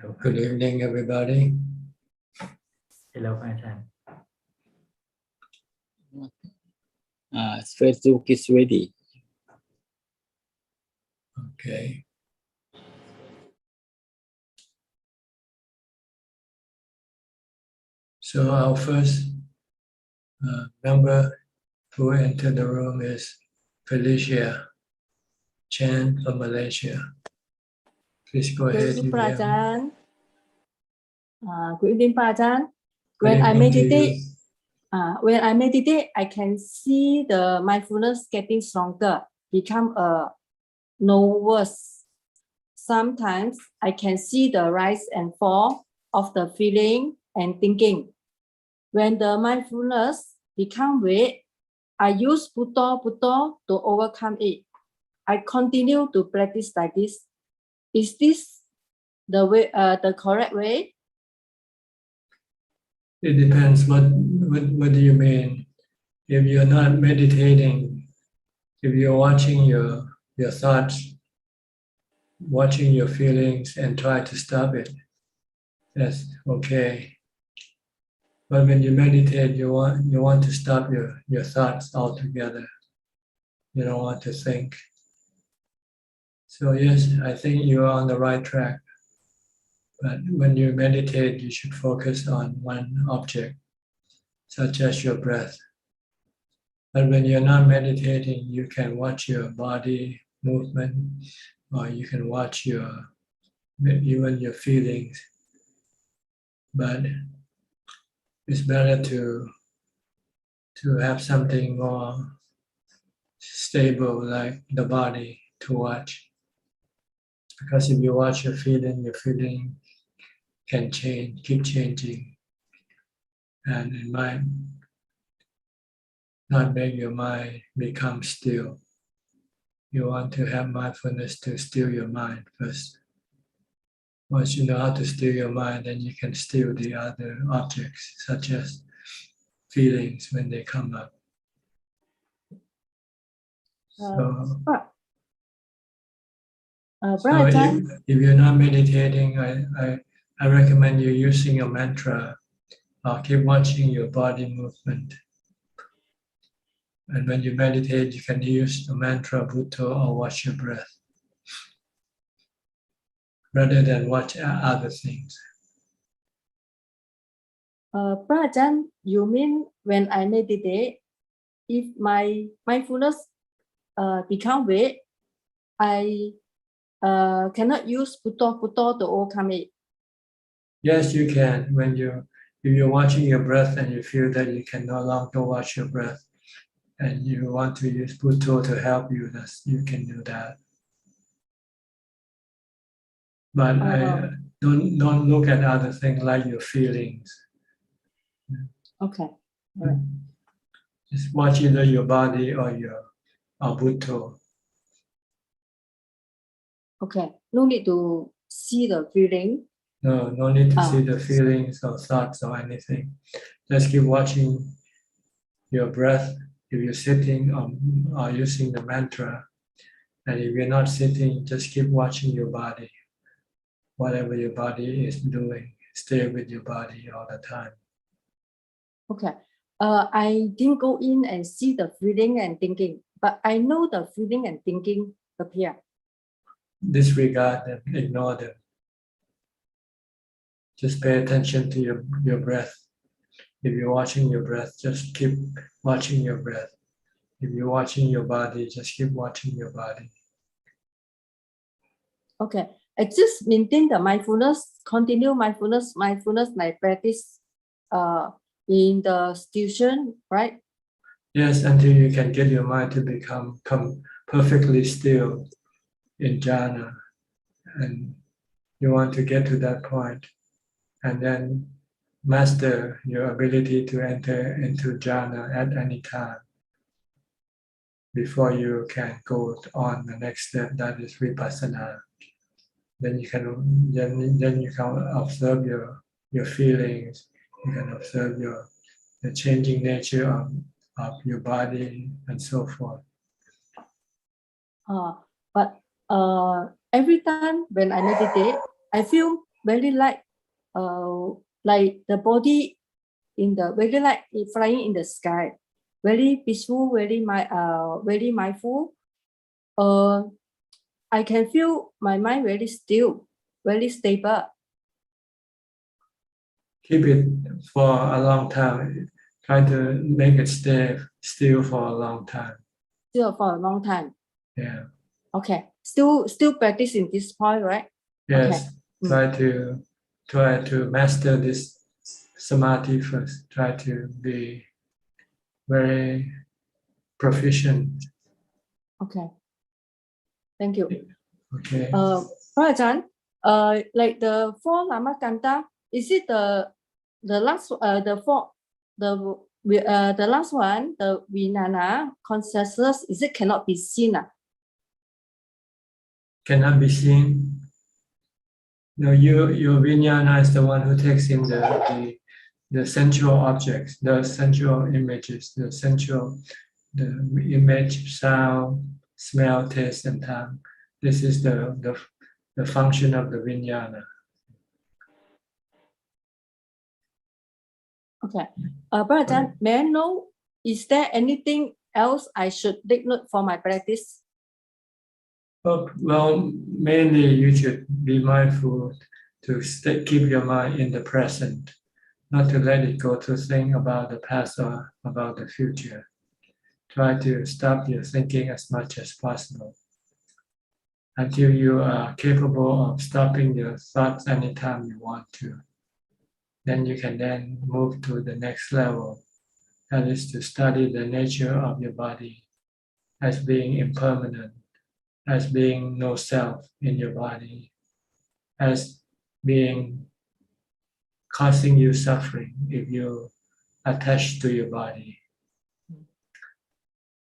Good evening, everybody. Hello, Ajahn. Facebook is ready. Okay. So our first member who entered the room is Felicia Chan from Malaysia. Please go ahead. Good evening, Vivian. Ajahn. Good evening, Ajahn. Good When I evening to meditate, you. I can see the mindfulness getting stronger, become no worse. Sometimes I can see the rise and fall of the feeling and thinking. When the mindfulness become weak, I use Bhutto to overcome it. I continue to practice like this. Is this the way, the correct way? It depends what do you mean. If you're not meditating, if you're watching your thoughts, watching your feelings and try to stop it, that's okay. But when you meditate, you want to stop your thoughts altogether. You don't want to think. So yes, I think you are on the right track. But when you meditate, you should focus on one object, such as your breath. But when you're not meditating, you can watch your body movement, or you can watch even your feelings. But it's better to have something more stable like the body to watch. Because if you watch your feeling can change, keep changing. And it might not make your mind become still. You want to have mindfulness to still your mind first. Once you know how to still your mind, then you can still the other objects, such as feelings when they come up. So if you're not meditating, I recommend you using a mantra or keep watching your body movement. And when you meditate, you can use the mantra Bhutto or watch your breath rather than watch other things. Ajahn, you mean when I meditate, if my mindfulness become weak, I cannot use Bhutto to overcome it? Yes, you can. If you're watching your breath and you feel that you can no longer watch your breath, and you want to use Bhutto to help you, you can do that. But don't look at other things like your feelings. Okay. All right. Just watch either your body or Bhutto. Okay. No need to see the feeling. No need to see the feelings or thoughts or anything. Just keep watching your breath. If you're sitting or using the mantra, and if you're not sitting, just keep watching your body. Whatever your body is doing, stay with your body all the time. Okay. I didn't go in and see the feeling and thinking, but I know the feeling and thinking appear. Disregard them, ignore them. Just pay attention to your breath. If you're watching your breath, just keep watching your breath. If you're watching your body, just keep watching your body. Okay. I just maintain the mindfulness, continue mindfulness like practice in the situation, right? Yes, until you can get your mind to become perfectly still in Jhana. And you want to get to that point and then master your ability to enter into Jhana at any time before you can go on the next step, that is Vipassana. Then you can observe your feelings, you can observe the changing nature of your body and so forth. But every time when I meditate, I feel very light, like the body in the very light flying in the sky, very peaceful, very mindful. I can feel my mind very still, very stable. Keep it for a long time. Try to make it stay still for a long time. Still for a long time. Yeah. Okay. Still practicing this point, right? Yes. Okay. Try to master this samadhi first. Try to be very proficient. Okay. Thank you. Okay. Prajan, like the 4 Lamakanta, is it the last the last one, the Vijnana consciousness, is it cannot be seen? Cannot be seen. No, your vijnana is the one who takes in the sensual objects, the sensual images, the image, sound, smell, taste, and tongue. This is the function of the vijnana. Okay. Prajan, may I know, is there anything else I should take note for my practice? Well, mainly you should be mindful to keep your mind in the present, not to let it go to think about the past or about the future. Try to stop your thinking as much as possible until you are capable of stopping your thoughts anytime you want to. Then you can then move to the next level, that is to study the nature of your body as being impermanent, as being no self in your body, as being causing you suffering if you attach to your body,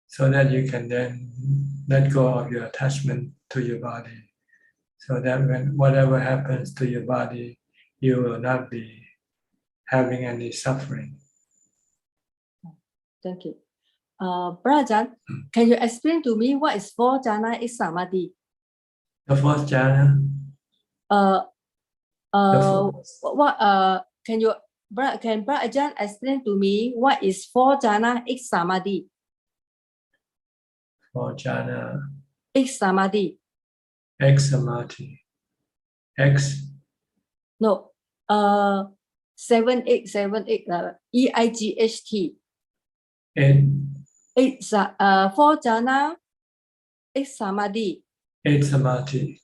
so that you can then let go of your attachment to your body, so that when whatever happens to your body, you will not be having any suffering. Thank you. Prajan, can you explain to me what is 4 Jhana is Samadhi? The fourth jhana. Can Prajan explain to me what is 4 Jhana is Samadhi? 4 jhana. Is Samadhi. X samadhi. X. No. 7878. EIGHT. 8. 4 Jhana is Samadhi. 8 samadhi.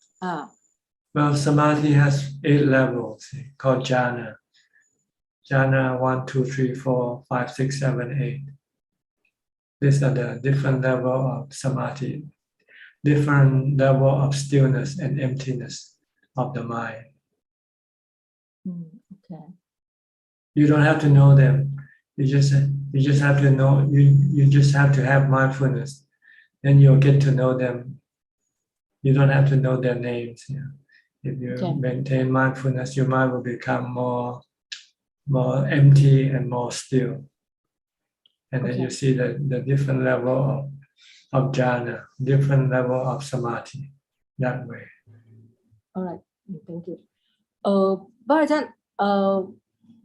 Well, samadhi has 8 levels called jhana. Jhana 1, 2, 3, 4, 5, 6, 7, 8. These are the different level of samadhi, different level of stillness and emptiness of the mind. Okay. You don't have to know them. You just have to know. You just have to have mindfulness. Then you'll get to know them. You don't have to know their names. Yeah. If you maintain mindfulness, your mind will become more empty and more still. And then you see the different level of jhana, different level of samadhi, that way. All right, thank you. Bhajan,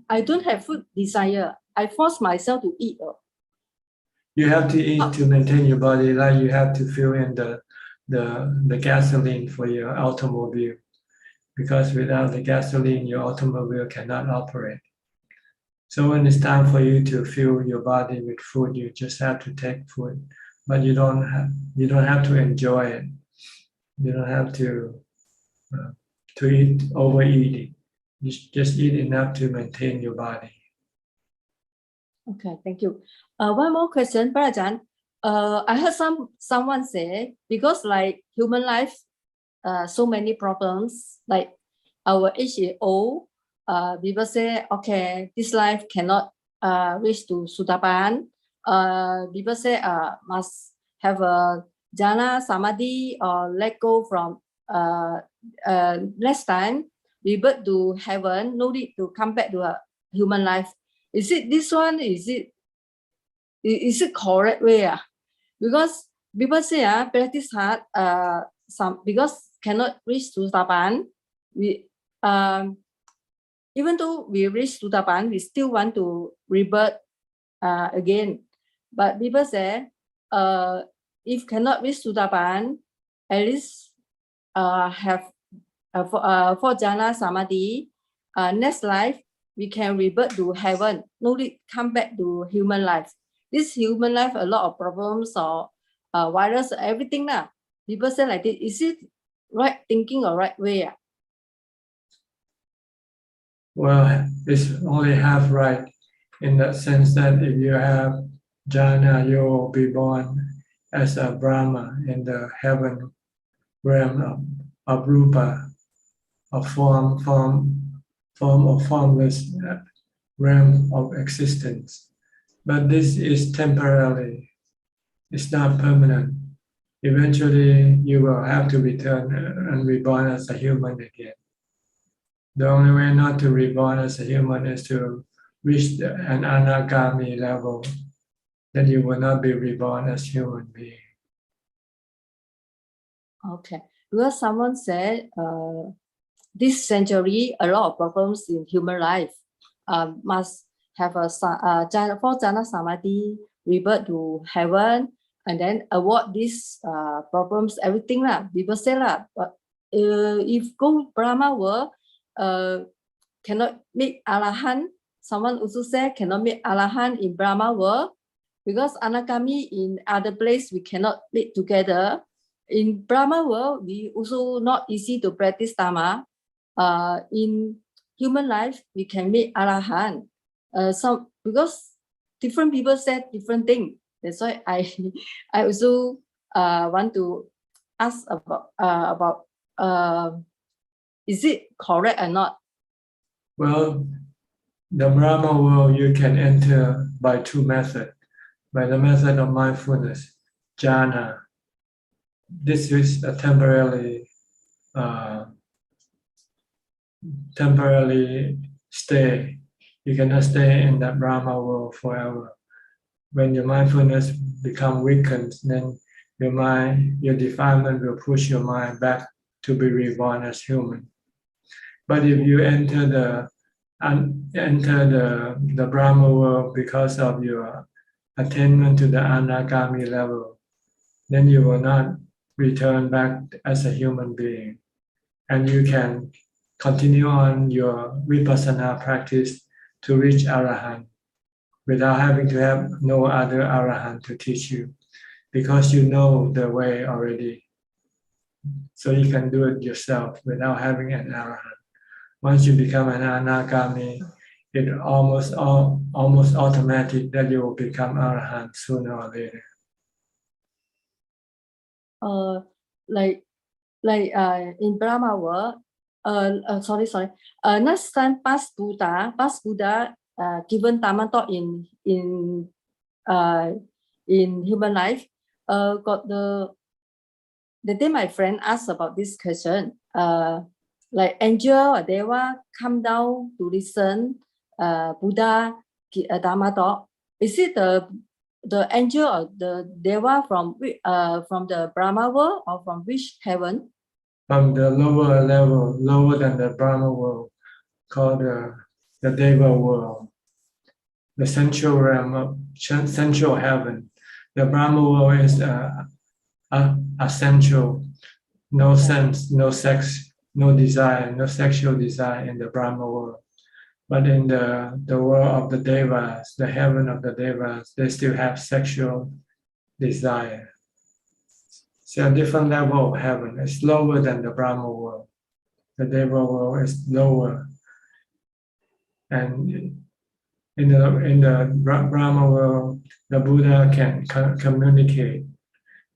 I don't have food desire. I force myself to eat. You have to eat to maintain your body, like you have to fill in the gasoline for your automobile. Because without the gasoline, your automobile cannot operate. So when it's time for you to fill your body with food, you just have to take food, but you don't have to enjoy it. You don't have to overeat it. You just eat enough to maintain your body. Okay, thank you. One more question, Prajan. I heard someone say, because like human life, so many problems, like our age is old, people say, okay, this life cannot reach to Sotapan. People say must have a jhana, samadhi, or let go from next time, we able to heaven, no need to come back to a human life. Is it this one? Is it correct way? Because people say practice hard, some because cannot reach to Sotapan, even though we reach Sotapan, we still want to rebirth again. But people say, if cannot reach Sotapan, at least have for Jhana Samadhi, next life we can rebirth to heaven. No need come back to human life. This human life a lot of problems or virus, everything lah. People say like this. Is it right thinking or right way? Well, it's only half right in that sense that if you have jhana, you will be born as a Brahma in the heaven realm of rupa, of form or formless realm of existence. But this is temporary. It's not permanent. Eventually, you will have to return and reborn as a human again. The only way not to reborn as a human is to reach an anagami level. Then you will not be reborn as human being. Okay, because someone said this century a lot of problems in human life. Must have a for Jhana Samadhi, rebirth to heaven, and then avoid these problems, everything lah. People say lah, but if go Brahma world, cannot meet Arahant. Someone also said cannot meet Arahant in Brahma world because Anagami in other place we cannot meet together. In Brahma world, we also not easy to practice Dhamma. In human life, we can meet Arahant. Because different people said different things. That's why I also want to ask about is it correct or not? Well, the Brahma world you can enter by two methods. By the method of mindfulness, Jhana. This is a temporary stay. You cannot stay in that Brahma world forever. When your mindfulness become weakened, then your defilement will push your mind back to be reborn as human. But if you enter the Brahma world because of your attainment to the anagami level, then you will not return back as a human being, and you can continue on your vipassana practice to reach Arahant without having to have no other Arahant to teach you, because you know the way already. So you can do it yourself without having an Arahant. Once you become an anagami, it's almost automatic that you will become Arahant sooner or later. Like in Brahma world, next time past Buddha given Dhammatalk in human life, got the day my friend asked about this question, like angel or deva come down to listen Buddha Dhammatalk. Is it the angel or the deva from the Brahma world or from which heaven? From the lower level, lower than the Brahma world, called the Deva world, the central realm of central heaven. The Brahma world is essential, no sense, no sex, no desire, no sexual desire in the Brahma world. But in the world of the Devas, the heaven of the Devas, they still have sexual desire. So a different level of heaven. It's lower than the Brahma world. The Deva world is lower. And in the Brahma world, the Buddha can communicate.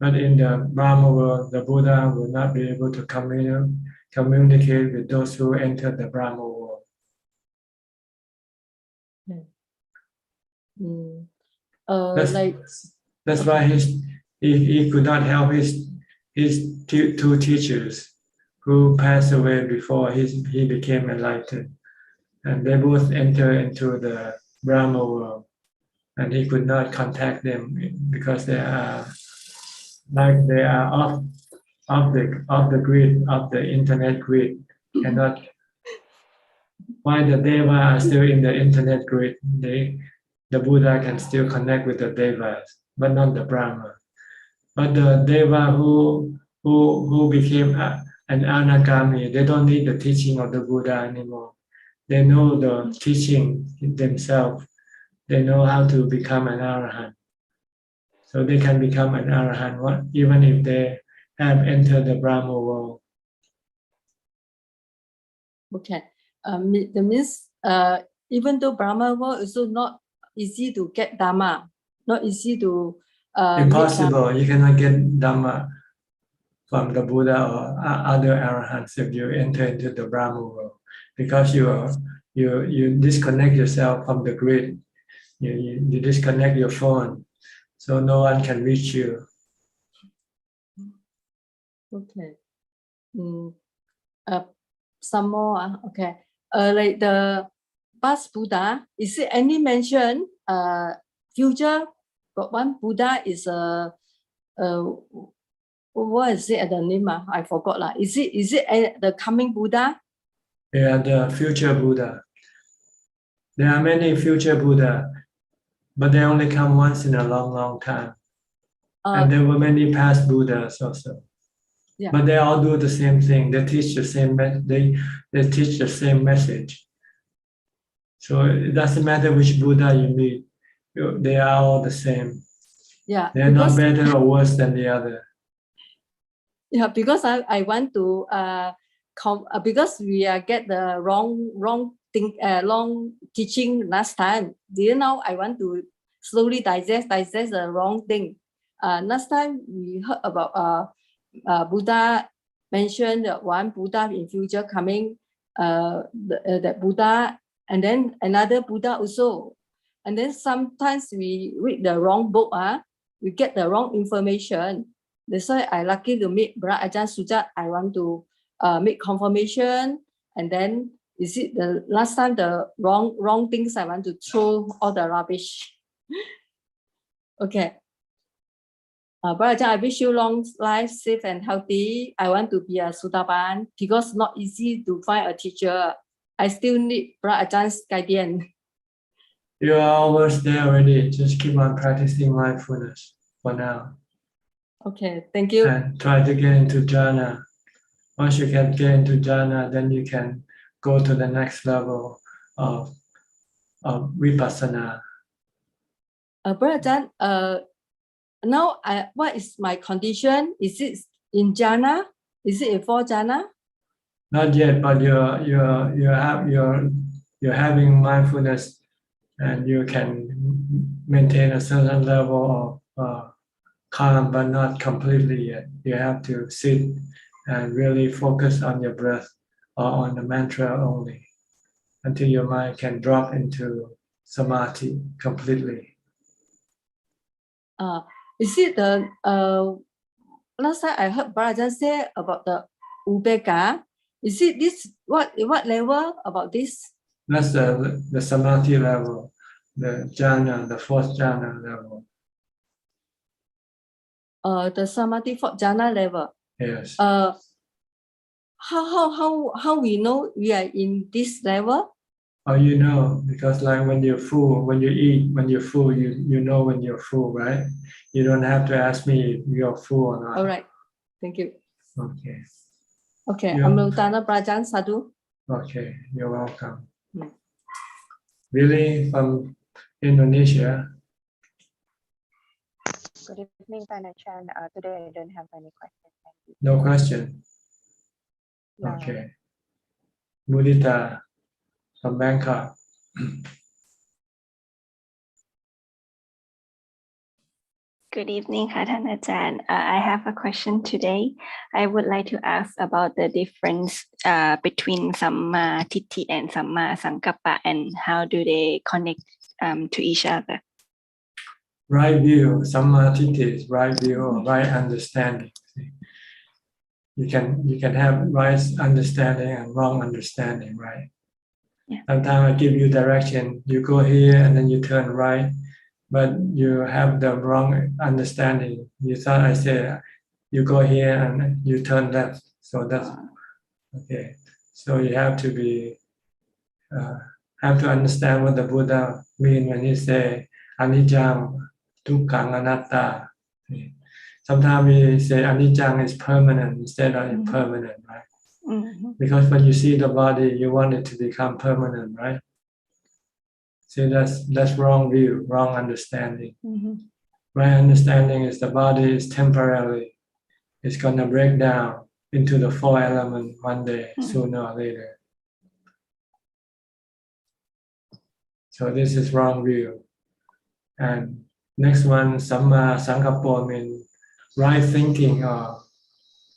But in the Brahma world, the Buddha will not be able to communicate with those who enter the Brahma world. That's why he could not help his two teachers who passed away before he became enlightened, and they both enter into the Brahma world, and he could not contact them because they are off the grid, of the internet grid, cannot While the Deva are still in the internet grid, the Buddha can still connect with the Devas, but not the Brahma. But the Deva who became an Anagami, they don't need the teaching of the Buddha anymore. They know the teaching themselves. They know how to become an Arahant. So they can become an Arahant even if they have entered the Brahma world. Okay. That means even though Brahma world also not easy to get Dhamma, not easy to Impossible. You cannot get Dhamma from the Buddha or other Arahants if you enter into the Brahma world, because you disconnect yourself from the grid. You disconnect your phone, so no one can reach you. Okay. Some more. Okay. Like the past Buddha, is it any mention? Future, but one Buddha is what is it the name? I forgot lah. Is it the coming Buddha? Yeah, the future Buddha. There are many future Buddha, but they only come once in a long time. And there were many past Buddhas also. Yeah. But they all do the same thing. They teach the same. They teach the same message. So it doesn't matter which Buddha you meet. They are all the same. Yeah. They are not better or worse than the other. Yeah, because I want to because we get the wrong thing, wrong teaching last time. Do you know? I want to slowly digest the wrong thing. Last time we heard about Buddha mentioned that one Buddha in future coming, that Buddha, and then another Buddha also. And then sometimes we read the wrong book, we get the wrong information. That's why I lucky to meet Brother Ajahn Sujat. I want to make confirmation, and then is it the last time the wrong things? I want to throw all the rubbish. Okay. Brother Ajahn, I wish you long life, safe and healthy. I want to be a Sudaban because not easy to find a teacher. I still need Brother Ajah's guidance. You are almost there already. Just keep on practicing mindfulness for now. Okay, thank you. And try to get into Jhana. Once you get into Jhana, then you can go to the next level of Vipassana. Brother Ajahn, now what is my condition? Is it in Jhana? Is it for Jhana? Not yet, but you're having mindfulness, and you can maintain a certain level of calm, but not completely yet. You have to sit and really focus on your breath or on the mantra only until your mind can drop into samadhi completely. Is it the last time I heard Brother say about the Ubeka? Is it this what level about this? That's the samadhi level, the jhana, the fourth jhana level. The Samadhi for Jhana level. Yes. How we know we are in this level? Oh, you know, because like when you're full, when you eat, when you're full, you know when you're full, right? You don't have to ask me if you're full or not. All right. Thank you. Okay. Okay. Amrutana Prajan Sadhu. Okay, you're welcome. Really, from Indonesia. Good evening, Panachan. Today I don't have any questions. Thank you. No question. No. Okay. Mudita from Bangkok. Good evening,ท่านอาจารย์. I have a question today. I would like to ask about the difference between Samma Titti and Samma Sankappa, and how do they connect to each other? Right view, Samma Titti is right view or right understanding. You can have right understanding and wrong understanding, right? Yeah. Sometimes I give you direction, you go here and then you turn right, but you have the wrong understanding. You thought I say you go here and you turn left, so that's okay. So you have to be have to understand what the Buddha mean when he say anicca, dukkha, anatta. Sometimes we say anicca is permanent instead of impermanent, right? Because when you see the body, you want it to become permanent, right? See, that's wrong view, wrong understanding. Right understanding is the body is temporary. It's gonna break down into the four elements one day, sooner or later. So this is wrong view. And next one, samma sankappo means right thinking or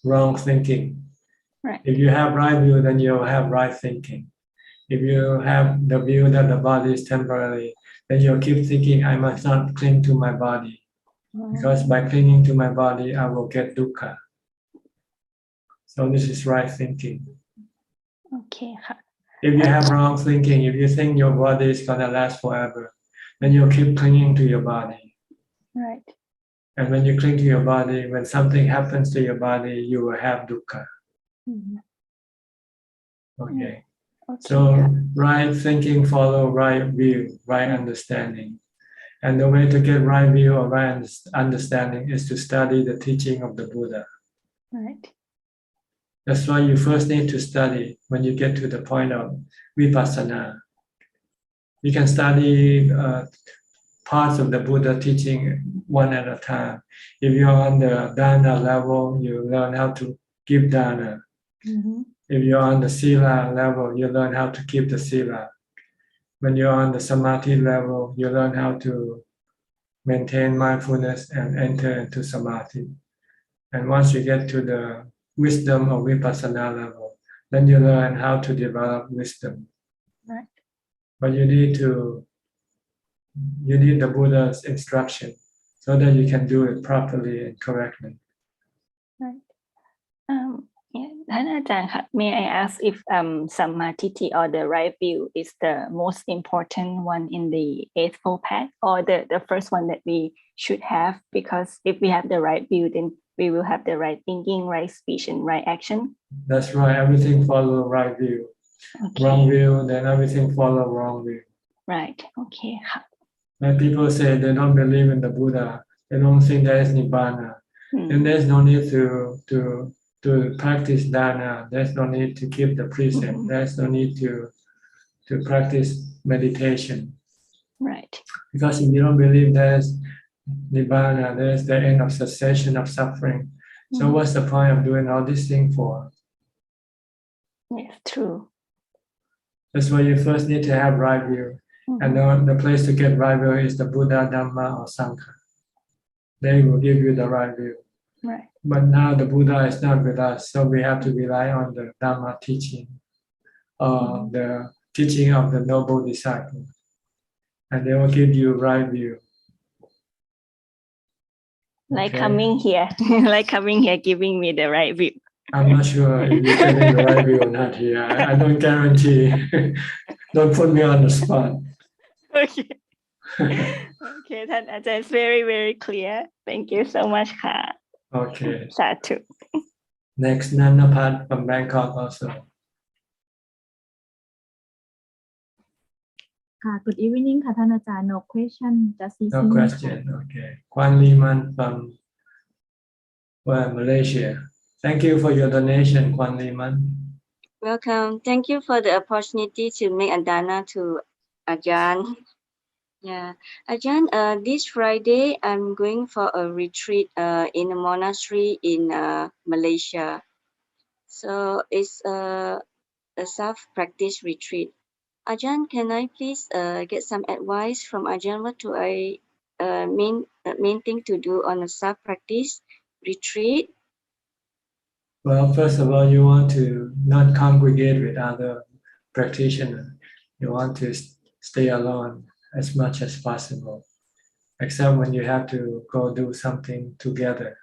wrong thinking. Right. If you have right view, then you'll have right thinking. If you have the view that the body is temporary, then you'll keep thinking, I must not cling to my body. Because by clinging to my body, I will get dukkha. So this is right thinking. Okay. If you have wrong thinking, if you think your body is gonna last forever, then you'll keep clinging to your body. Right. And when you cling to your body, when something happens to your body, you will have dukkha. Okay. So right thinking follow right view, right understanding. And the way to get right view or right understanding is to study the teaching of the Buddha. Right. That's why you first need to study when you get to the point of vipassana. You can study parts of the Buddha teaching one at a time. If you're on the dana level, you learn how to give dana. If you're on the sila level, you learn how to keep the sila. When you're on the samadhi level, you learn how to maintain mindfulness and enter into samadhi. And once you get to the wisdom or vipassana level, then you learn how to develop wisdom. Right. But you need the Buddha's instruction so that you can do it properly and correctly. Right. Yeah. ท่านอาจารย์ค่ะ may I ask if samadhi or the right view is the most important one in the Eightfold Path or the first one that we should have, because if we have the right view, then we will have the right thinking, right speech, and right action. That's right. Everything follow right view. Okay. Wrong view, then everything follow wrong view. Right. Okay. ค่ะ When people say they don't believe in the Buddha, they don't think there is Nirvana, then there's no need to practice dana. There's no need to keep the precept. There's no need to practice meditation. Right. Because if you don't believe there's Nirvana, there's the end of cessation of suffering. So what's the point of doing all this thing for? Yes, true. That's why you first need to have right view. And the place to get right view is the Buddha, Dhamma, or Sangha. They will give you the right view. Right. But now the Buddha is not with us, so we have to rely on the Dhamma teaching, or the teaching of the noble disciple. And they will give you right view. Like Okay? coming here, like coming here, giving me the right view. I'm not sure if you're getting the right view or not here. I don't guarantee. Don't put me on the spot. Okay. Okay, ท่านอาจารย์ it's very very clear. Thank you so much ค่ะ Okay. สาธุ Next, Nanapat from Bangkok also. Good evening ค่ะท่านอาจารย์ no question just No listening question. Okay. Kwan Liman from Malaysia. Thank you for your donation, Kwan Liman. Welcome. Thank you for the opportunity to make a dana to Ajahn. Yeah, Ajahn, this Friday I'm going for a retreat in a monastery in Malaysia. So it's a self-practice retreat. Ajahn, can I please get some advice from Ajahn? What do I main thing to do on a self-practice retreat? Well, first of all, you want to not congregate with other practitioners. You want to stay alone as much as possible, except when you have to go do something together,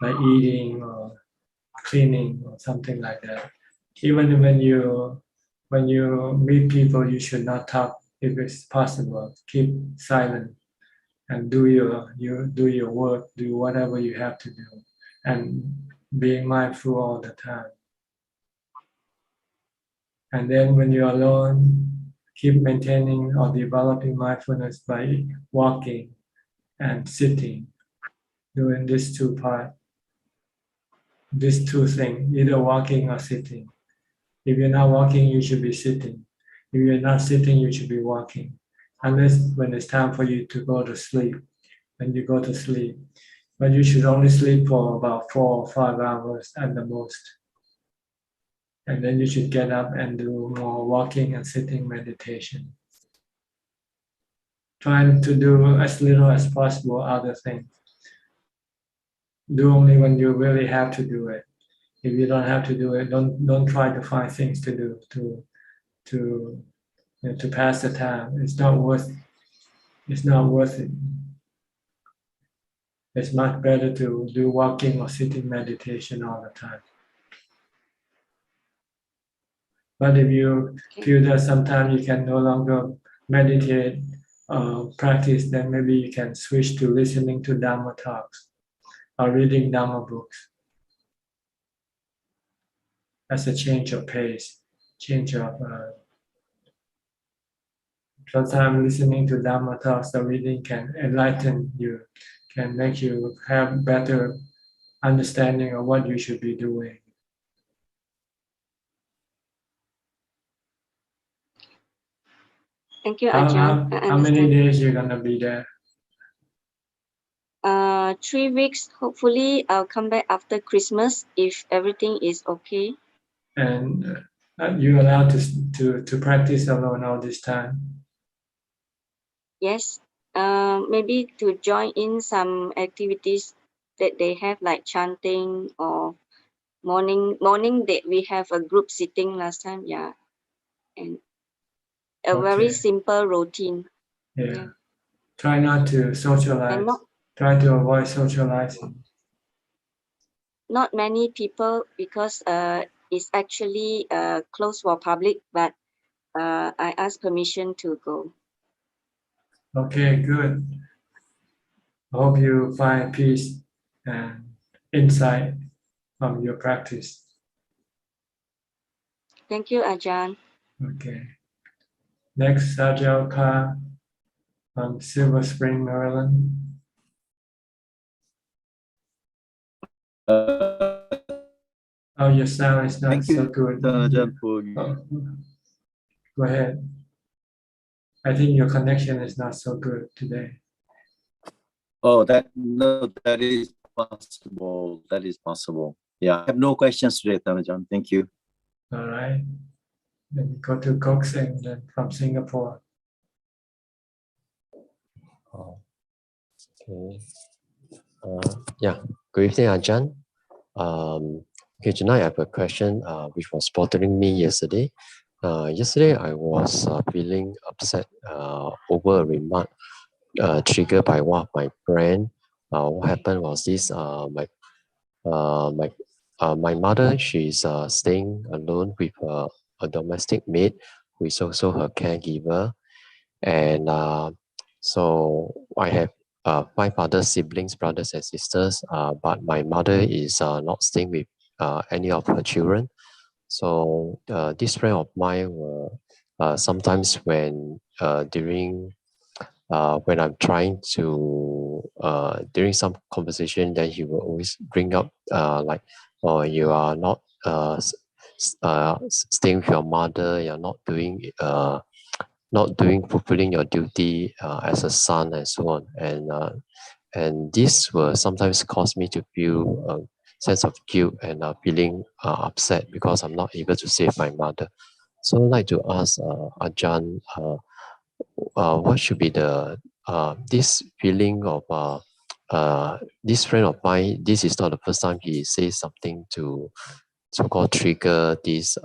like eating or cleaning or something like that. Even when you meet people, you should not talk if it's possible. Keep silent and do your work, do whatever you have to do, and being mindful all the time. And then when you're alone, keep maintaining or developing mindfulness by walking and sitting, doing these two parts, these two things, either walking or sitting. If you're not walking, you should be sitting. If you're not sitting, you should be walking. Unless when it's time for you to go to sleep, then you go to sleep. But you should only sleep for about 4 or 5 hours at the most. And then you should get up and do more walking and sitting meditation. Trying to do as little as possible other things. Do only when you really have to do it. If you don't have to do it, don't try to find things to do to pass the time. It's not worth it. It's much better to do walking or sitting meditation all the time. But if you feel that sometimes you can no longer meditate, practice, then maybe you can switch to listening to Dhamma talks or reading Dhamma books. That's a change of pace, change of. Sometimes listening to Dhamma talks or reading can enlighten you, can make you have better understanding of what you should be doing. Thank you, Ajahn. How many days you're gonna be there? 3 weeks. Hopefully, I'll come back after Christmas if everything is okay. And you allowed to practice alone all this time? Yes. Maybe to join in some activities that they have, like chanting or morning that we have a group sitting last time. Yeah, and a very simple routine. Yeah. Try not to socialize. And Try to avoid socializing. not many people, because it's actually closed for public, but I asked permission to go. Okay, good. I hope you find peace and insight from your practice. Thank you, Ajahn. Okay. Next, Sajal Ka from Silver Spring, Maryland. Oh, your sound is not so good. Go ahead. I think your connection is not so good today. Oh, that is possible. That is possible. Yeah, I have no questions today, Thanajan. Thank you. All right. Then we go to Gokseng then from Singapore. Oh, okay. Yeah. Good evening, Ajahn. Okay, tonight I have a question which was bothering me yesterday. Yesterday I was feeling upset over a remark triggered by one of my friend. What happened was this: my mother, she's staying alone with a domestic maid who is also her caregiver, and so I have 5 other siblings, brothers and sisters, but my mother is not staying with any of her children. So this friend of mine will sometimes when I'm trying to during some conversation, then he will always bring up like, oh, you are not staying with your mother, you're not fulfilling your duty as a son and so on, and this will sometimes cause me to feel a sense of guilt and feeling upset because I'm not able to save my mother. So I'd like to ask Ajahn, what should be the this feeling of this friend of mine? This is not the first time he says something to so-called trigger these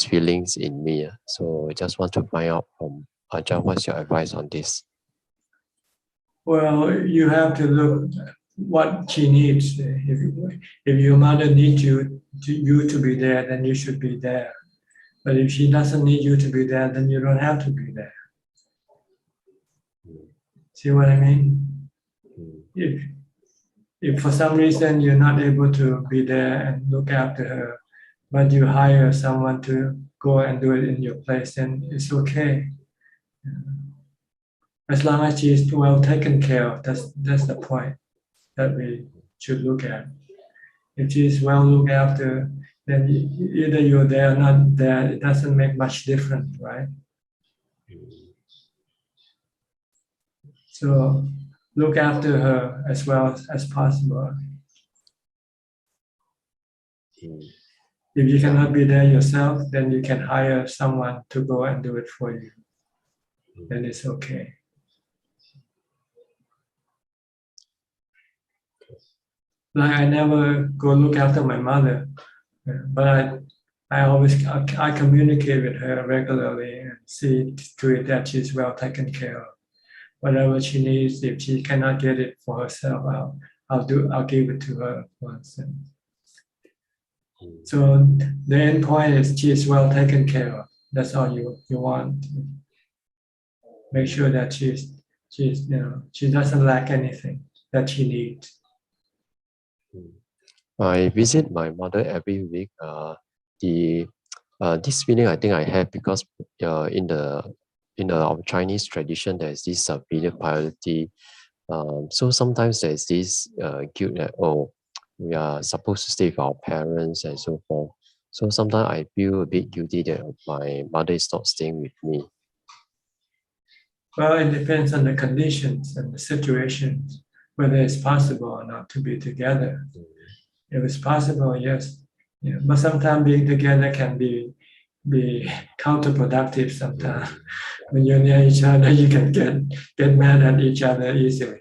feelings in me. So I just want to find out from Ajahn, what's your advice on this? Well, you have to look what she needs. If your mother needs you to be there, then you should be there. But if she doesn't need you to be there, then you don't have to be there. See what I mean? If for some reason you're not able to be there and look after her, but you hire someone to go and do it in your place, then it's okay. As long as she is well taken care of, that's the point that we should look at. If she is well looked after, then either you're there or not there, it doesn't make much difference, right? So look after her as well as possible. If you cannot be there yourself, then you can hire someone to go and do it for you. Then it's okay. Like I never go look after my mother, but I always I communicate with her regularly and see to it that she's well taken care of. Whatever she needs, if she cannot get it for herself, I'll give it to her once. So the end point is she is well taken care of. That's all you want. Make sure that she's she doesn't lack anything that she needs. I visit my mother every week. This feeling I think I have because in our Chinese tradition there's this filial piety. So sometimes there's this guilt that we are supposed to stay with our parents and so forth. So sometimes I feel a bit guilty that my mother is not staying with me. Well, it depends on the conditions and the situations, whether it's possible or not to be together. If it's possible, yes. Yeah. But sometimes being together can be counterproductive sometimes. When you're near each other, you can get mad at each other easily.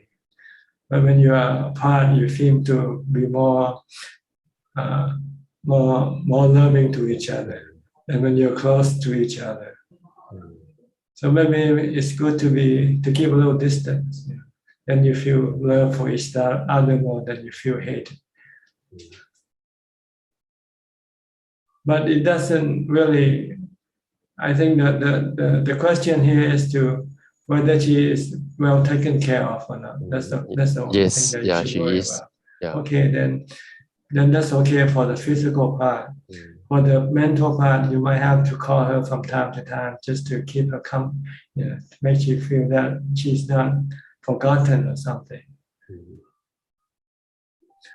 But when you are apart, you seem to be more loving to each other than when you're close to each other. So maybe it's good to keep a little distance. Then you feel love for each other more than you feel hate. But it doesn't really. I think that the question here is to whether she is well taken care of or not. That's the only thing that you should worry about. Yeah. Okay, then that's okay for the physical part. For the mental part, you might have to call her from time to time just to keep her to make you feel that she's not forgotten or something.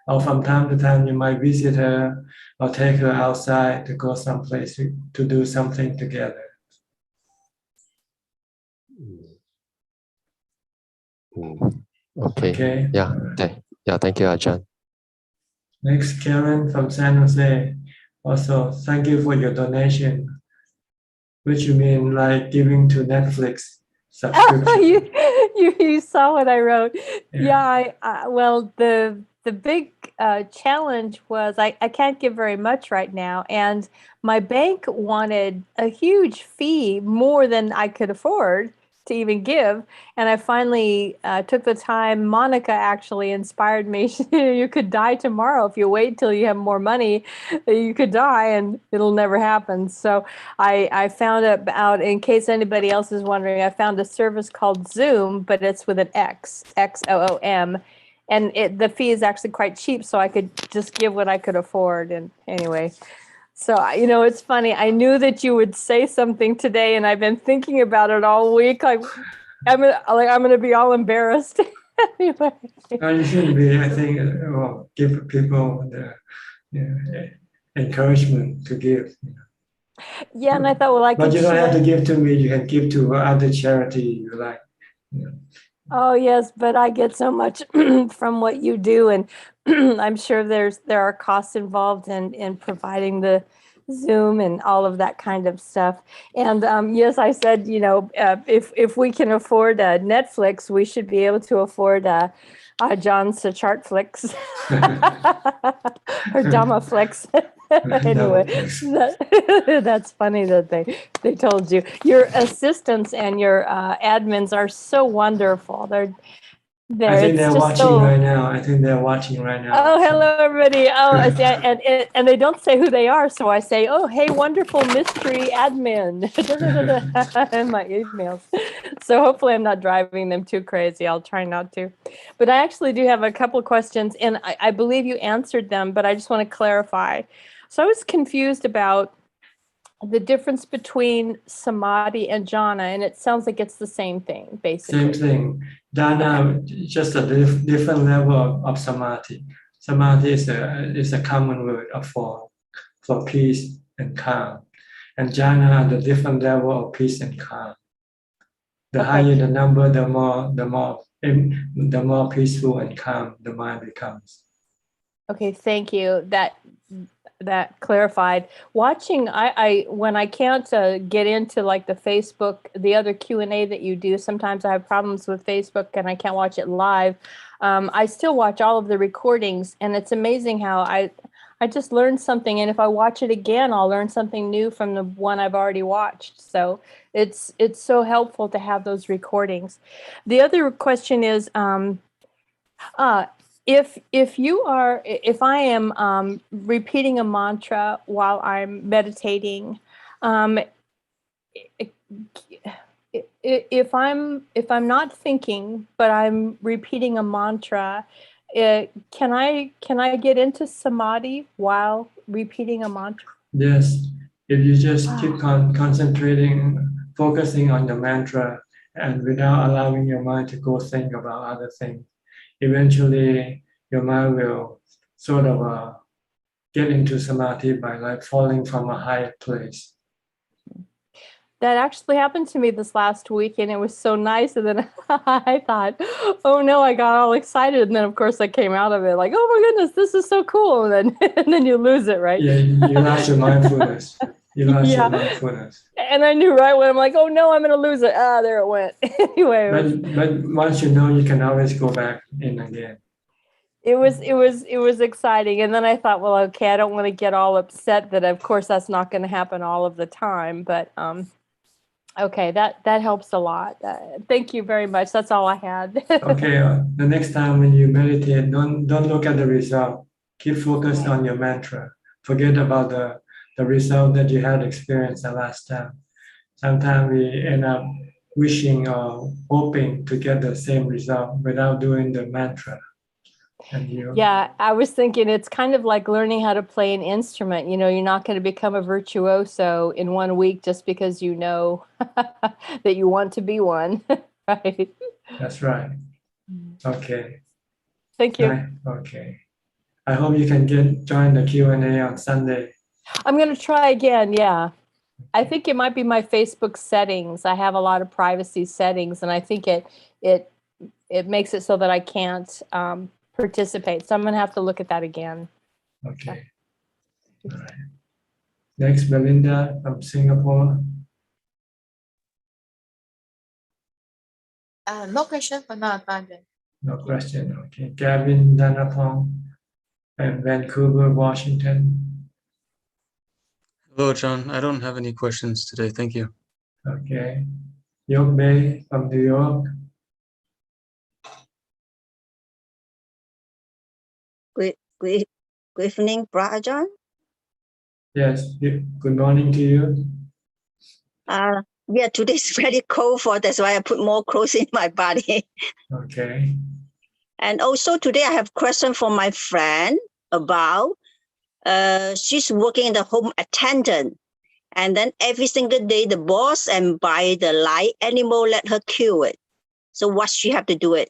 Or from time to time, you might visit her or take her outside to go someplace to do something together. Okay. Yeah. Thank you, Ajahn. Next, Karen from San Jose. Also, thank you for your donation. Which you mean like giving to Netflix subscription? You saw what I wrote. Yeah, well, the big challenge was I can't give very much right now, and my bank wanted a huge fee, more than I could afford to even give. And I finally took the time. Monica actually inspired me. You could die tomorrow if you wait till you have more money. You could die and it'll never happen. So I found out, in case anybody else is wondering, I found a service called Zoom, but it's with an X, XOOM. And the fee is actually quite cheap, so I could just give what I could afford. And anyway, so it's funny. I knew that you would say something today, and I've been thinking about it all week. I'm gonna be all embarrassed. Anyway, you shouldn't be. I think give people the encouragement to give. Yeah, and I thought, well, but you don't have to give to me. You can give to other charity you like. Oh yes, but I get so much from what you do, and I'm sure there are costs involved in providing the Zoom and all of that kind of stuff. And yes, I said, if we can afford Netflix, we should be able to afford John's Chartflix or Dhammaflix. Anyway, that's funny that they told you. Your assistants and your admins are so wonderful. there. I think It's they're just watching so. right now. I think they're watching right now. Oh, hello, everybody. Oh, I see, and they don't say who they are, so I say, "Oh, hey, wonderful mystery admin," in my emails. So hopefully, I'm not driving them too crazy. I'll try not to. But I actually do have a couple of questions, and I believe you answered them, but I just want to clarify. So I was confused about the difference between Samadhi and Jhana, and it sounds like it's the same thing, basically. Same thing. Jhana, just a different level of samadhi. Samadhi is a common word for peace and calm. And jhana are the different level of peace and calm. The Okay. higher the number, the more peaceful and calm the mind becomes. Okay, thank you. That clarified. Watching, I when I can't get into like the Facebook, the other Q&A that you do, sometimes I have problems with Facebook and I can't watch it live. I still watch all of the recordings, and it's amazing how I just learned something, and if I watch it again, I'll learn something new from the one I've already watched. So it's so helpful to have those recordings. The other question is, if I am repeating a mantra while I'm meditating, if I'm not thinking but I'm repeating a mantra, can I get into samadhi while repeating a mantra? Yes, if you just keep concentrating, focusing on the mantra, and without allowing your mind to go think about other things, eventually your mind will sort of get into samadhi by like falling from a high place. That actually happened to me this last week, and it was so nice. And then I thought, oh no, I got all excited. And then of course I came out of it like, oh my goodness, this is so cool. And then you lose it, right? Yeah, you lost your mindfulness. You lost Yeah. your mindfulness. And I knew right when I'm like, oh no, I'm going to lose it. Ah, there it went. Anyway, But once you know, you can always go back in again. it was exciting. And then I thought, well, okay, I don't want to get all upset that of course that's not going to happen all of the time. But okay, that helps a lot. Thank you very much. That's all I had. Okay, the next time when you meditate, don't look at the result. Keep focused on your mantra. Forget about the result that you had experienced the last time. Sometimes we end up wishing or hoping to get the same result without doing the mantra. And Yeah, I was thinking it's kind of like learning how to play an instrument. You know, you're not going to become a virtuoso in 1 week just because you know that you want to be one, right? That's right. Okay. Thank you. Right. Okay. I hope you can join the Q&A on Sunday. I'm going to try again. Yeah. I think it might be my Facebook settings. I have a lot of privacy settings, and I think it makes it so that I can't participate. So I'm going to have to look at that again. Okay. All right. Next, Belinda from Singapore. No question for now, Ajahn. No question. Okay. Gavin Danapong and Vancouver, Washington. Hello, John. I don't have any questions today. Thank you. Okay. York Bay from New York. Good evening, Brother John. Yes. Good morning to you. Yeah, today's very cold, that's why I put more clothes in my body. Okay. And also today I have a question for my friend about she's working in the home attendant, and then every single day the boss and buy the live animal, let her kill it. So what she have to do it?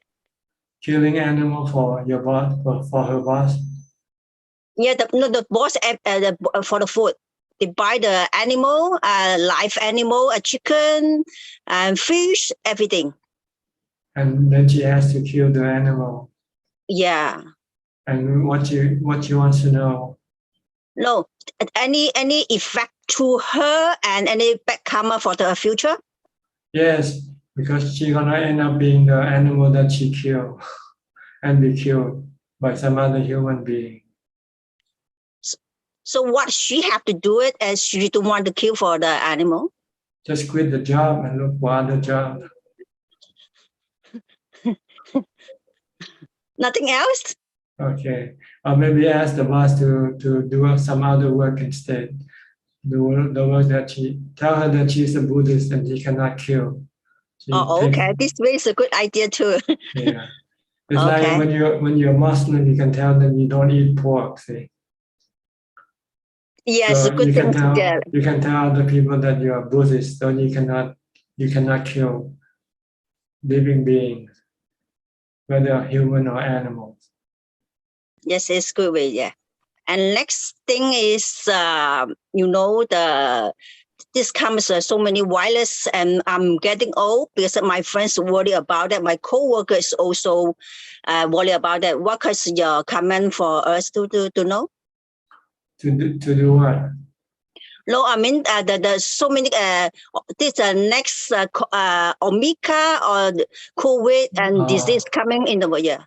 Killing animal for your boss, for her boss. Yeah, the boss for the food. They buy the animal, live animal, a chicken, and fish, everything. And then she has to kill the animal. Yeah. And what you want to know? No, any effect to her and any bad karma for the future? Yes, because she's gonna end up being the animal that she killed and be killed by some other human being. So what she have to do it as she don't want to kill for the animal? Just quit the job and look for other job. Nothing else? Okay. Or maybe ask the boss to do some other work instead. The work that tell her that she's a Buddhist and she cannot kill. Okay. This is a good idea too. Yeah. It's Okay. like when you're Muslim, you can tell them you don't eat pork, see. Yes, So a good thing to get. you can tell other people that you are Buddhist, so you cannot kill living beings, whether human or animals. Yes, it's good way, yeah. And next thing is, this comes so many virus, and I'm getting old because my friends worry about that. My co-workers also worry about that. What is your comment for us to know? To do what? No, I mean the so many this next Omicron or COVID and disease coming in the year.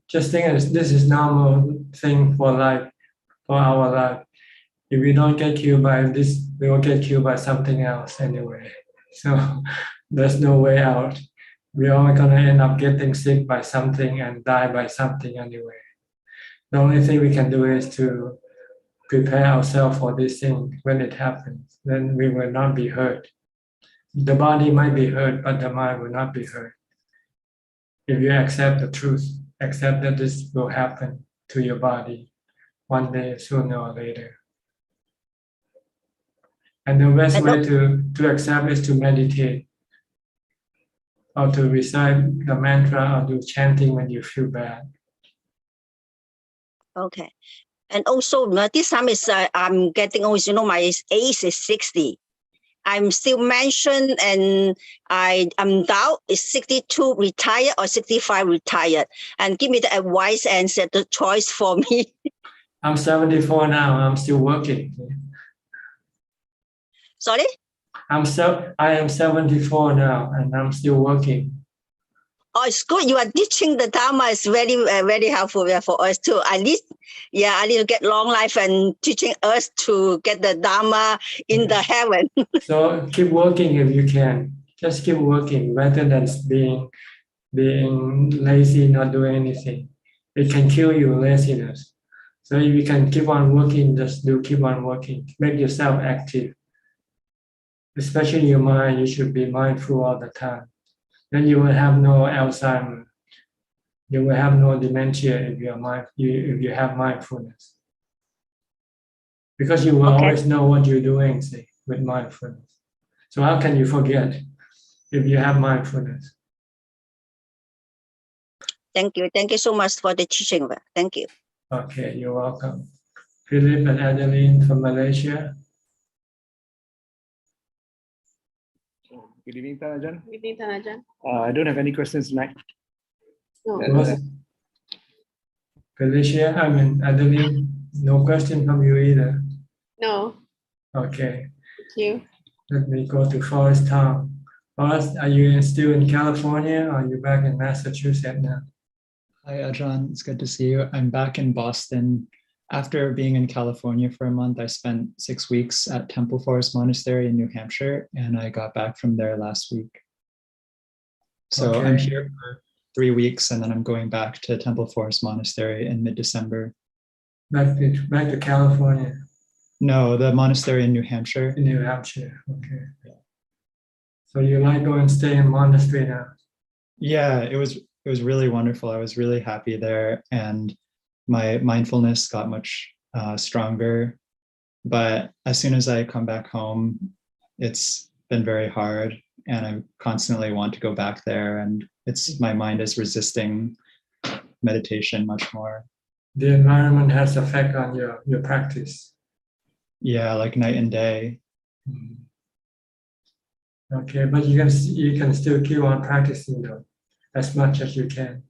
Just think this is normal thing for life, for our life. If we don't get killed by this, we will get killed by something else anyway. So there's no way out. We're all gonna end up getting sick by something and die by something anyway. The only thing we can do is to prepare ourselves for this thing when it happens. Then we will not be hurt. The body might be hurt, but the mind will not be hurt. If you accept the truth, accept that this will happen to your body one day, sooner or later. And the best way to accept is to meditate or to recite the mantra or do chanting when you feel bad. Okay. And also this time is I'm getting old, my age is 60. I'm still mentioned, and I'm doubt is 62 retired or 65 retired, and give me the advice and set the choice for me. I'm 74 now. I'm still working. Sorry? I am 74 now, and I'm still working. Oh, it's good. You are teaching the Dharma. It's very, very helpful for us too. I need to get long life and teaching us to get the Dharma in the heaven. So keep working if you can. Just keep working rather than being lazy, not doing anything. It can kill you, laziness. So if you can keep on working, just keep on working. Make yourself active. Especially your mind, you should be mindful all the time. Then you will have no Alzheimer. You will have no dementia if you have mindfulness. Because you will always know what you're doing, see, with mindfulness. So how can you forget if you have mindfulness? Thank you. Thank you so much for the teaching. Thank you. Okay, you're welcome. Philip and Adeline from Malaysia. Good evening, Tanajan. Good evening, Tanajan. I don't have any questions tonight. No. Felicia, Adeline, no question from you either. No. Okay. Thank you. Let me go to Forest Town. Forest, are you still in California or are you back in Massachusetts now? Hi, Ajahn. It's good to see you. I'm back in Boston. After being in California for a month, I spent 6 weeks at Temple Forest Monastery in New Hampshire, and I got back from there last week. So Okay. I'm here for 3 weeks, and then I'm going back to Temple Forest Monastery in mid-December. Back to California? No, the monastery in New Hampshire. In New Hampshire, okay. Yeah. So you like going and stay in monastery now? Yeah, it was really wonderful. I was really happy there, and my mindfulness got much stronger. But as soon as I come back home, it's been very hard, and I constantly want to go back there, and my mind is resisting meditation much more. The environment has effect on your practice. Yeah, like night and day. Okay, but you can still keep on practicing though, as much as you can.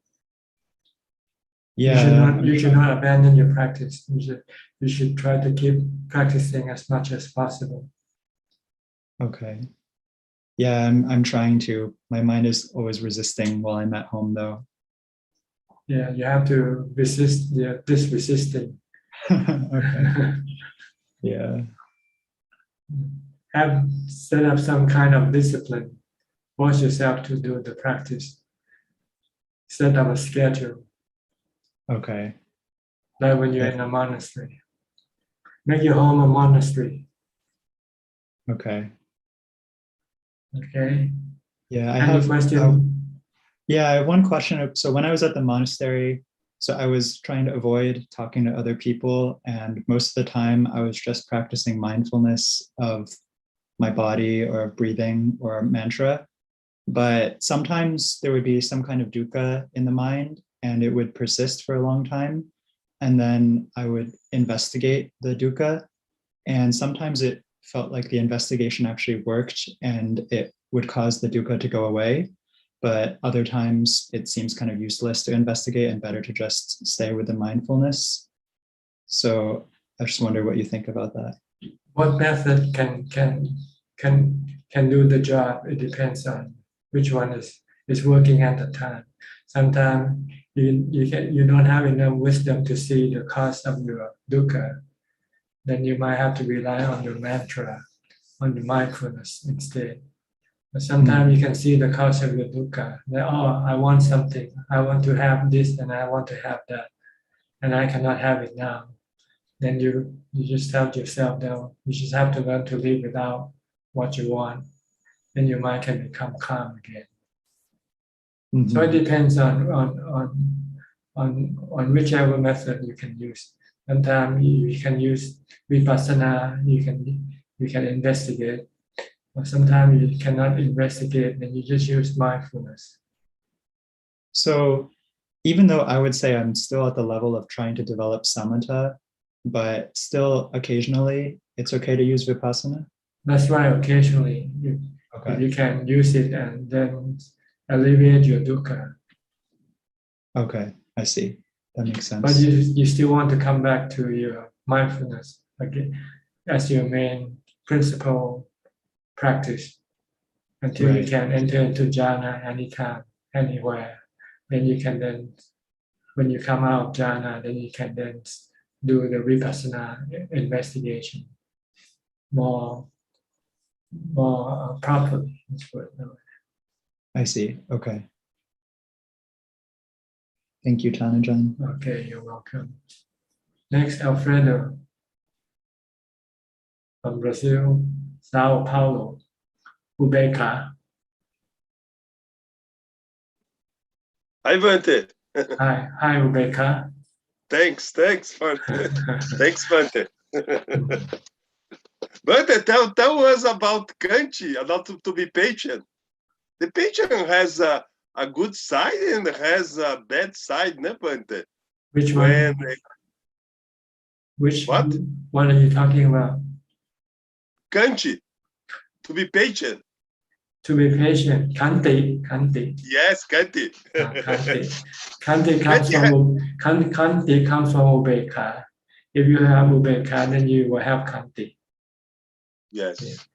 Yeah, you should not abandon your practice. You should try to keep practicing as much as possible. Okay. Yeah, I'm trying to. My mind is always resisting while I'm at home though. Yeah, you have to resist this resisting. Okay. Yeah. Have set up some kind of discipline. Force yourself to do the practice. set up a schedule, Okay. like when you're in a monastery. Make your home a monastery. Okay. Okay. Yeah, I Any have question? yeah, I have one question. So when I was at the monastery, so I was trying to avoid talking to other people, and most of the time I was just practicing mindfulness of my body or breathing or mantra. But sometimes there would be some kind of dukkha in the mind, and it would persist for a long time. And then I would investigate the dukkha, and sometimes it felt like the investigation actually worked and it would cause the dukkha to go away. But other times it seems kind of useless to investigate and better to just stay with the mindfulness. So I just wonder what you think about that. What method can do the job? It depends on which one is working at the time. Sometimes you don't have enough wisdom to see the cause of your dukkha. Then you might have to rely on your mantra, on the mindfulness instead. But sometimes you can see the cause of your dukkha. That, oh, I want something. I want to have this and I want to have that. And I cannot have it now. Then you just help yourself down. You just have to learn to live without what you want. Then your mind can become calm again. Mm-hmm. So it depends on whichever method you can use. Sometimes you can use vipassana, you can investigate. Or sometimes you cannot investigate, then you just use mindfulness. So even though I would say I'm still at the level of trying to develop samatha, but still occasionally it's okay to use vipassana? That's right, occasionally you can use it and then alleviate your dukkha. Okay, I see. That makes sense. But you still want to come back to your mindfulness again as your main principal practice until you can enter into jhana anytime, anywhere. Then you can when you come out of jhana, then you can then do the vipassana investigation more properly. I see. Okay. Thank you, Tanajan. Okay, you're welcome. Next, Alfredo from Brazil, Sao Paulo, Ubeka. Hi, Bante. Hi, Ubeka. Thanks, thanks, Bante. Bante, tell us about Kanti, not to be patient. The patient has a good side and has a bad side, ne, Bante? Which one? What are you talking about? Kanti, to be patient. To be patient, kanti. Yes, Kanti. Kanti comes from ubeka. If you have ubeka, then you will have kanti. Yes.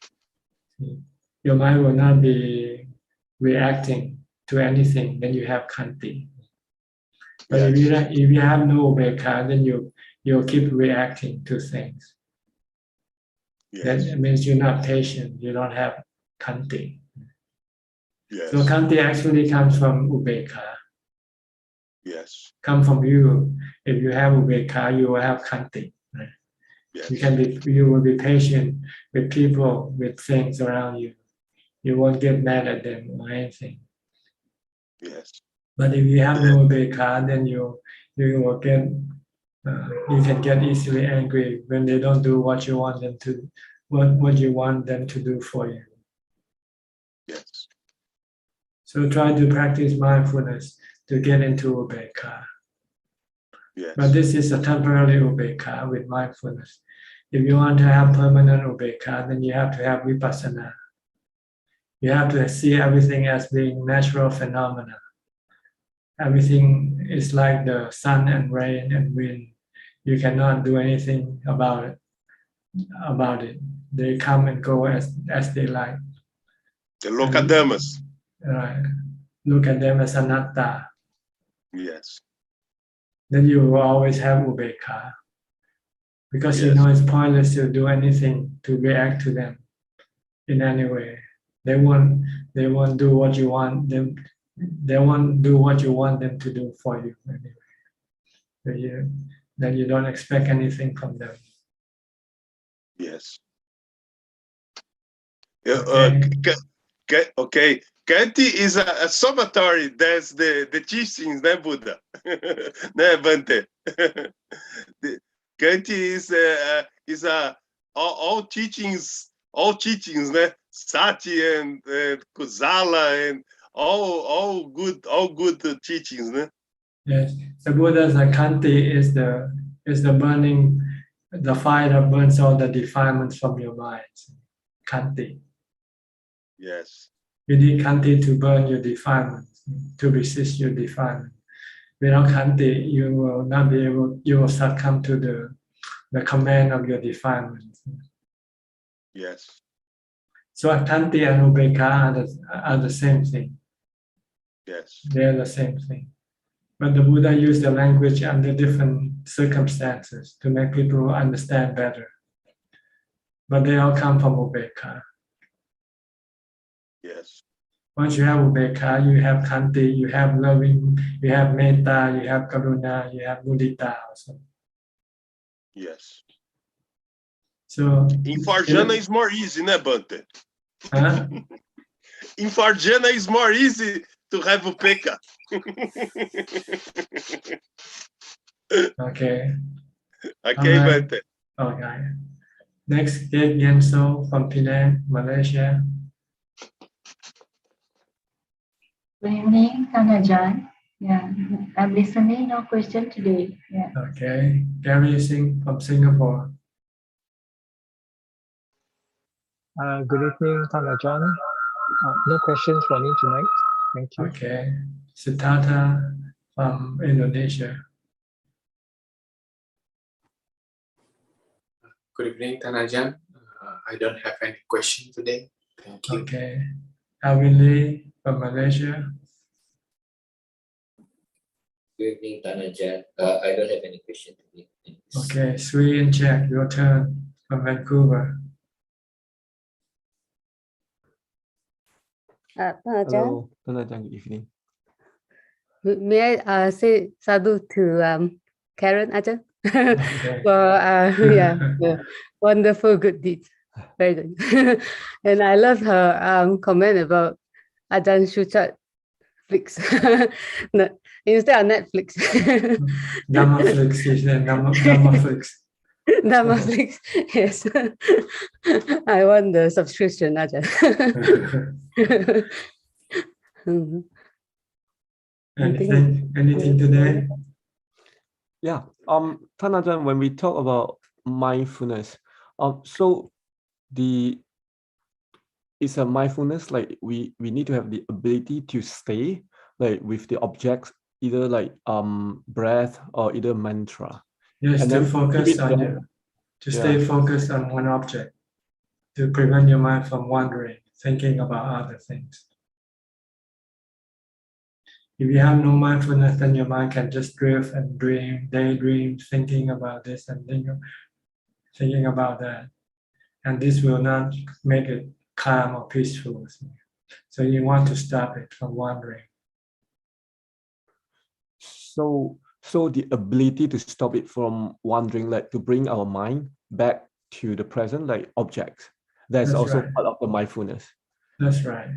Your mind will not be reacting to anything. Then you have kanti. But if you have no ubeka, then you'll keep reacting to things. Yes. That means you're not patient. You don't have kanti. Yes. So kanti actually comes from ubeka. Yes. Come from you. If you have ubeka, you will have kanti. Yes. You will be patient with people, with things around you. You won't get mad at them or anything. Yes. But if you have no ubeka, then you will get you can get easily angry when they don't do what you want them to, what you want them to do for you. Yes. So try to practice mindfulness to get into ubeka. Yes. But this is a temporary ubeka with mindfulness. If you want to have permanent ubeka, then you have to have vipassana. You have to see everything as being natural phenomena. Everything is like the sun and rain and wind. You cannot do anything about it. They come and go as they like. Look at them as. Right. Look at them as anatta. Yes. Then you will always have ubeka. Because you know it's pointless to do anything to react to them in any way. They won't do what you want them they won't do what you want them to do for you anyway. Then you don't expect anything from them. Yes. Okay. Kanti is a summatory. That's the teachings, né, Buddha? Né, Bante? Kanti is all teachings, né? Sati and Kusala and all good teachings, né? Yes, the Buddha's Kanti is the burning, the fire that burns all the defilements from your mind. Kanti. Yes. You need Kanti to burn your defilements, to resist your defilement. Without Kanti, you will not be able, you will succumb to the command of your defilements. Yes. So Kanti and Ubekkha are the same thing. Yes. They're the same thing. But the Buddha used the language under different circumstances to make people understand better. But they all come from Ubekkha. Yes. Once you have Ubekkha, you have Kanti, you have loving, you have Metta, you have Karuna, you have Mudita also. Yes. So in Jhana is more easy, né, Bante? Huh? In Jhana is more easy to have Upekkha. Okay. Okay, Alright. Bante. Okay. Next, Kate Yenso from Penang, Malaysia. Good evening, Tanajan. Yeah, I'm listening. No question today. Yeah. Okay. Gary Singh from Singapore. Good evening, Tanajan. No questions for me tonight. Thank you. Okay. Siddhartha from Indonesia. Good evening, Tanajan. I don't have any question today. Thank you. Okay. Alvin Lee from Malaysia. Good evening, Tanajan. I don't have any question today. Okay. Sri and Jack, your turn from Vancouver. Tanajan, Hello, Tanajan, good evening. may I say sadhu to Karen Ajahn Okay. for yeah, wonderful good deeds. Very good. And I love her comment about Ajahn Shuchat Flix. Instead of Netflix. Dhammaflix, is there Dhammaflix? Dhammatalk, yes. I want the subscription, Ajahn. Anything today? Yeah. Tanajan, when we talk about mindfulness, so it's a mindfulness like we need to have the ability to stay like with the objects, either like breath or either mantra. Yes, and to then focus on stay focused on one object, to prevent your mind from wandering, thinking about other things. If you have no mindfulness, then your mind can just drift and dream, daydream, thinking about this and thinking about that. And this will not make it calm or peaceful. So you want to stop it from wandering. So the ability to stop it from wandering, like to bring our mind back to the present, like objects, that's also right. part of the mindfulness. That's right.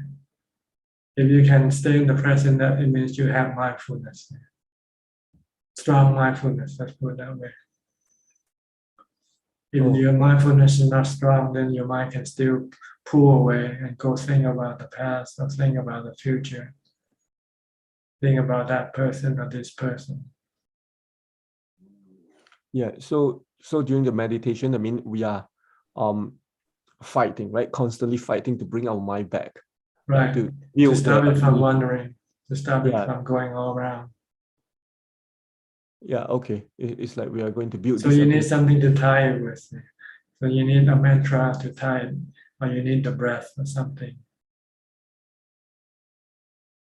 If you can stay in the present, that it means you have mindfulness. Strong mindfulness, let's put it that way. If your mindfulness is not strong, then your mind can still pull away and go think about the past or think about the future. Think about that person or this person. Yeah, so during the meditation, I mean, we are fighting, right? Constantly fighting to bring our mind back. Right. To stop it from wandering, to stop it from going all around. Yeah, okay. It's like we are going to build. So you need something to tie it with. So you need a mantra to tie it, or you need the breath or something.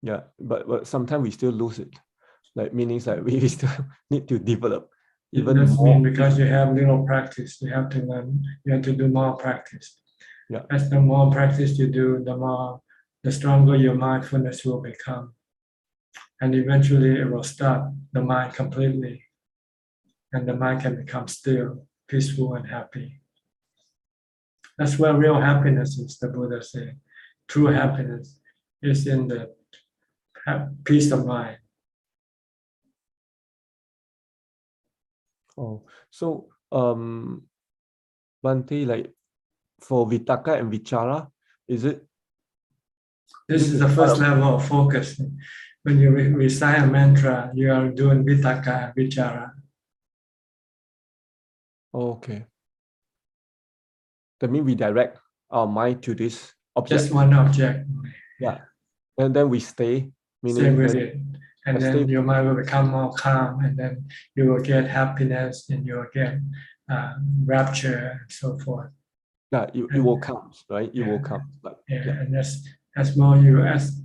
Yeah, but sometimes we still lose it. Like meanings like we still need to develop even more. Because you have little practice, you have to learn. You have to do more practice. Yeah. As the more practice you do, the stronger your mindfulness will become. and eventually it will stop the mind completely, and the mind can become still, peaceful, and happy. That's where real happiness is, the Buddha said. True happiness is in the peace of mind. Oh, so Bhante, like for Vitakka and Vichara, is it? This is the first level of focus. When you recite a mantra, you are doing Vitakka and Vichara. Oh, okay. That means we direct our mind to this object. Just one object. Yeah. And then we stay, meaning Stay with it. And then stay. your mind will become more calm, and then you will get happiness, and you will get rapture, and so forth. Yeah, it will come, right? It will come. Like, and as more you as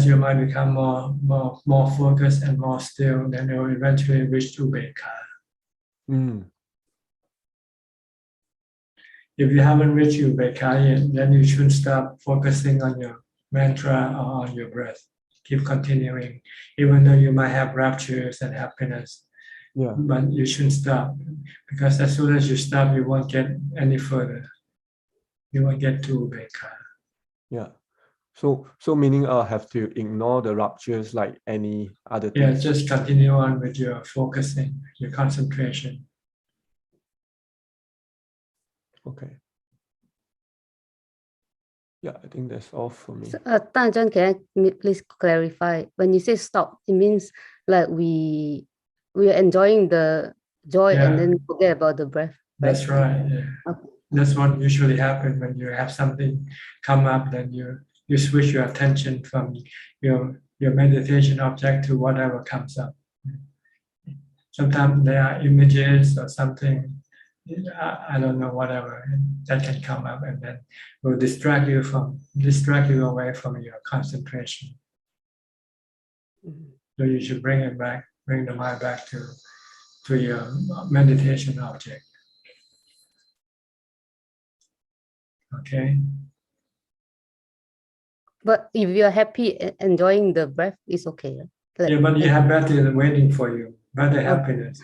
your mind become more focused and more still, then it will eventually reach Ubekkha. If you haven't reached Ubekkha yet, then you should stop focusing on your mantra or on your breath. Keep continuing, even though you might have raptures and happiness. Yeah. But you shouldn't stop, because as soon as you stop, you won't get any further. You won't get to Ubekkha. Yeah. So meaning I have to ignore the raptures like any other thing. Yeah, just continue on with your focusing, your concentration. Okay. Yeah, I think that's all for me. So, Tan, can I please clarify? When you say stop, it means like we are enjoying the joy and then forget about the breath. That's right. Yeah. Okay. That's what usually happens when you have something come up. Then you switch your attention from your meditation object to whatever comes up. Sometimes there are images or something, I don't know, whatever that can come up, and then will distract you away from your concentration. So you should bring the mind back to your meditation object. Okay. But if you're happy enjoying the breath, it's okay. Like, yeah, but you have better waiting for you, better happiness.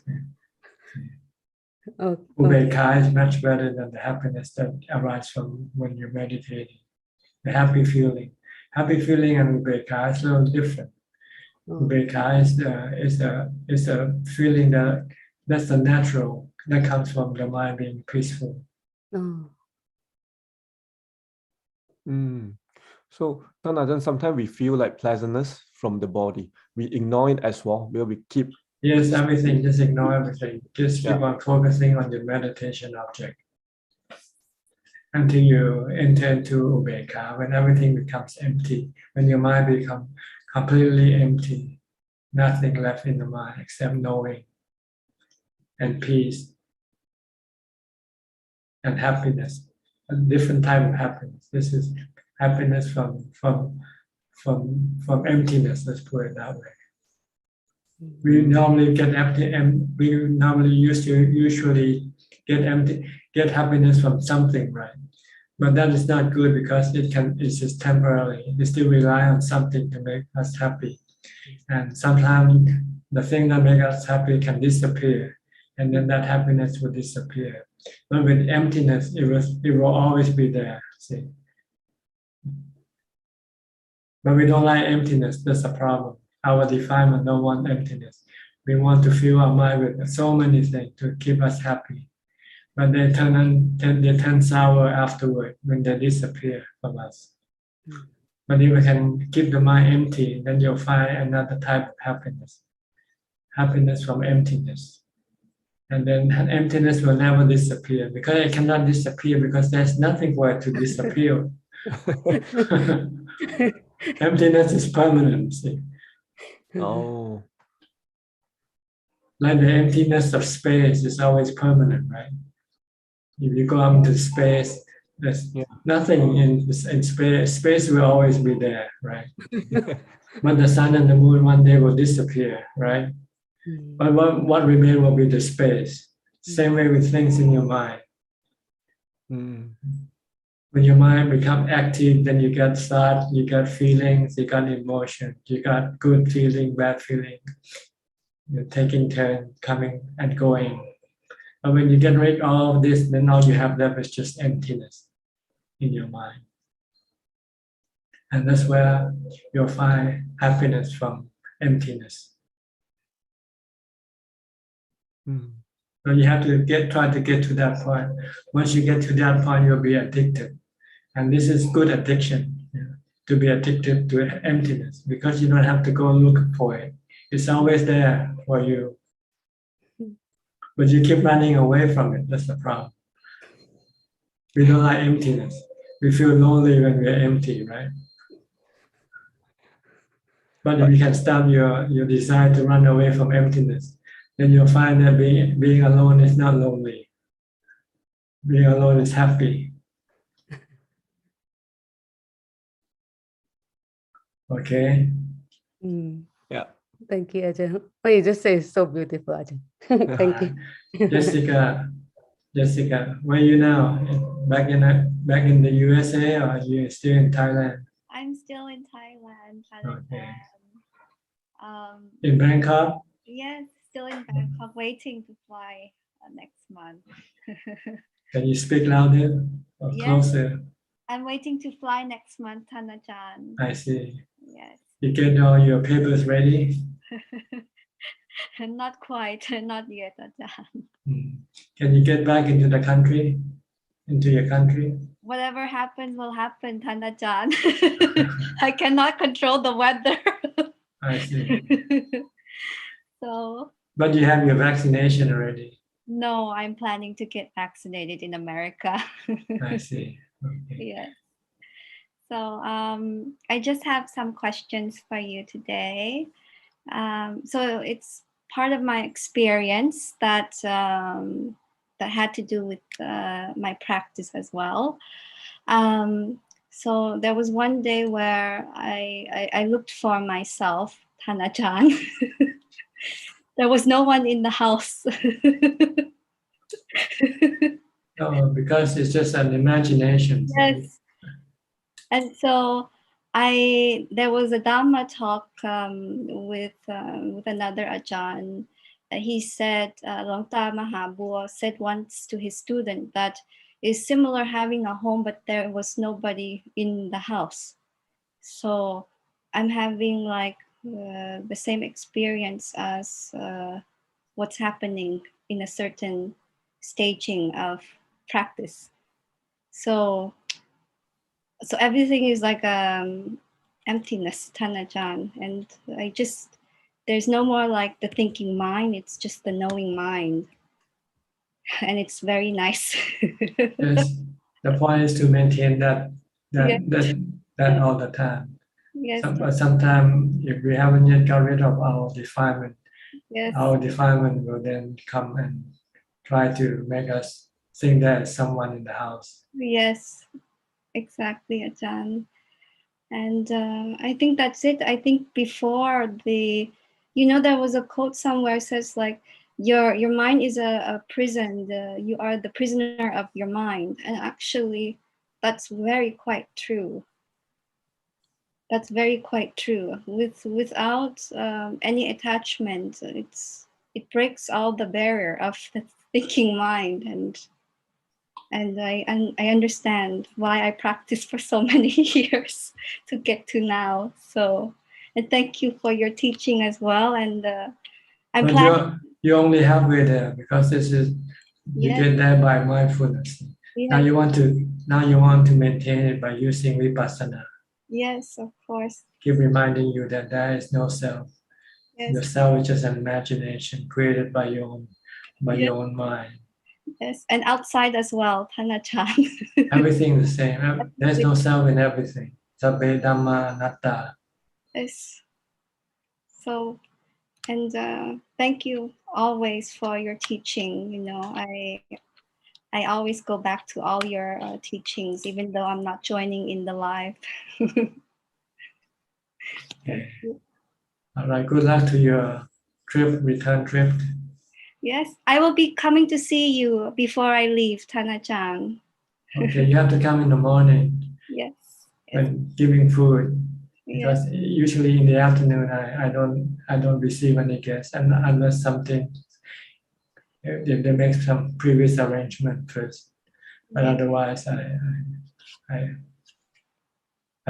Ubekkha is much better than the happiness that arises from when you're meditating. The happy feeling and Ubekkha is a little different. Ubekkha is the feeling that's the natural, that comes from the mind being peaceful. So sometimes we feel like pleasantness from the body. We ignore it as well, where we keep. Yes, everything. Just ignore everything. Just keep on focusing on your meditation object until you enter into Ubekkha, when everything becomes empty, when your mind becomes completely empty, nothing left in the mind except knowing and peace and happiness. A different type of happiness. This is happiness from emptiness. Let's put it that way. We normally get empty, and we normally usually get happiness from something, right? But that is not good, because it's just temporary. We still rely on something to make us happy, and sometimes the thing that makes us happy can disappear, and then that happiness will disappear. But with emptiness, it will always be there. See, but we don't like emptiness. That's a problem. Our defilement don't want emptiness. We want to fill our mind with so many things to keep us happy, but they turn sour afterward when they disappear from us. But if we can keep the mind empty, then you'll find another type of happiness from emptiness. And then emptiness will never disappear, because it cannot disappear, because there's nothing for it to disappear. Emptiness is permanent. See? Oh. Like the emptiness of space is always permanent, right? If you go out into space, there's nothing in space. Space will always be there, right? But the sun and the moon one day will disappear, right? But what remains will be the space. Same way with things in your mind. When your mind become active, then you get thought, you got feelings, you got emotion, you got good feeling, bad feeling. You're taking turn coming and going. But when you get rid of all of this, then all you have left is just emptiness in your mind. And that's where you'll find happiness from emptiness. So you have to try to get to that point. Once you get to that point, you'll be addicted. And this is good addiction, to be addicted to emptiness, because you don't have to go look for it. It's always there for you. But you keep running away from it. That's the problem. We don't like emptiness. We feel lonely when we're empty, right? But if you can stop your desire to run away from emptiness, then you'll find that being alone is not lonely. Being alone is happy. Okay? Yeah. Thank you, Ajahn. What you just say is so beautiful, Ajahn. Thank you. Jessica, where are you now? Back in the USA, or are you still in Thailand? I'm still in Thailand. Okay. Um, In Bangkok? yes, still in Bangkok, waiting to fly next month. Can you speak louder or Yes. closer? I'm waiting to fly next month, Thanajan. I see. Yes. You get all your papers ready? Not quite, not yet, Ajahn. Can you get back into your country? Whatever happens will happen, Thanajan. I cannot control the weather. I see. So, But you have your vaccination already. no, I'm planning to get vaccinated in America. I see. Okay. Yes. So I just have some questions for you today. So it's part of my experience that that had to do with my practice as well. So there was one day where I looked for myself, Thanajan. There was no one in the house. Oh, because it's just an imagination. Yes. And so there was a Dhammatalk with another Ajahn. He said, Longta Mahabua said once to his student that it's similar having a home, but there was nobody in the house. So I'm having like the same experience as what's happening in a certain staging of practice. So everything is like emptiness, Thanajan, and there's no more like the thinking mind, it's just the knowing mind, and it's very nice. Yes, the point is to maintain that all the time. Yes. But sometimes if we haven't yet got rid of our defilement, Yes. our defilement will then come and try to make us think there's someone in the house. Yes, exactly, Ajahn. And I think that's it. I think before there was a quote somewhere says like, your mind is a prison. You are the prisoner of your mind. And actually, that's very quite true. That's very quite true. Without any attachment, it breaks all the barrier of the thinking mind, and I understand why I practiced for so many years to get to now. So, and thank you for your teaching as well. And I'm But planning. you're only halfway there, because you Yes. get there by mindfulness. Yes. Now you want to maintain it by using vipassana. Yes, of course. Keep reminding you that there is no self. Yes. The self is just an imagination created by your own mind. Yes, and outside as well, Thanajan. Everything is the same. There's no self in everything. Sabbe Dhamma Anatta. Yes. So, and thank you always for your teaching. I always go back to all your teachings, even though I'm not joining in the live. Thank you. All right. Good luck to your return trip. Yes, I will be coming to see you before I leave, Thanajan. Okay, you have to come in the morning. Yes. When giving food, because usually in the afternoon I don't receive any guests, and unless something they make some previous arrangement first, but otherwise I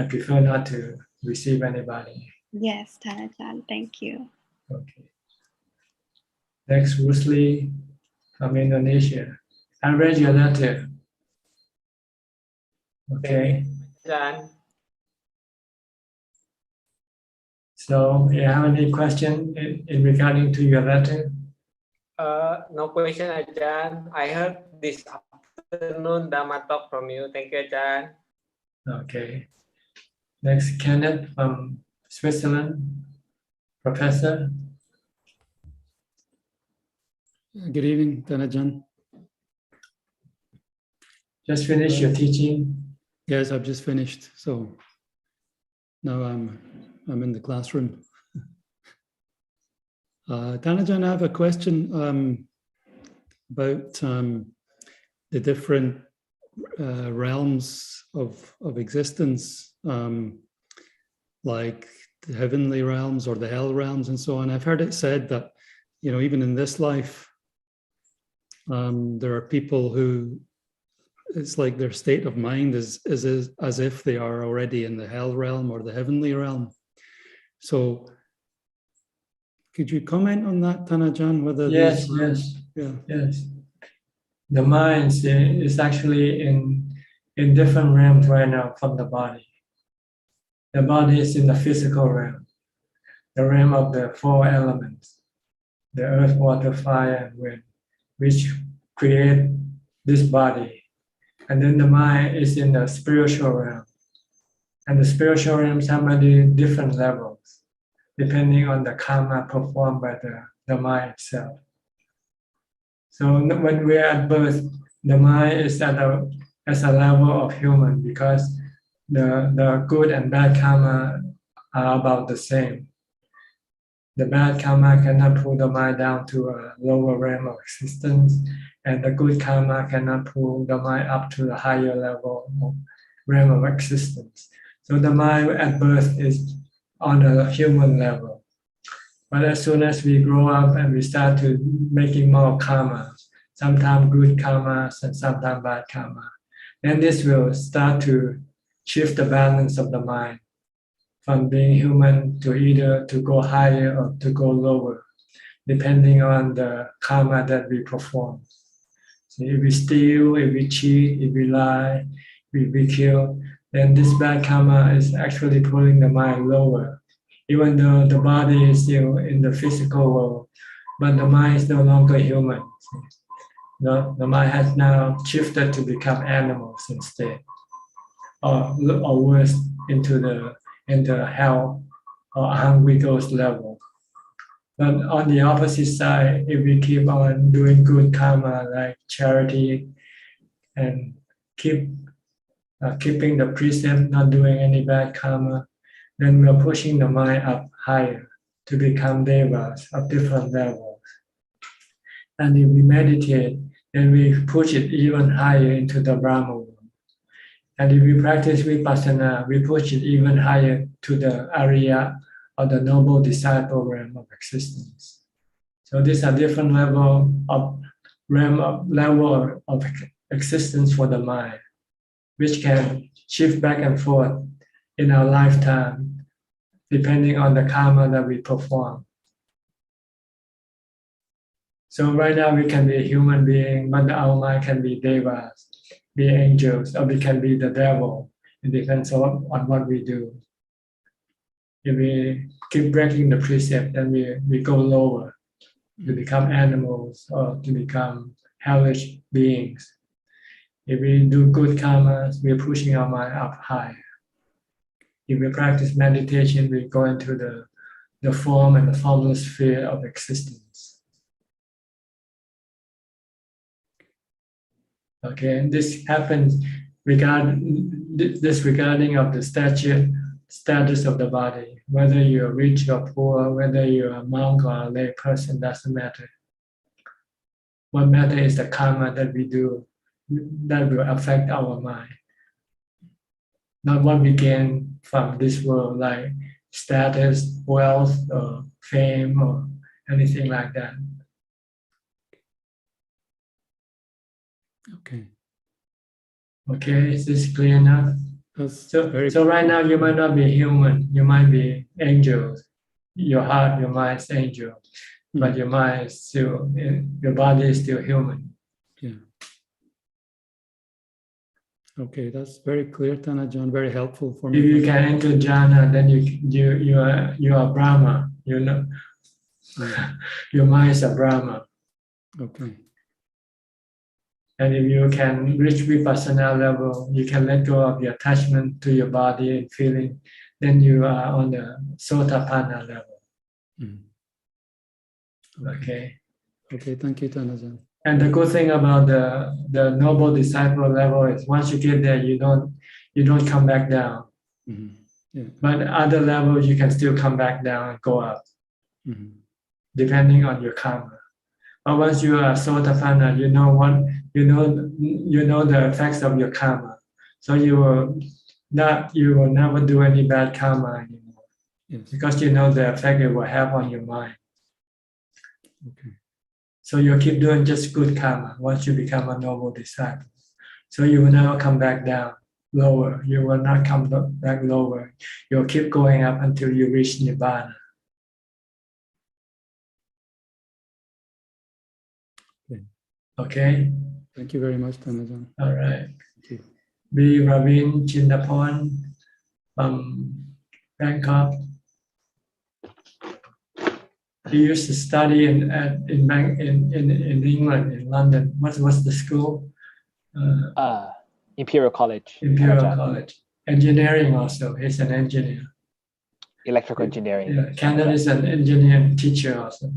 prefer not to receive anybody. Yes, Tanajan, thank you. Okay. Next, Rusli from Indonesia. I read your letter. Okay. So, you have any question in regarding to your letter? No question, Ajahn. I heard this afternoon Dhammatalk from you. Thank you, Ajahn. Okay. Next, Kenneth from Switzerland. Professor. Good evening, Tanajan. Just finished your teaching? Yes, I've just finished. So now I'm in the classroom. Tanajan, I have a question about the different realms of existence, like the heavenly realms or the hell realms and so on. I've heard it said that, you know, even in this life, there are people who, it's like their state of mind is as if they are already in the hell realm or the heavenly realm. So could you comment on that, Tanajan? Whether Yes, these yes, yeah. yes. The mind is actually in different realms right now from the body. The body is in the physical realm, the realm of the four elements, the earth, water, fire, and wind, which create this body. And then the mind is in the spiritual realm. And the spiritual realms have many different levels, depending on the karma performed by the mind itself. So when we are at birth, the mind is at a level of human, because the good and bad karma are about the same. The bad karma cannot pull the mind down to a lower realm of existence, and the good karma cannot pull the mind up to the higher level of realm of existence. So the mind at birth is on a human level. But as soon as we grow up and we start to making more karma, sometimes good karmas and sometimes bad karma, then this will start to shift the balance of the mind from being human to either to go higher or to go lower, depending on the karma that we perform. So if we steal, if we cheat, if we lie, if we kill, then this bad karma is actually pulling the mind lower, even though the body is still in the physical world, but the mind is no longer human. The mind has now shifted to become animals instead, or worse, into the hell or hungry ghost level. But on the opposite side, if we keep on doing good karma like charity and keeping the precept, not doing any bad karma, then we are pushing the mind up higher to become devas of different levels. And if we meditate, then we push it even higher into the Brahma world. And if we practice vipassana, we push it even higher to the Arya or the noble disciple realm of existence. So these are different level of existence for the mind, which can shift back and forth in our lifetime, depending on the karma that we perform. So right now we can be a human being, but our mind can be devas, be angels, or we can be the devil. It depends on what we do. If we keep breaking the precept, then we go lower to become animals or to become hellish beings. If we do good karmas, we're pushing our mind up higher. If we practice meditation, we go into the form and the formless sphere of existence. Okay, and this happens regarding of the status of the body, whether you're rich or poor, whether you're a monk or a lay person, doesn't matter. What matters is the karma that we do that will affect our mind. Not what we gain from this world, like status, wealth, or fame, or anything like that. Okay. Okay, is this clear enough? So right now you might not be human, you might be angels. Your heart, your mind is angel, but your mind is still, your body is still human. Yeah. Okay, that's very clear, Tanajan. Very helpful for me. If you can enter jhana, then you are Brahma. You know, your mind is a Brahma. Okay. And if you can reach vipassana level, you can let go of your attachment to your body and feeling, then you are on the sotapanna level. Okay. Okay, thank you, Tanajan. And the good thing about the noble disciple level is once you get there, you don't come back down. Yeah. But other levels, you can still come back down and go up, depending on your karma. But once you are sotapanna, you know the effects of your karma. So you will never do any bad karma anymore. Yes. Because you know the effect it will have on your mind. Okay. So you keep doing just good karma once you become a noble disciple. So you will never come back down lower. You will not come back lower. You'll keep going up until you reach Nirvana. Okay? Thank you very much, Tanajan. All right. Thank you. B. Ravin Chindapon from Bangkok. He used to study in England, in London. What's the school? Imperial College. Imperial College. Engineering also. He's an engineer. Electrical engineering. Yeah. Kenneth is an engineer teacher also,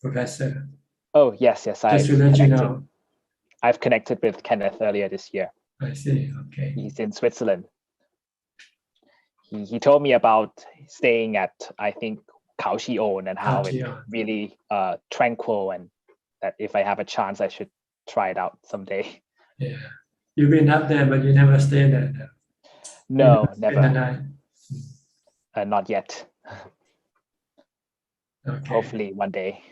professor. Oh, yes. Just to let you know. I've connected with Kenneth earlier this year. I see. Okay. He's in Switzerland. He told me about staying at, I think, Kaohsiung and how it's really tranquil, and that if I have a chance, I should try it out someday. Yeah. You've been up there, but you never stayed there. No, never. In the night. Not yet. Okay. Hopefully one day.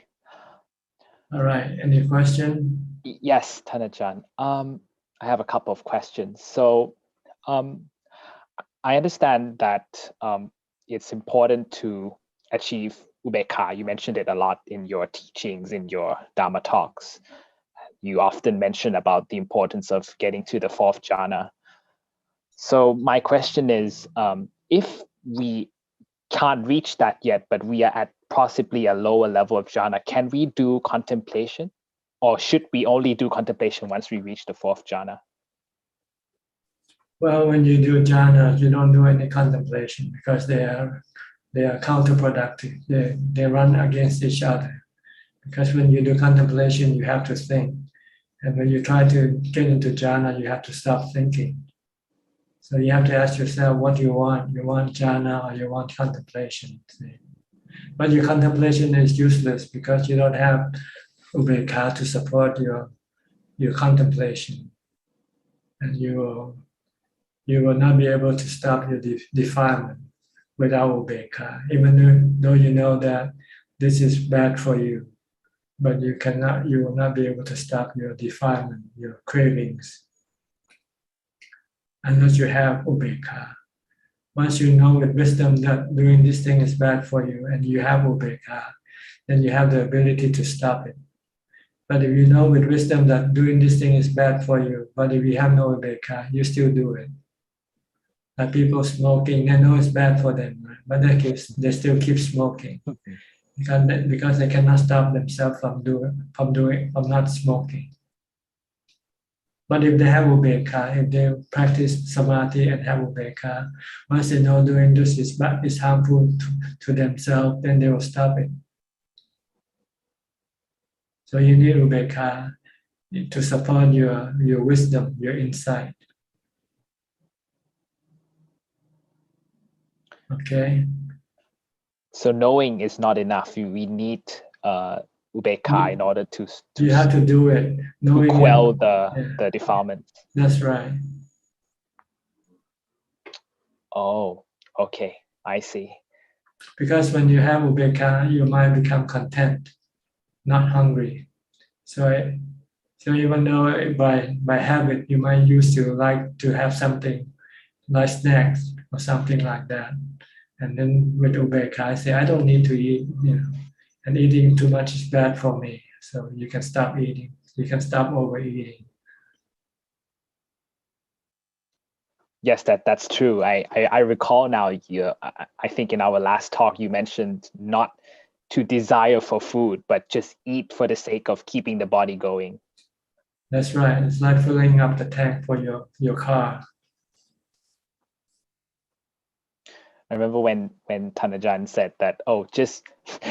All right. Any question? Yes, Tanajan. I have a couple of questions. So I understand that it's important to achieve ubekkha. You mentioned it a lot in your teachings, in your Dhamma talks. You often mention about the importance of getting to the fourth jhana. So my question is, if we can't reach that yet, but we are at possibly a lower level of jhana, can we do contemplation? Or should we only do contemplation once we reach the fourth jhana? Well, when you do jhana, you don't do any contemplation because they are counterproductive. They run against each other. Because when you do contemplation, you have to think. And when you try to get into jhana, you have to stop thinking. So you have to ask yourself what you want. You want jhana or you want contemplation? But your contemplation is useless because you don't have ubekkha to support your contemplation. And you will not be able to stop your defilement without ubekkha, even though you know that this is bad for you. But you will not be able to stop your defilement, your cravings, unless you have ubekkha. Once you know with wisdom that doing this thing is bad for you and you have ubekkha, then you have the ability to stop it. But if you know with wisdom that doing this thing is bad for you, but if you have no ubekkha, you still do it. Like people smoking, they know it's bad for them, right? But they still keep smoking because they cannot stop themselves from not smoking. But if they have ubekkha, if they practice samadhi and have ubekkha, once they know doing this is harmful to themselves, then they will stop it. So you need ubekkha to support your wisdom, your insight. Okay. So knowing is not enough. We need ubekkha in order to you have to do it, knowing quell it. the defilement. That's right. Oh, okay, I see. Because when you have ubekkha, your mind become content, not hungry. So even though by habit you might used to like to have something like snacks or something like that, and then with ubekkha, I say I don't need to eat, and eating too much is bad for me. So you can stop eating. You can stop overeating. Yes, that's true. I recall now. I think in our last talk you mentioned not to desire for food, but just eat for the sake of keeping the body going. That's right. It's like filling up the tank for your car. I remember when Thanajan said that, oh, just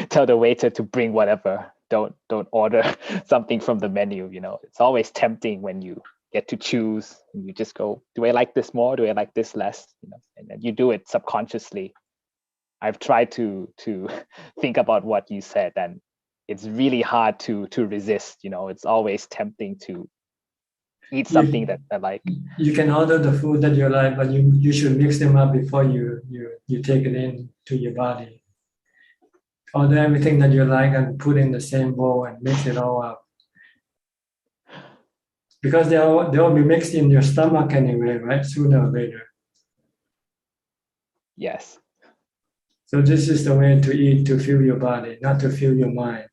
tell the waiter to bring whatever. Don't order something from the menu. It's always tempting when you get to choose and you just go, do I like this more? Do I like this less? And then you do it subconsciously. I've tried to think about what you said, and it's really hard to resist. It's always tempting to eat something that I like. You can order the food that you like, but you should mix them up before you take it into your body. Order everything that you like and put in the same bowl and mix it all up. Because they'll be mixed in your stomach anyway, right? Sooner or later. Yes. So this is the way to eat, to fuel your body, not to fuel your mind.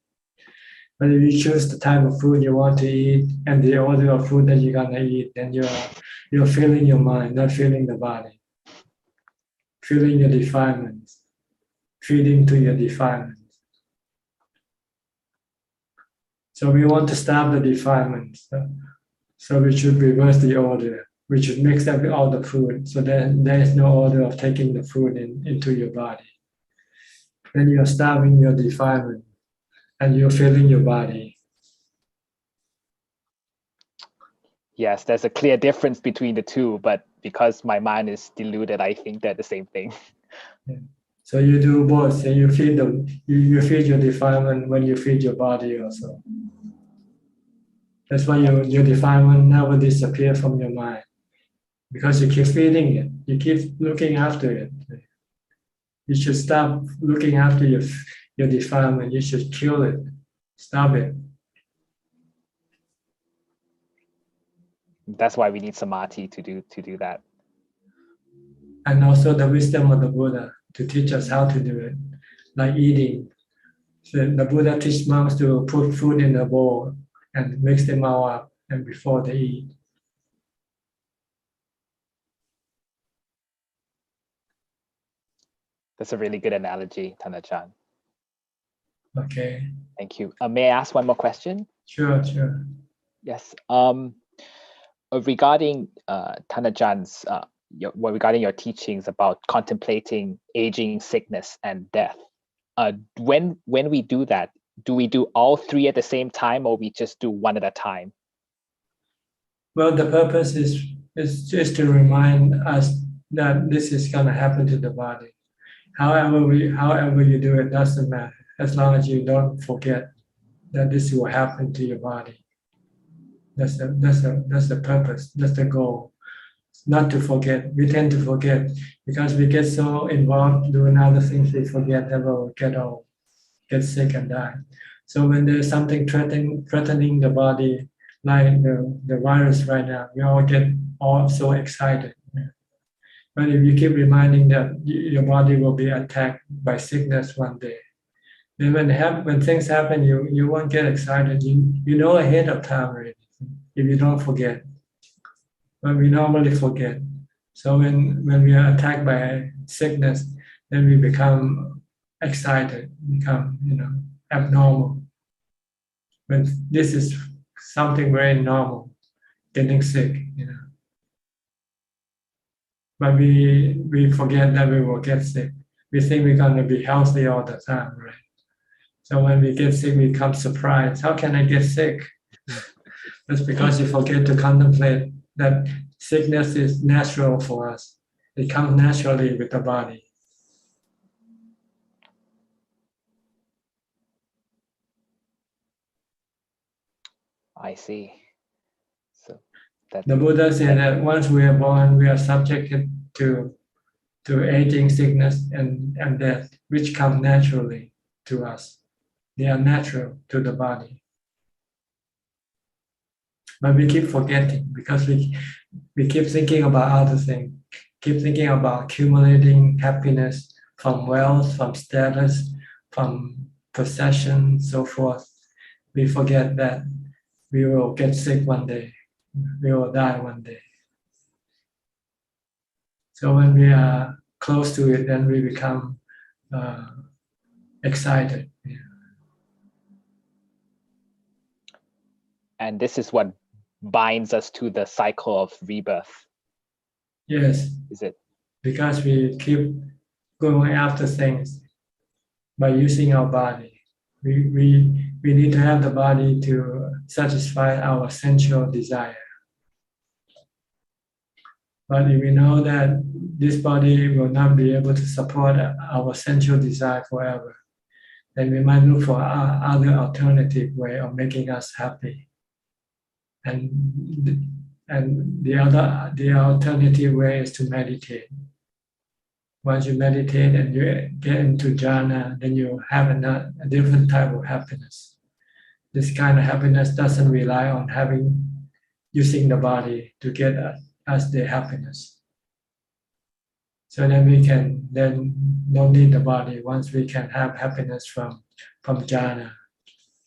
But if you choose the type of food you want to eat and the order of food that you're gonna eat, then you're filling your mind, not filling the body. Filling your defilements, feeding to your defilements. So we want to stop the defilements. So we should reverse the order. We should mix up all the food. So then there is no order of taking the food into your body. Then you're starving your defilement and you're filling your body. Yes, there's a clear difference between the two, but because my mind is deluded, I think they're the same thing. Yeah. So you do both. So you feed you feed your defilement when you feed your body also. That's why your defilement never disappear from your mind, because you keep feeding it. You keep looking after it. You should stop looking after your defilement. You should kill it. Stop it. That's why we need samadhi to do that. And also the wisdom of the Buddha to teach us how to do it, like eating. So the Buddha teach monks to put food in a bowl and mix them all up and before they eat. That's a really good analogy, Thanajan. Okay. Thank you. May I ask one more question? Sure. Yes. Regarding Thanajan's, regarding your teachings about contemplating aging, sickness, and death, when we do that, do we do all three at the same time, or we just do one at a time? Well, the purpose is just to remind us that this is going to happen to the body. However you do it, doesn't matter, as long as you don't forget that this will happen to your body. That's the purpose. That's the goal. Not to forget. We tend to forget because we get so involved doing other things. We forget that we'll get sick and die. So when there's something threatening the body, like the virus right now, we all get so excited. But if you keep reminding that your body will be attacked by sickness one day, then when things happen, you won't get excited. You know ahead of time already, if you don't forget. But we normally forget. So when we are attacked by sickness, then we become excited, become abnormal. When this is something very normal, getting sick, But we forget that we will get sick. We think we're going to be healthy all the time, right? So when we get sick, we become surprised. How can I get sick? That's because you forget to contemplate that sickness is natural for us. It comes naturally with the body. I see. So that The Buddha said that once we are born, we are subjected to aging, sickness, and death, which come naturally to us. They are natural to the body. But we keep forgetting because we keep thinking about other things, keep thinking about accumulating happiness from wealth, from status, from possession, so forth. We forget that we will get sick one day, we will die one day. So when we are close to it, then we become excited. Yeah. And this is what binds us to the cycle of rebirth. Yes. Is it? Because we keep going after things by using our body. We need to have the body to satisfy our sensual desire. But if we know that this body will not be able to support our sensual desire forever, then we might look for other alternative way of making us happy. And the alternative way is to meditate. Once you meditate and you get into jhana, then you have a different type of happiness. This kind of happiness doesn't rely on using the body to get us the happiness. So then we can don't need the body once we can have happiness from jhana,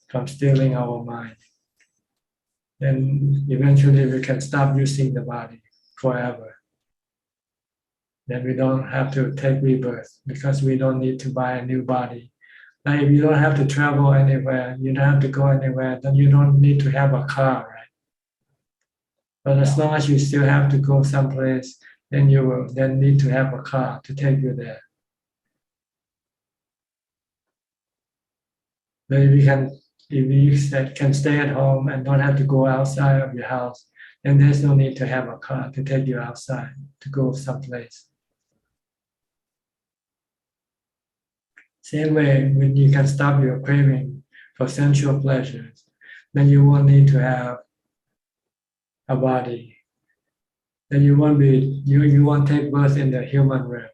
from stilling our mind. Then eventually we can stop using the body forever. Then we don't have to take rebirth because we don't need to buy a new body. Like if you don't have to travel anywhere, you don't have to go anywhere, then you don't need to have a car, right? But as long as you still have to go someplace, then you will then need to have a car to take you there. But if you can stay at home and don't have to go outside of your house, then there's no need to have a car to take you outside to go someplace. Same way, when you can stop your craving for sensual pleasures, then you won't need to have a body. Then you won't take birth in the human realm,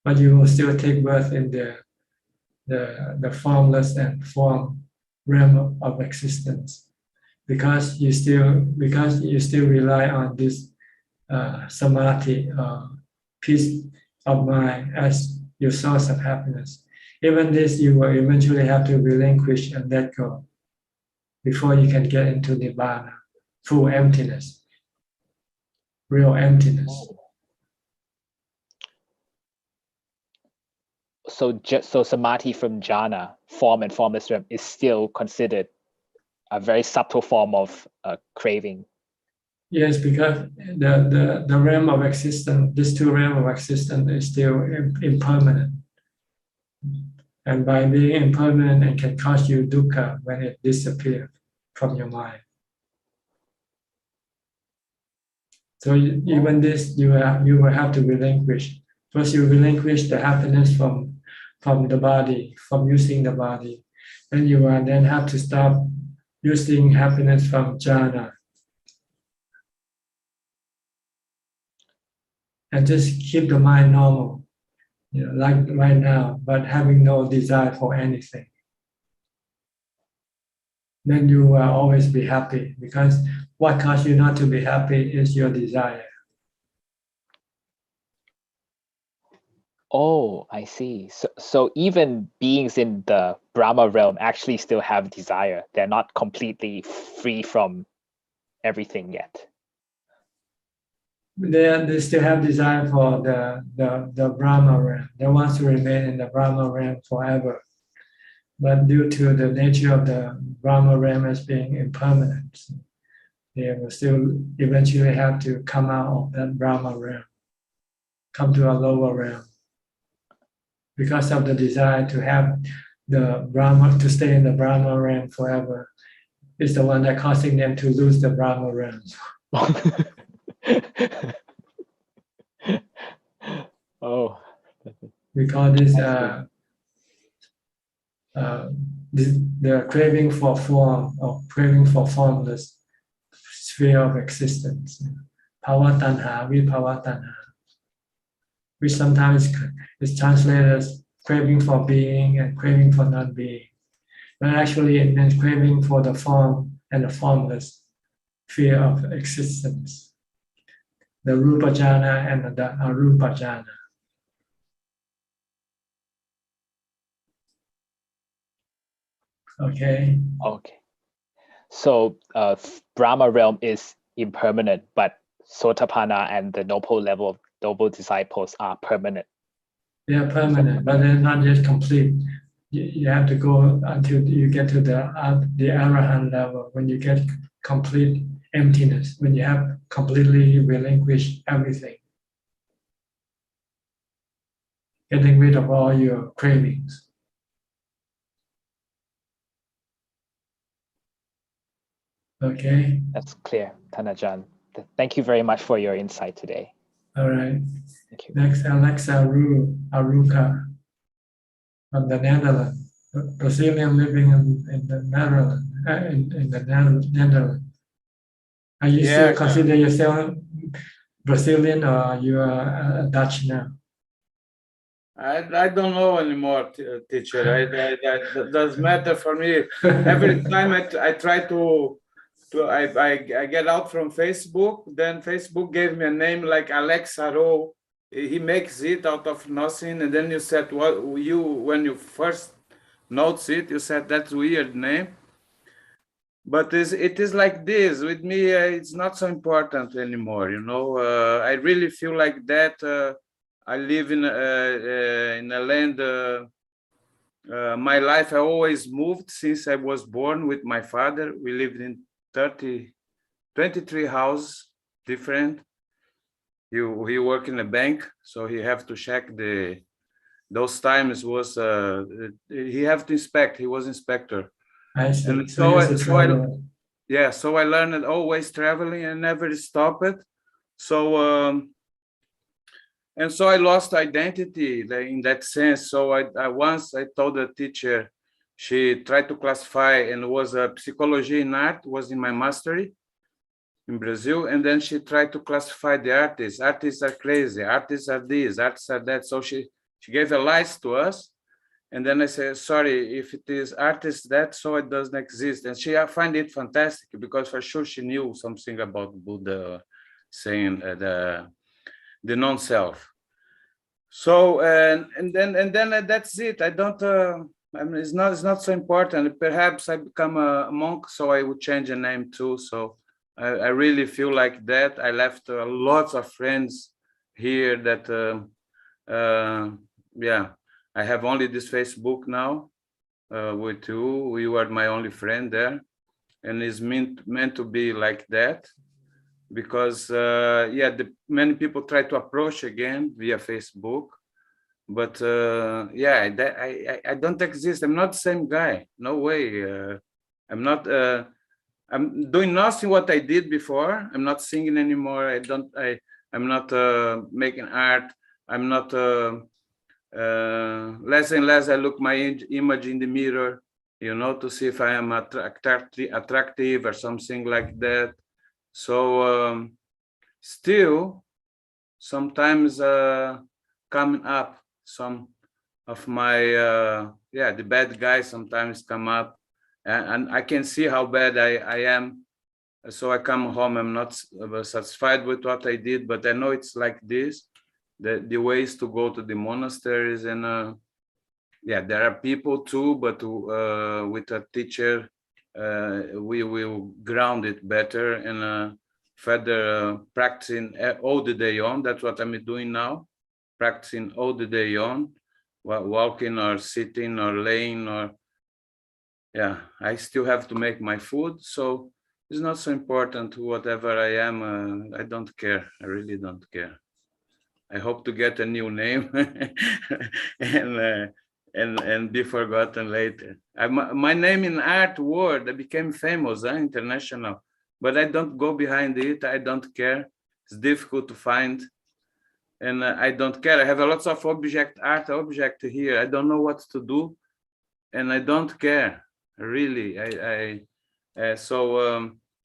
but you will still take birth in the formless and form realm of existence, because you still rely on this samadhi, peace of mind as your source of happiness. Even this, you will eventually have to relinquish and let go before you can get into nirvana, full emptiness, real emptiness. So samadhi from jhana, form and formless realm, is still considered a very subtle form of craving. Yes, because the realm of existence, these two realms of existence, is still impermanent. And by being impermanent, it can cause you dukkha when it disappears from your mind. So even this, you will have to relinquish. First, you relinquish the happiness from the body, from using the body. Then you will then have to stop using happiness from jhana. And just keep the mind normal, like right now, but having no desire for anything. Then you will always be happy, because what causes you not to be happy is your desire. Oh, I see. So even beings in the Brahma realm actually still have desire. They're not completely free from everything yet. They still have desire for the Brahma realm. They want to remain in the Brahma realm forever. But due to the nature of the Brahma realm as being impermanent, they will still eventually have to come out of that Brahma realm, come to a lower realm. Because of the desire to have the Brahma, to stay in the Brahma realm forever, is the one that causing them to lose the Brahma realm. Oh. We call this the craving for form or craving for formless sphere of existence. Bhava tanha, vibhava tanha, which sometimes is translated as craving for being and craving for not being. But actually it means craving for the form and the formless sphere of existence. The rupa jhana and the arupa jhana. Okay. Okay. So Brahma realm is impermanent, but Sotapanna and the noble level of noble disciples are permanent. They are permanent, but they're not yet complete. You have to go until you get to the Arahant level, when you get complete emptiness, when you have completely relinquished everything, getting rid of all your cravings. Okay. That's clear, Tanajan. Thank you very much for your insight today. All right. Thank you. Next, Alexa Aruka from the Netherlands, Brazilian living in the Netherlands. In the Netherlands. Are you still consider yourself Brazilian, or you are Dutch now? I don't know anymore, teacher. That doesn't matter for me. Every time I try I get out from Facebook, then Facebook gave me a name like Alexa Rowe. He makes it out of nothing, and then you said when you first noticed it, you said that's a weird name. But it is like this with me. It's not so important anymore. You know, I really feel like that. I live in a land. My life, I always moved since I was born with my father. We lived in 23 houses, different. He worked in a bank, so he have to check those times was he have to inspect. He was inspector. I see. And so I learned always traveling and never stop it. So and so I lost identity in that sense. So I once told the teacher, she tried to classify, and was a psychology in art, was in my mastery in Brazil. And then she tried to classify the artists. Artists are crazy, artists are this, artists are that. So she gave a list to us. And then I said, sorry, if it is artist that, so it doesn't exist. And I find it fantastic, because for sure she knew something about Buddha saying the non-self. So and then that's it. I don't. I mean, it's not so important. Perhaps I become a monk, so I would change the name too. So I really feel like that. I left lots of friends here that yeah. I have only this Facebook now with you. You are my only friend there, and it's meant to be like that, because yeah, many people try to approach again via Facebook, but yeah, I don't exist. I'm not the same guy. No way. I'm not. I'm doing nothing what I did before. I'm not singing anymore. I'm not making art. I'm not. Less and less I look my image in the mirror, you know, to see if I am attractive or something like that. So still sometimes coming up, some of my yeah, the bad guys sometimes come up, and I can see how bad I am. So I come home, I'm not satisfied with what I did, but I know it's like this. The ways to go to the monasteries, and yeah, there are people too, but with a teacher we will ground it better, and further practicing all the day on. That's what I'm doing now, practicing all the day on, walking or sitting or laying, or yeah, I still have to make my food, so it's not so important whatever I am. I don't care. I really don't care. I hope to get a new name and be forgotten later. My name in art world, I became famous, international, but I don't go behind it. I don't care. It's difficult to find, and I don't care. I have a lots of art object here. I don't know what to do, and I don't care really.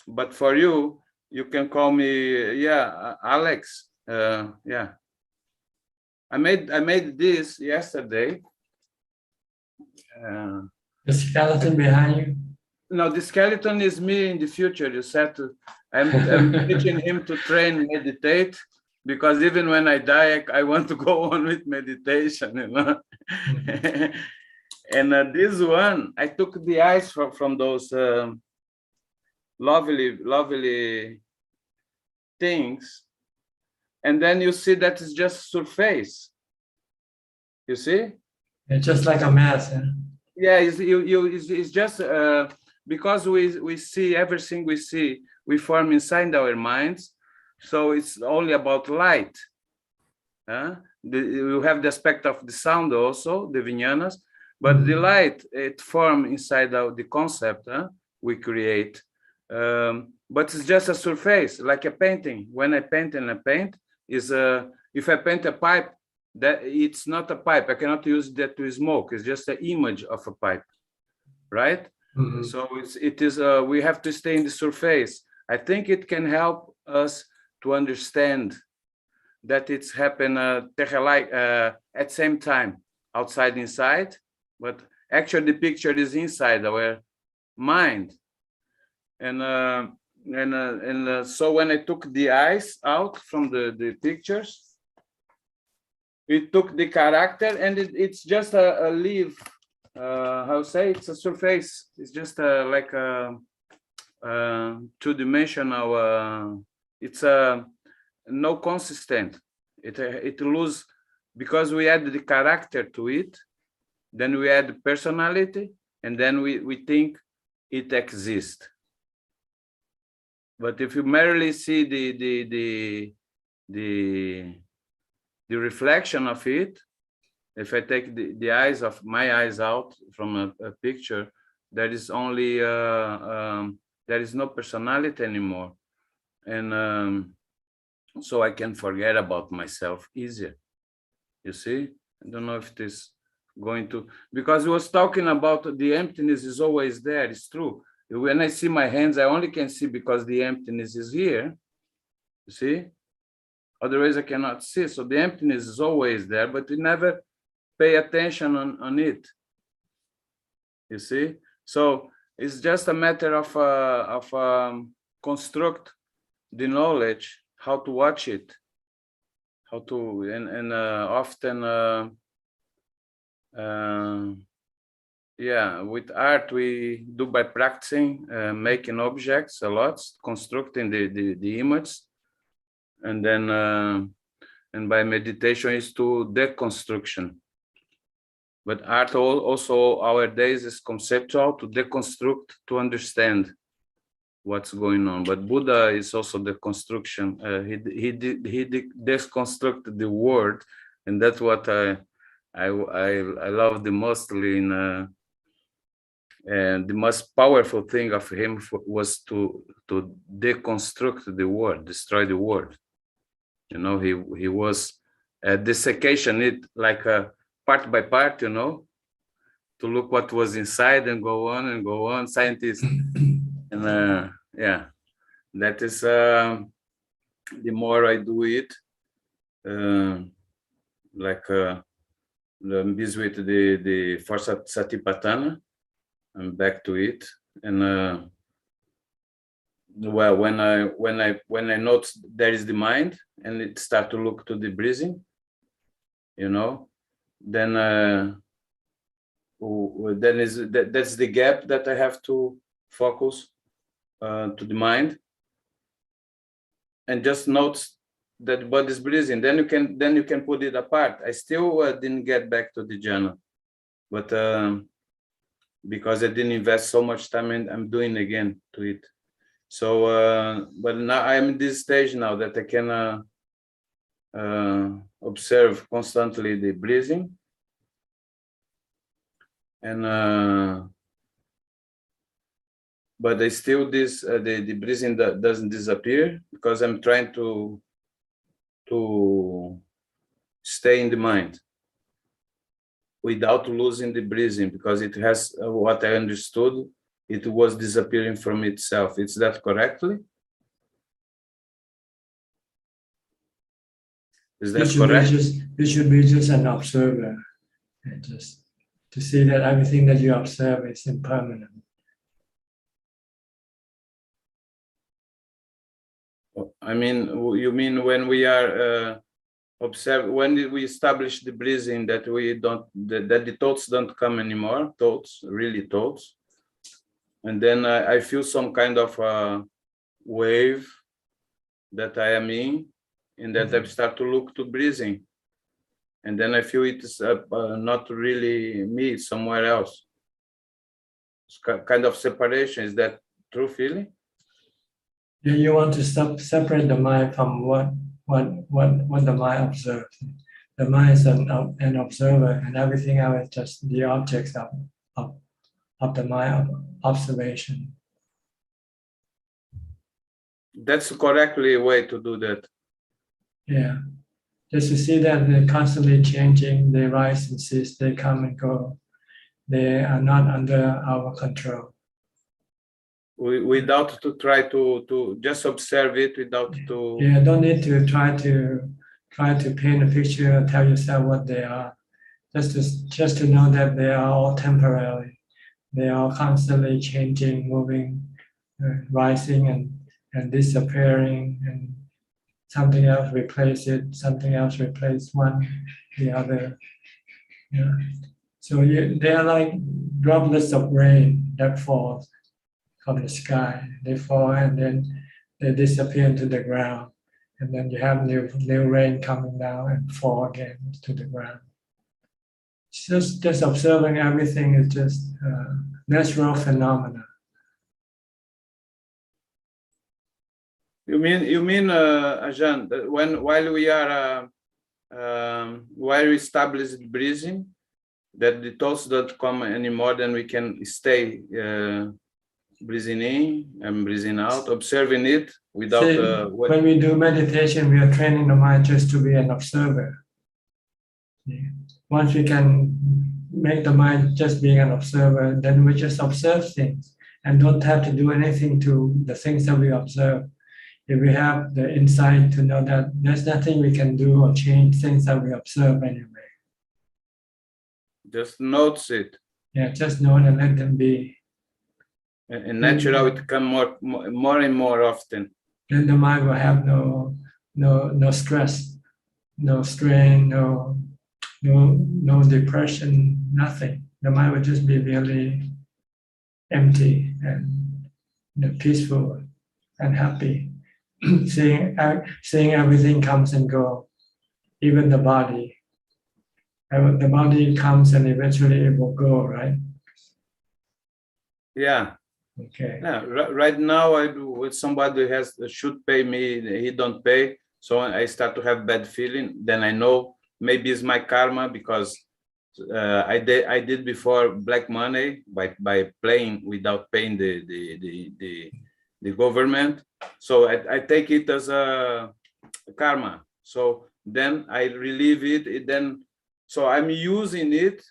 But for you, you can call me, yeah, Alex. Yeah, I made this yesterday. The skeleton behind you? No, the skeleton is me in the future. You said I'm teaching him to train, meditate, because even when I die, I want to go on with meditation, you know. And this one, I took the eyes from those lovely things, and then you see that it's just surface. You see? It's just like a mask. Huh? Yeah, it's just because we see everything we see, we form inside our minds. So it's only about light. You have the aspect of the sound also, the vijnanas, but the light, it forms inside the concept we create. But it's just a surface, like a painting. When I paint and I paint, if I paint a pipe, that it's not a pipe. I cannot use that to smoke. It's just an image of a pipe, right? Mm-hmm. So it is. We have to stay in the surface. I think it can help us to understand that it's happened at the same time, outside, inside, but actually the picture is inside our mind. And so when I took the eyes out from the pictures, it took the character, and it's just a leaf. How say? It's a surface. It's just like a two-dimensional. It's no consistent. It lose because we add the character to it. Then we add personality, and then we think it exists. But if you merely see the reflection of it, if I take the eyes of my eyes out from a picture, there is only there is no personality anymore, and so I can forget about myself easier. You see, I don't know if it is going to, because we was talking about the emptiness is always there. It's true. When I see my hands, I only can see because the emptiness is here. You see. Otherwise, I cannot see. So the emptiness is always there, but we never pay attention on it. You see? So it's just a matter of construct the knowledge, how to watch it, how to, and often, yeah, with art, we do by practicing, making objects a lot, constructing the image. And then, and by meditation is to deconstruction. But art also our days is conceptual, to deconstruct, to understand what's going on. But Buddha is also deconstruction. He deconstructed the world, and that's what I love the mostly in. And the most powerful thing of him was to deconstruct the world, destroy the world. You know, he was desiccation it like part by part, you know, to look what was inside and go on, scientists. And yeah, that is the more I do it, like I'm busy with the for Satipatthana, I'm back to it. And well, when I note there is the mind and it start to look to the breathing, you know, then that's the gap that I have to focus to the mind and just note that the body is breathing. Then you can put it apart. I still didn't get back to the jhana, but because I didn't invest so much time, and I'm doing again to it. So, but now I'm in this stage now that I can observe constantly the breathing, and but I still the breathing doesn't disappear because I'm trying to stay in the mind. without losing the breathing, because it has, what I understood, it was disappearing from itself. Is that correctly? Is that correct? You should be just an observer, and just to see that everything that you observe is impermanent. I mean, you mean when we are when we establish the breathing, that we don't, that the thoughts don't come anymore, really thoughts, and then I feel some kind of wave that I am in, and that I start to look to breathing, and then I feel it's not really me, it's somewhere else. It's kind of separation. Is that true feeling? Yeah, you want to separate the mind from what the mind observes. The mind is an observer, and everything else is just the objects of the mind observation. That's the correctly way to do that. Yeah, just to see that they're constantly changing. They rise and cease. They come and go. They are not under our control. Without to try to just observe it, without to. Yeah, don't need to try to paint a picture or tell yourself what they are. Just to know that they are all temporary. They are constantly changing, moving, rising and disappearing, and something else replace it. Something else replace one, the other. Yeah. So they are like droplets of rain that falls from the sky. They fall and then they disappear into the ground, and then you have new rain coming down and fall again to the ground. Just observing everything is just natural phenomena. You mean, Ajahn, that while we are while we establish breathing, that the thoughts don't come anymore, then we can stay breathing in and breathing out, observing it without. See, when we do meditation, we are training the mind just to be an observer. Once we can make the mind just being an observer, then we just observe things and don't have to do anything to the things that we observe. If we have the insight to know that there's nothing we can do or change things that we observe anyway. Just notice it. Yeah, just know and let them be. And natural, it come more and more often. Then the mind will have no stress, no strain, no depression, nothing. The mind will just be really empty and peaceful and happy. seeing everything comes and go, even the body. And the body comes and eventually it will go, right? Yeah. Okay. Yeah. Right now, I do with somebody who should pay me, he don't pay, so I start to have bad feeling. Then I know maybe it's my karma, because I did before black money by playing without paying the government. So I take it as a karma. So then I relieve it. Then so I'm using it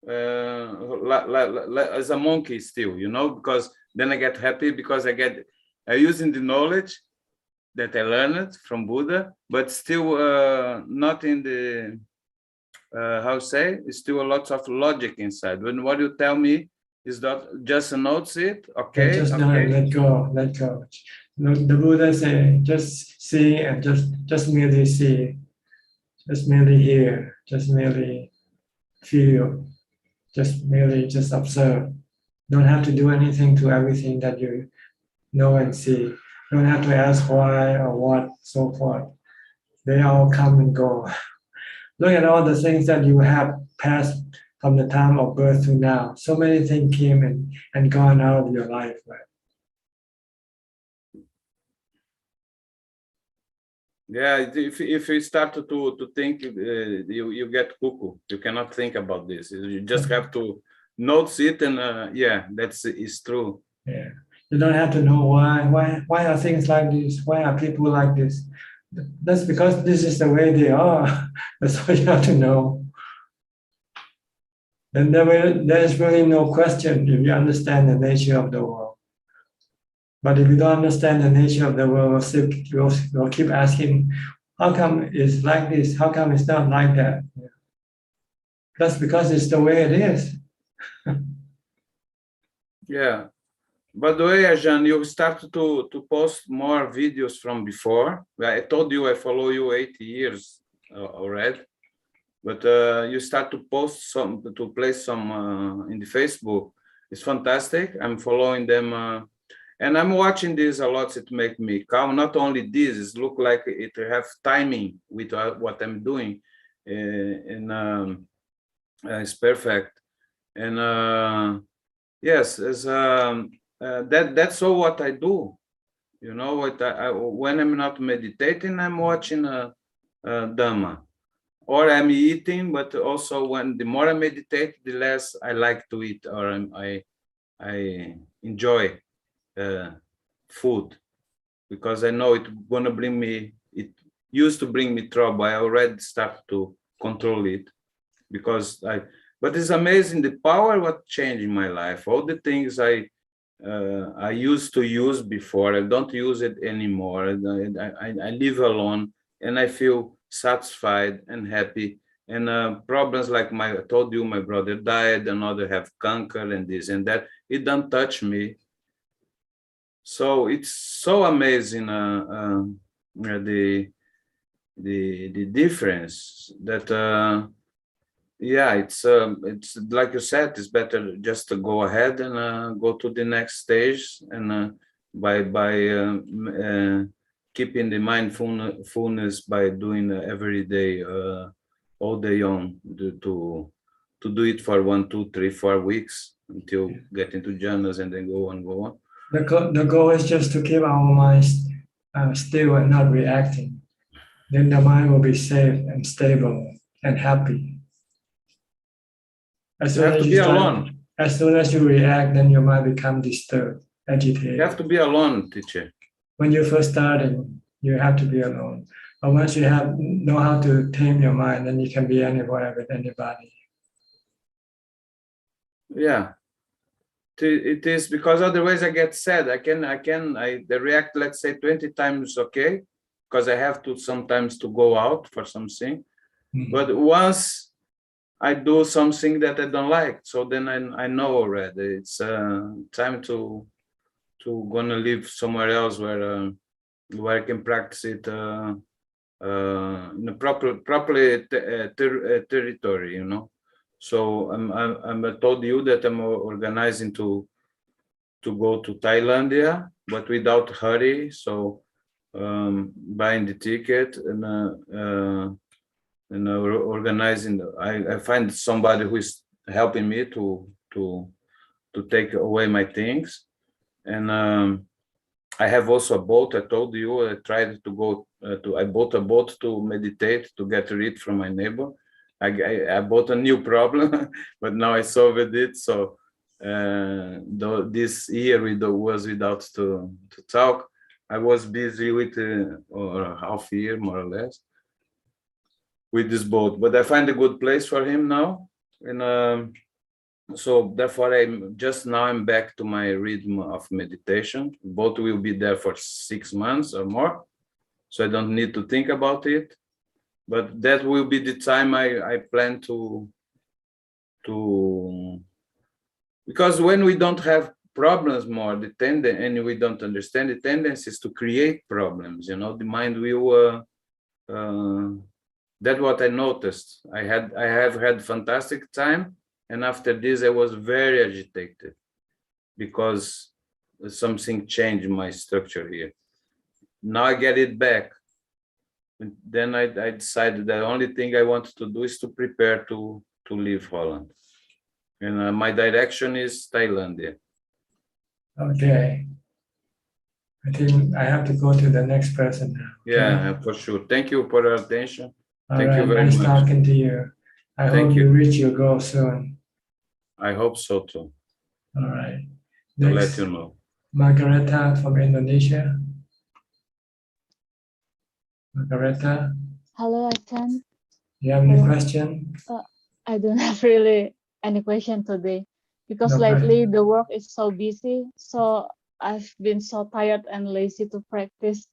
as a monkey still, because then I get happy because I'm using the knowledge that I learned from Buddha, but still not in the it's still a lot of logic inside. When what you tell me is that just notice it, okay? Just okay. let go. The Buddha say just see and just merely see, just merely hear, just merely feel, just observe. Don't have to do anything to everything that you know and see. Don't have to ask why or what, so forth. They all come and go. Look at all the things that you have passed from the time of birth to now. So many things came and gone out of your life, right? Yeah, if you start to think, you get cuckoo. You cannot think about this. You just have to notice it, and yeah, it's true. Yeah, you don't have to know why are things like this? Why are people like this? That's because this is the way they are. That's what you have to know. then there is really no question if you understand the nature of the world. But if you don't understand the nature of the world, we'll keep asking, how come it's like this? How come it's not like that? That's because it's the way it is. Yeah. By the way, Ajahn, you started to post more videos from before. I told you I follow you 8 years already, but you start to post some, to place some in the Facebook. It's fantastic. I'm following them, and I'm watching this a lot. It makes me calm. Not only this, it look like it have timing with what I'm doing, and it's perfect. And yes, as that's all what I do. You know, when I'm not meditating, I'm watching Dhamma, or I'm eating. But also, when the more I meditate, the less I like to eat, or I enjoy food, because I know it's gonna bring me. It used to bring me trouble. I already start to control it, because But it's amazing the power what changed in my life. All the things I used to use before, I don't use it anymore. I live alone, and I feel satisfied and happy. And problems like I told you, my brother died, another have cancer and this and that. It don't touch me. So it's so amazing the difference that. Yeah, it's like you said, it's better just to go ahead and go to the next stage, and by keeping the mindfulness by doing every day, all day on, to do it for 1, 2, 3, 4 weeks until get into jhanas, and then go on. The goal is just to keep our minds still and not reacting. Then the mind will be safe and stable and happy. As soon as you react, then your mind become disturbed, agitated. You have to be alone, teacher. When you're first starting, you have to be alone. But once you know how to tame your mind, then you can be anywhere with anybody. Yeah, it is, because otherwise I get sad. I react, let's say 20 times, okay, because I have to sometimes to go out for something. But once I do something that I don't like, so then I know already it's time to gonna live somewhere else where I can practice it in a properly territory, you know. So I told you that I'm organizing to go to Thailand, but without hurry. So buying the ticket and organizing. I find somebody who is helping me to take away my things, and I have also a boat. I told you I tried to go I bought a boat to meditate, to get rid from my neighbor. I bought a new problem, but now I solved it. So this year was without to talk. I was busy with or half year more or less with this boat, but I find a good place for him now, and so therefore I'm back to my rhythm of meditation. Boat will be there for 6 months or more, so I don't need to think about it. But that will be the time I plan to because when we don't have problems more, and we don't understand, the tendency is to create problems. You know, the mind will. That's what I noticed. I have had fantastic time, and after this I was very agitated because something changed my structure here. Now I get it back. And then I decided that the only thing I want to do is to prepare to leave Holland, and my direction is Thailand. Okay. I think I have to go to the next person now. Yeah, for sure. Thank you for your attention. Thank you very nice much. Talking to you. I hope you reach your goal soon. I hope so too. All right. I'll let you know. Margareta from Indonesia. Margareta. Hello, Ajahn. You have any question? I don't have really any question today because No lately question. the work is so busy. So I've been so tired and lazy to practice.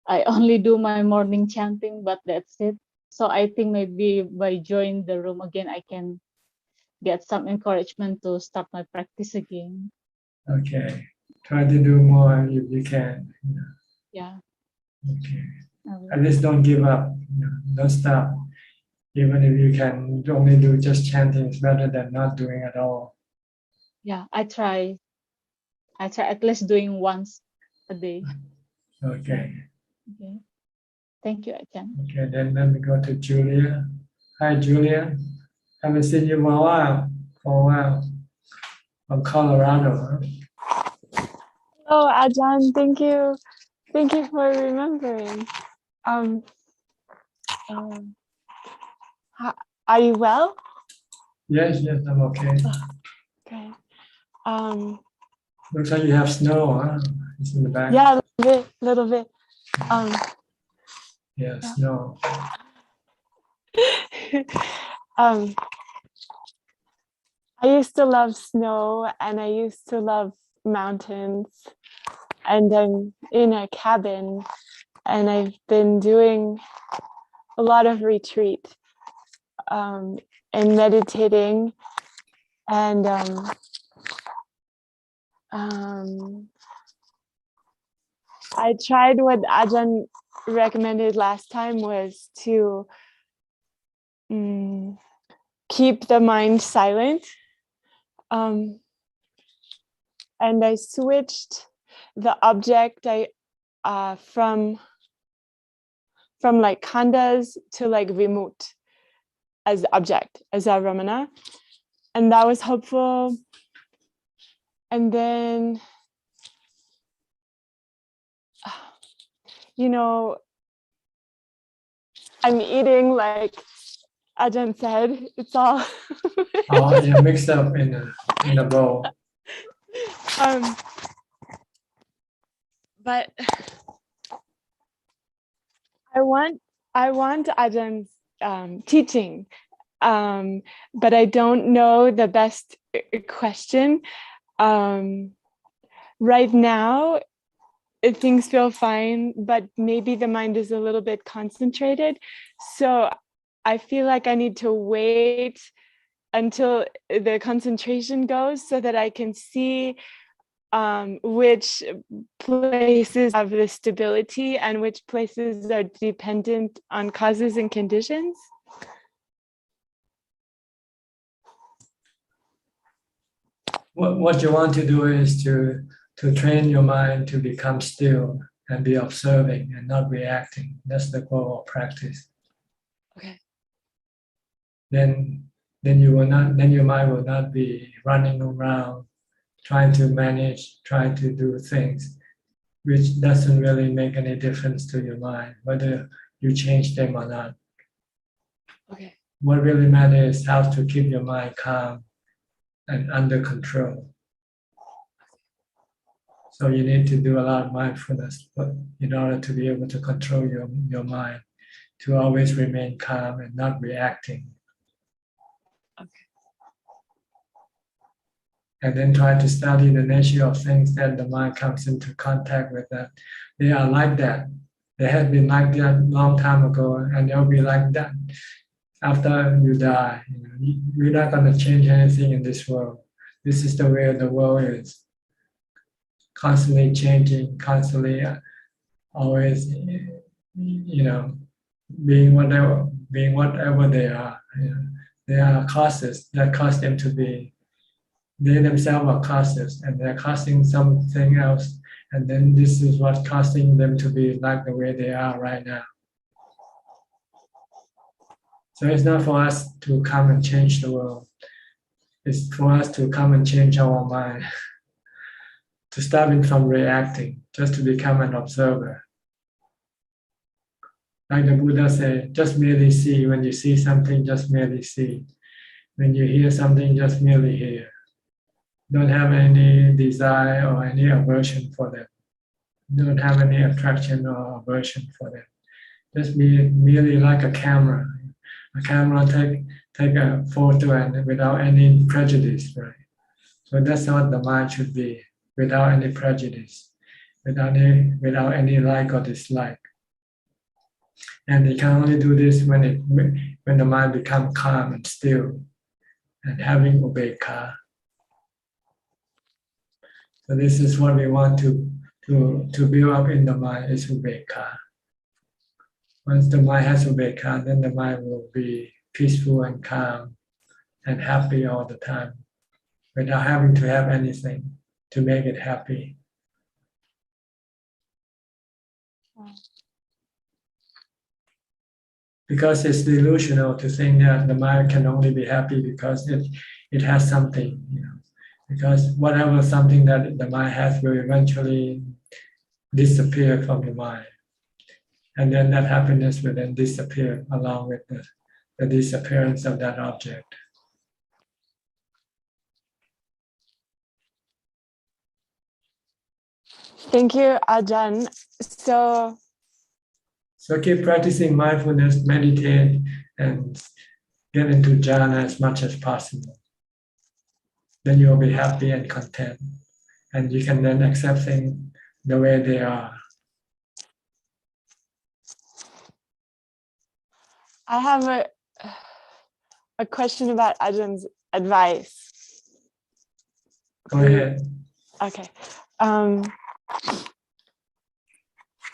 I only do my morning chanting, but that's it. So I think maybe by joining the room again, I can get some encouragement to start my practice again. Okay. Try to do more if you can. Yeah. Okay. I will. At least don't give up. Don't stop. Even if you can only do just chanting, it's better than not doing at all. Yeah, I try at least doing once a day. Okay. Okay. Thank you, Ajahn. Okay, then let me go to Julia. Hi, Julia. Haven't seen you for a while. From Colorado, huh? Oh, Ajahn, thank you. Thank you for remembering. Um, are you well? Yes, I'm okay. Okay. Looks like you have snow, huh? It's in the back. Yeah, a little bit. Yeah, snow. I used to love snow and I used to love mountains, and I'm in a cabin and I've been doing a lot of retreat and meditating, and I tried what Ajahn recommended last time was to keep the mind silent. And I switched the object from like khandas to like vimut as the object, as a ramana. And that was helpful. And then, I'm eating like Ajahn said, it's all Mixed up in a bowl. But I want Ajahn teaching, but I don't know the best question. Right now, things feel fine, but maybe the mind is a little bit concentrated. So I feel like I need to wait until the concentration goes so that I can see which places have the stability and which places are dependent on causes and conditions. What you want to do is to train your mind to become still and be observing and not reacting. That's the goal of practice. Okay. Then your mind will not be running around trying to manage, trying to do things, which doesn't really make any difference to your mind, whether you change them or not. Okay. What really matters is how to keep your mind calm and under control. So you need to do a lot of mindfulness, but in order to be able to control your mind, to always remain calm and not reacting. Okay. And then try to study the nature of things that the mind comes into contact with. That they are like that. They have been like that long time ago, and they'll be like that after you die. You're not going to change anything in this world. This is the way the world is. Constantly changing, constantly always, being whatever they are. They are causes that cause them to be. They themselves are causes, and they're causing something else, and then this is what's causing them to be like the way they are right now. So it's not for us to come and change the world. It's for us to come and change our mind, to stop it from reacting, just to become an observer. Like the Buddha said, just merely see. When you see something, just merely see. When you hear something, just merely hear. Don't have any desire or any aversion for them. Don't have any attraction or aversion for them. Just be merely like a camera. A camera take a photo and without any prejudice, right? So that's what the mind should be, without any prejudice, without any like or dislike. And you can only do this when the mind becomes calm and still, and having upekkha. So this is what we want to build up in the mind, is upekkha. Once the mind has upekkha, then the mind will be peaceful and calm and happy all the time, without having to have anything to make it happy. Because it's delusional to think that the mind can only be happy because it has something, because whatever something that the mind has will eventually disappear from the mind. And then that happiness will then disappear along with the disappearance of that object. Thank you, Ajahn. So keep practicing mindfulness, meditate, and get into jhana as much as possible. Then you'll be happy and content. And you can then accept things the way they are. I have a question about Ajahn's advice. Go ahead. Okay.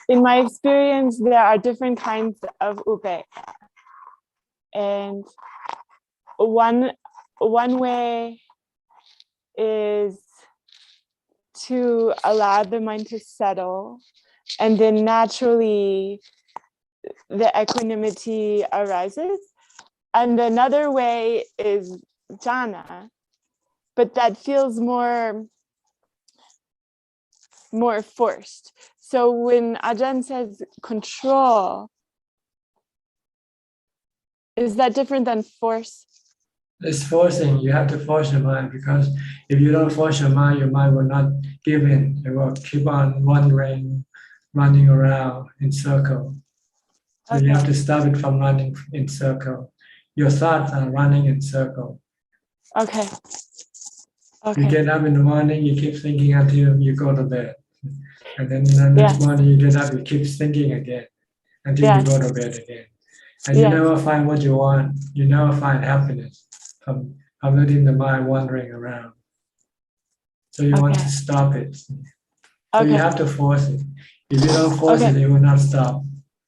In my experience, there are different kinds of upekkha. And one way is to allow the mind to settle, and then naturally the equanimity arises. And another way is jhana, but that feels more forced. So when Ajahn says control, is that different than force? It's forcing. You have to force your mind, because if you don't force your mind will not give in. It will keep on wandering, running around in circle. So you have to stop it from running in circle. Your thoughts are running in circle. Okay. You get up in the morning, you keep thinking until you go to bed. And then the next morning you get up, you keep thinking again until you go to bed again. And you never find what you want. You never find happiness from letting the mind wandering around. So you want to stop it. So you have to force it. If you don't force it, it will not stop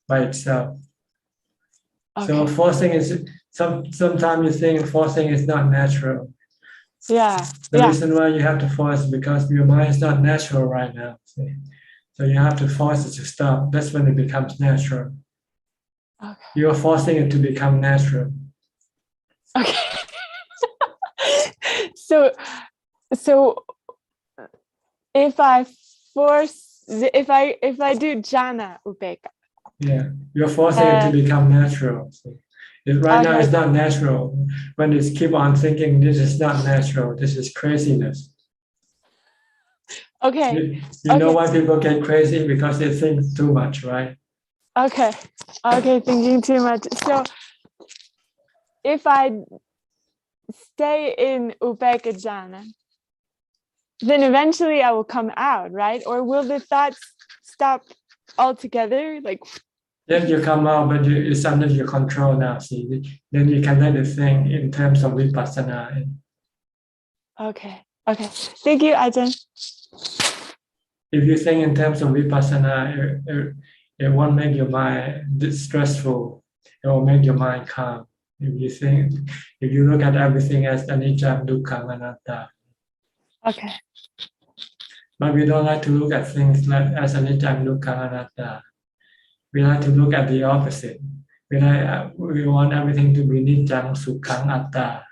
by itself. So forcing is, sometimes you think forcing is not natural. The reason why you have to force is because your mind is not natural right now. See? So you have to force it to stop. That's when it becomes natural. You're forcing it to become natural. Okay. So if I do jhana upekkha. Yeah, you're forcing it to become natural. See? Right now it's not natural. When you keep on thinking this is not natural, this is craziness. Okay. You know why people get crazy? Because they think too much, right? Okay, thinking too much. So if I stay in upekkha jhana, then eventually I will come out, right? Or will the thoughts stop altogether? Like, then you come out, but it's under your control now. See, then you can let it think in terms of vipassana. Okay. Thank you, Ajahn. If you think in terms of vipassana, it won't make your mind stressful. It will make your mind calm. If you look at everything as anicca, dukkha, anatta. Okay. But we don't like to look at things as anicca, dukkha, anatta. We like to look at the opposite. We want everything to be niccang, sukhang, atta.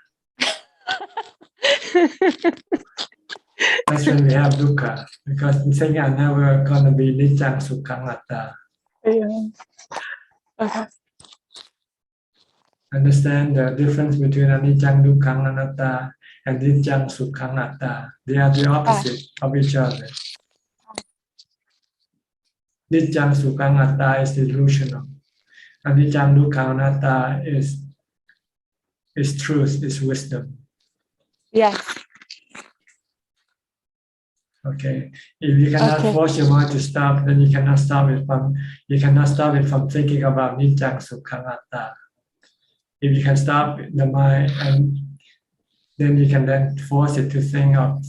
That's when we have dukkha, because things are never going to be niccang, sukhang, atta. Okay. Understand the difference between anicca, dukkha, anatta and niccang, sukhang, atta. They are the opposite of each other. Niccang, sukhang, atta is delusional. Anicca, dukkha, anatta is is truth, is wisdom. Yes. Okay. If you cannot force your mind to stop, then you cannot stop it from thinking about nijjang sukhang atta. If you can stop the mind, and then you can then force it to think of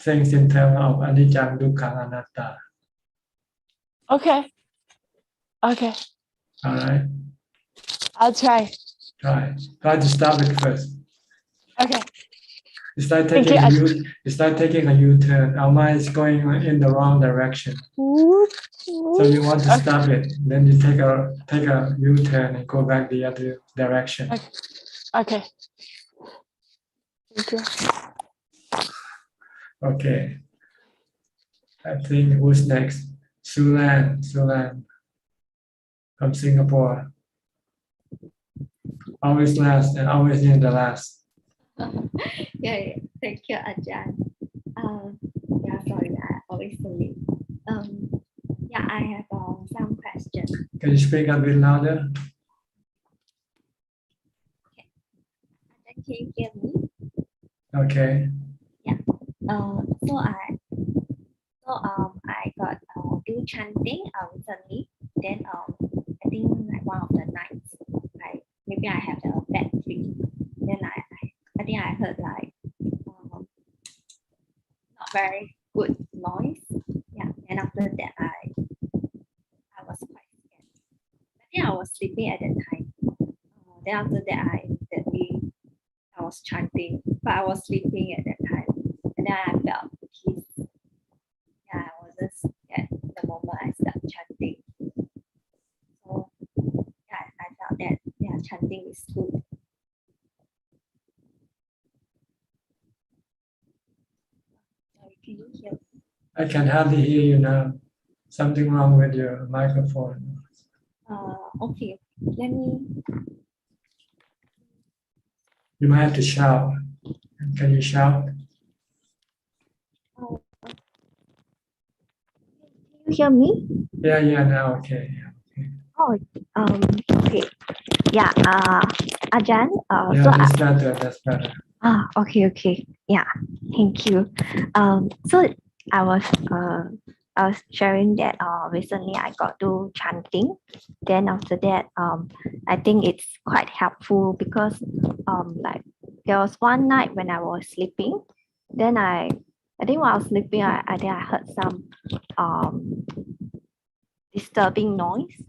things in terms of anicca, dukkha, anatta. Okay. Okay. All right. I'll try. Try to stop it first. Okay. It's like taking a U-turn. Our mind is going in the wrong direction. So you want to stop it. Then you take a U-turn and go back the other direction. Okay. Thank you. Okay. I think who's next? Sulan from Singapore. Always last and always in the last. Yeah, thank you, Ajahn. Yeah, sorry, I always late. Yeah, I have some questions. Can you speak a bit louder? Can you hear me? Okay. Yeah. I got do chanting recently. Then I think like one of the nights, maybe I have a bad dream. Then I think I heard like not very good noise. Yeah. And after that I was quite scared. I think I was sleeping at that time. Then after that I was chanting, but I was sleeping at that time. And then I felt peace. Yeah, I wasn't scared the moment I started chanting. So yeah, I felt that chanting is good. Sorry, can you hear me? I can hardly hear you now. Something wrong with your microphone. Okay. Let me. You might have to shout. Can you shout? Can you hear me? Yeah, now okay. Oh, okay. Yeah, Ajahn. Yeah, that's better. Okay. Yeah, thank you. So I was sharing that recently I got to chanting. Then after that, I think it's quite helpful because like there was one night when I was sleeping. Then I think while I was sleeping, I think I heard some disturbing noise,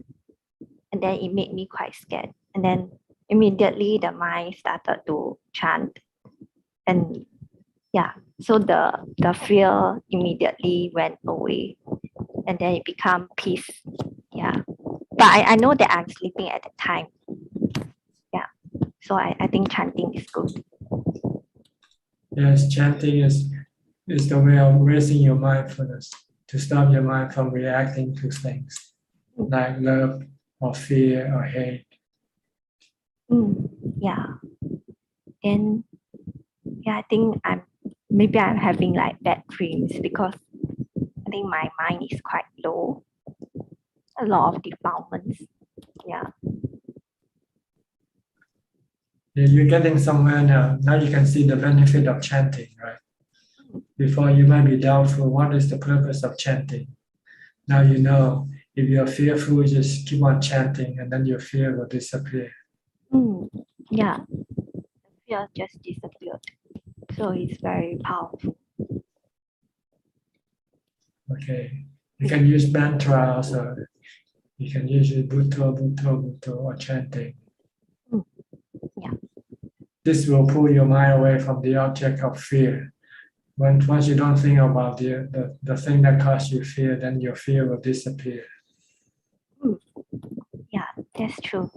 and then it made me quite scared. And then immediately the mind started to chant, and yeah, so the fear immediately went away, and then it became peace. Yeah, but I know that I'm sleeping at the time. Yeah, so I think chanting is good. Yes, chanting is the way of raising your mindfulness to stop your mind from reacting to things like love or fear or hate. Yeah. And yeah, I think I'm having like bad dreams because I think my mind is quite low. A lot of defilements. Yeah. You're getting somewhere now. Now you can see the benefit of chanting, right? Before you might be doubtful, what is the purpose of chanting? Now you know. If you're fearful, just keep on chanting and then your fear will disappear. Yeah. The fear just disappeared. So it's very powerful. Okay. You can use mantra also. You can use Bhutto, Bhutto, Bhutto or chanting. Yeah. This will pull your mind away from the object of fear. Once you don't think about the thing that caused you fear, then your fear will disappear. Yeah, that's true.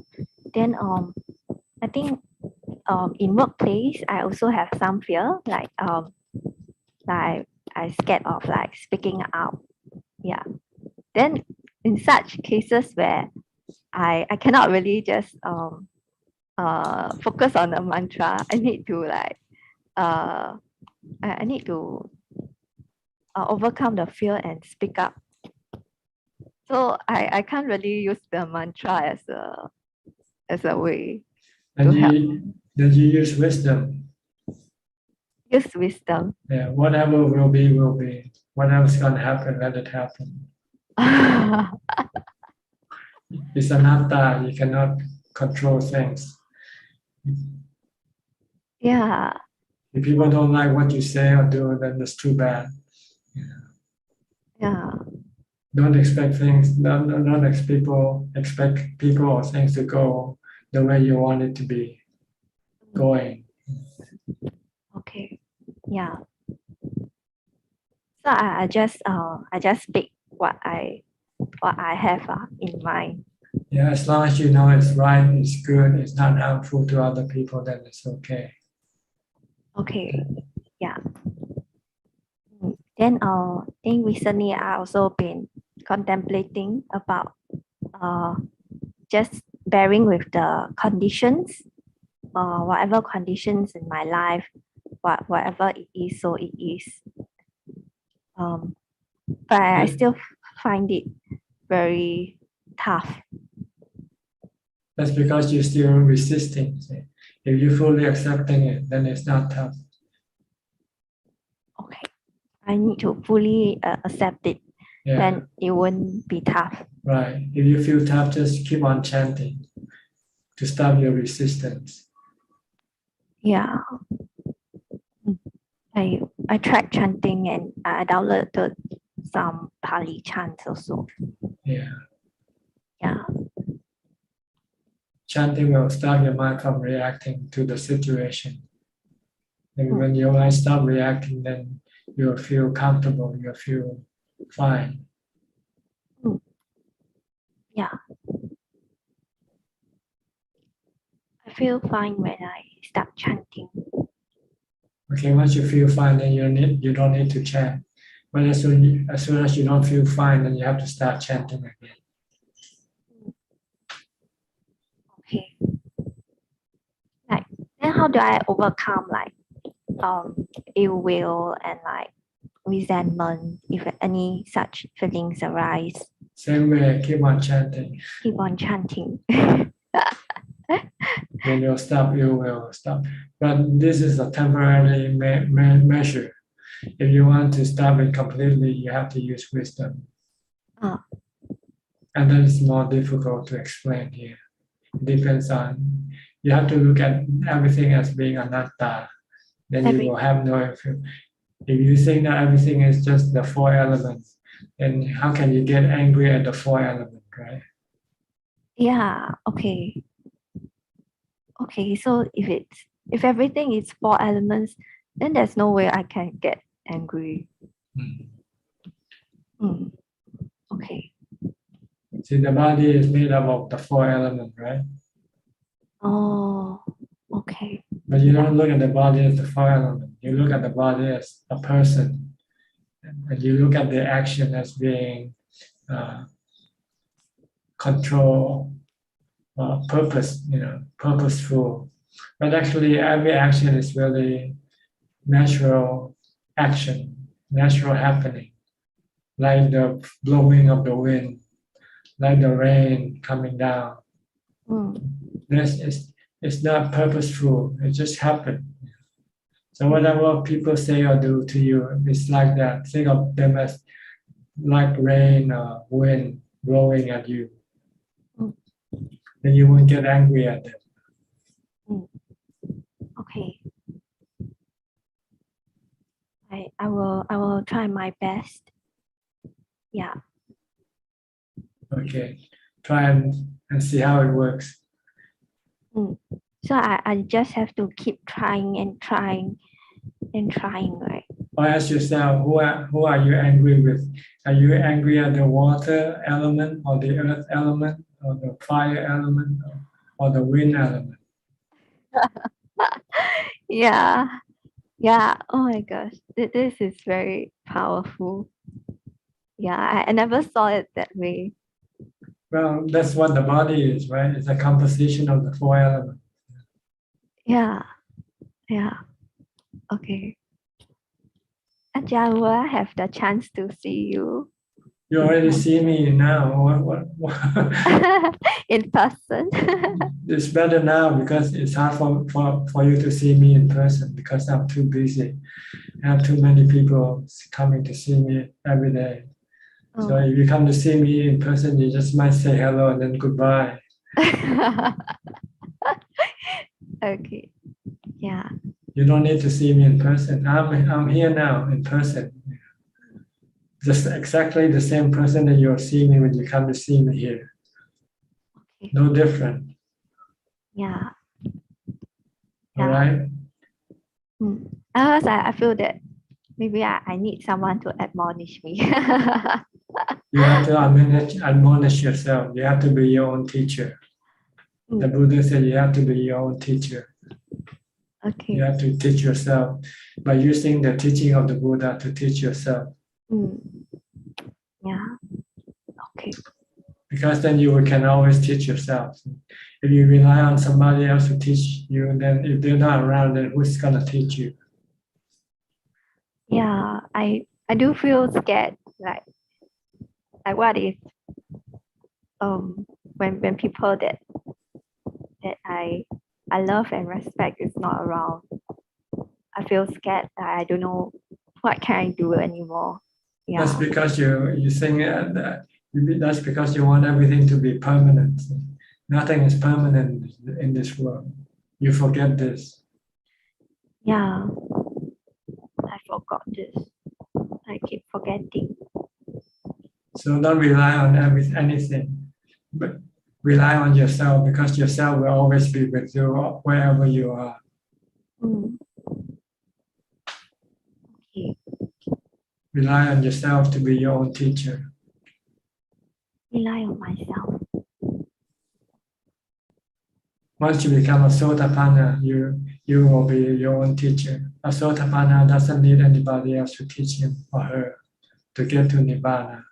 Then I think in workplace I also have some fear, like I scared of like speaking out. Yeah. Then in such cases where I cannot really just focus on the mantra, I need to like I need to overcome the fear and speak up. So I can't really use the mantra as a way. to help. Then you use wisdom. Use wisdom. Yeah, whatever will be, will be. Whatever's gonna happen, let it happen. It's anatta. You cannot control things. Yeah. If people don't like what you say or do, then it's too bad. Yeah. Don't expect things. Don't expect people or things to go the way you want it to be going. Okay. Yeah. So I just speak what I have in mind. Yeah, as long as you know it's right, it's good, it's not harmful to other people, then it's okay. Okay. Yeah. Then I think recently I also been contemplating about just bearing with the conditions, whatever conditions in my life, whatever it is, so it is. But I still find it very tough. That's because you're still resisting. See? If you're fully accepting it, then it's not tough. Okay. I need to fully accept it. Yeah. Then it won't be tough. Right. If you feel tough, just keep on chanting to stop your resistance. Yeah. I tried chanting and I downloaded some Pali chants also. Yeah. Yeah. Chanting will stop your mind from reacting to the situation. And when your mind stop reacting, then you'll feel comfortable, you'll feel fine. Yeah. I feel fine when I start chanting. Okay, once you feel fine, then you don't need to chant. But as soon as you don't feel fine, then you have to start chanting again. Okay. Like then how do I overcome ill will and resentment if any such feelings arise? Same way, keep on chanting. Keep on chanting. Then you'll stop, you will stop. But this is a temporary measure. If you want to stop it completely, you have to use wisdom. And then it's more difficult to explain here. It depends on, you have to look at everything as being anatta. Then you will have no effect. If you think that everything is just the four elements, then how can you get angry at the four elements, right? Yeah, okay. Okay, so if everything is four elements, then there's no way I can get angry. Okay. See, the body is made up of the four elements, right? Oh, okay. But you don't look at the body as the four elements. You look at the body as a person. And you look at the action as being control, purposeful. But actually, every action is really natural action, natural happening, like the blowing of the wind, like the rain coming down. It's not purposeful, it just happened. So whatever people say or do to you, it's like that. Think of them as like rain or wind blowing at you. Then you won't get angry at them. Okay. I will try my best. Yeah. Okay. Try and see how it works. So I just have to keep trying and trying and trying, right? Or ask yourself, who are you angry with? Are you angry at the water element or the earth element or the fire element or the wind element? Yeah. Yeah. Oh my gosh. This is very powerful. Yeah, I never saw it that way. Well, that's what the body is, right? It's a composition of the four elements. Yeah. Yeah. Okay. Ajahn, will I have the chance to see you? You already see me now. What? In person. It's better now because it's hard for you to see me in person because I'm too busy. I have too many people coming to see me every day. So if you come to see me in person, you just might say hello and then goodbye. Okay. Yeah. You don't need to see me in person. I'm here now in person. Just exactly the same person that you'll see me when you come to see me here. Okay. No different. Yeah. All right. I feel that maybe I need someone to admonish me. You have to admonish yourself. You have to be your own teacher. The Buddha said you have to be your own teacher. Okay. You have to teach yourself by using the teaching of the Buddha to teach yourself. Yeah. Okay. Because then you can always teach yourself. If you rely on somebody else to teach you, then if they're not around, then who's gonna teach you? Yeah, I do feel scared. Like what if when people that I love and respect is not around? I feel scared that I don't know what can I do anymore. Yeah. That's because you think that that's because you want everything to be permanent. Nothing is permanent in this world. You forget this. Yeah. I forgot this. I keep forgetting. So don't rely on anything, but rely on yourself because yourself will always be with you wherever you are. Okay. Rely on yourself to be your own teacher. Rely on myself. Once you become a Sotapanna, you will be your own teacher. A Sotapanna doesn't need anybody else to teach him or her to get to Nirvana.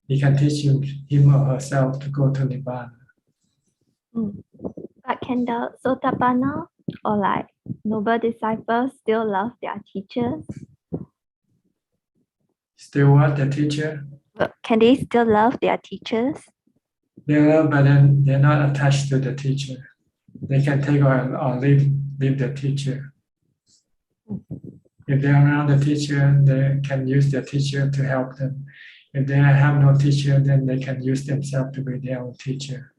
He can teach him or herself to go to Nirvana. But can the Sotapanna or like noble disciples still love their teachers? Still what, the teacher? But can they still love their teachers? They love, but then they're not attached to the teacher. They can take or leave the teacher. If they're around the teacher, they can use the teacher to help them. If they have no teacher, then they can use themselves to be their own teacher.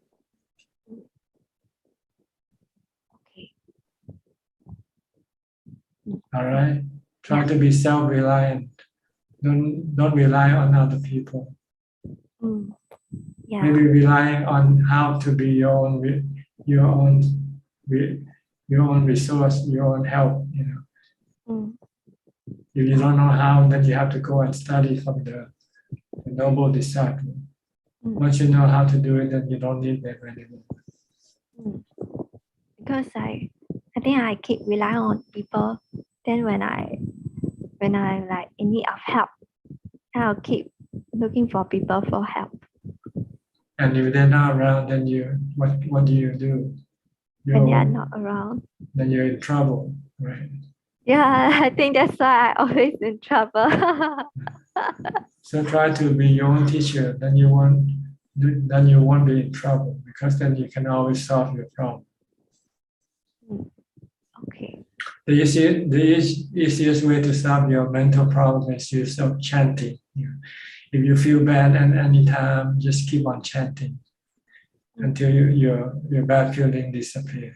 Okay. All right? Try to be self-reliant. Don't rely on other people. Yeah. Maybe relying on how to be your own resource, your own help. You know. If you don't know how, then you have to go and study from the noble disciple. Once you know how to do it, then you don't need them anymore. Because I think I keep relying on people. Then when I like in need of help, I'll keep looking for people for help. And if they're not around, then what do you do? When they are not around, then you're in trouble, right? Yeah, I think that's why I always in trouble. So try to be your own teacher. Then you won't be in trouble because then you can always solve your problem. Okay. The easiest way to solve your mental problem is use of chanting. If you feel bad at any time, just keep on chanting until your bad feeling disappear.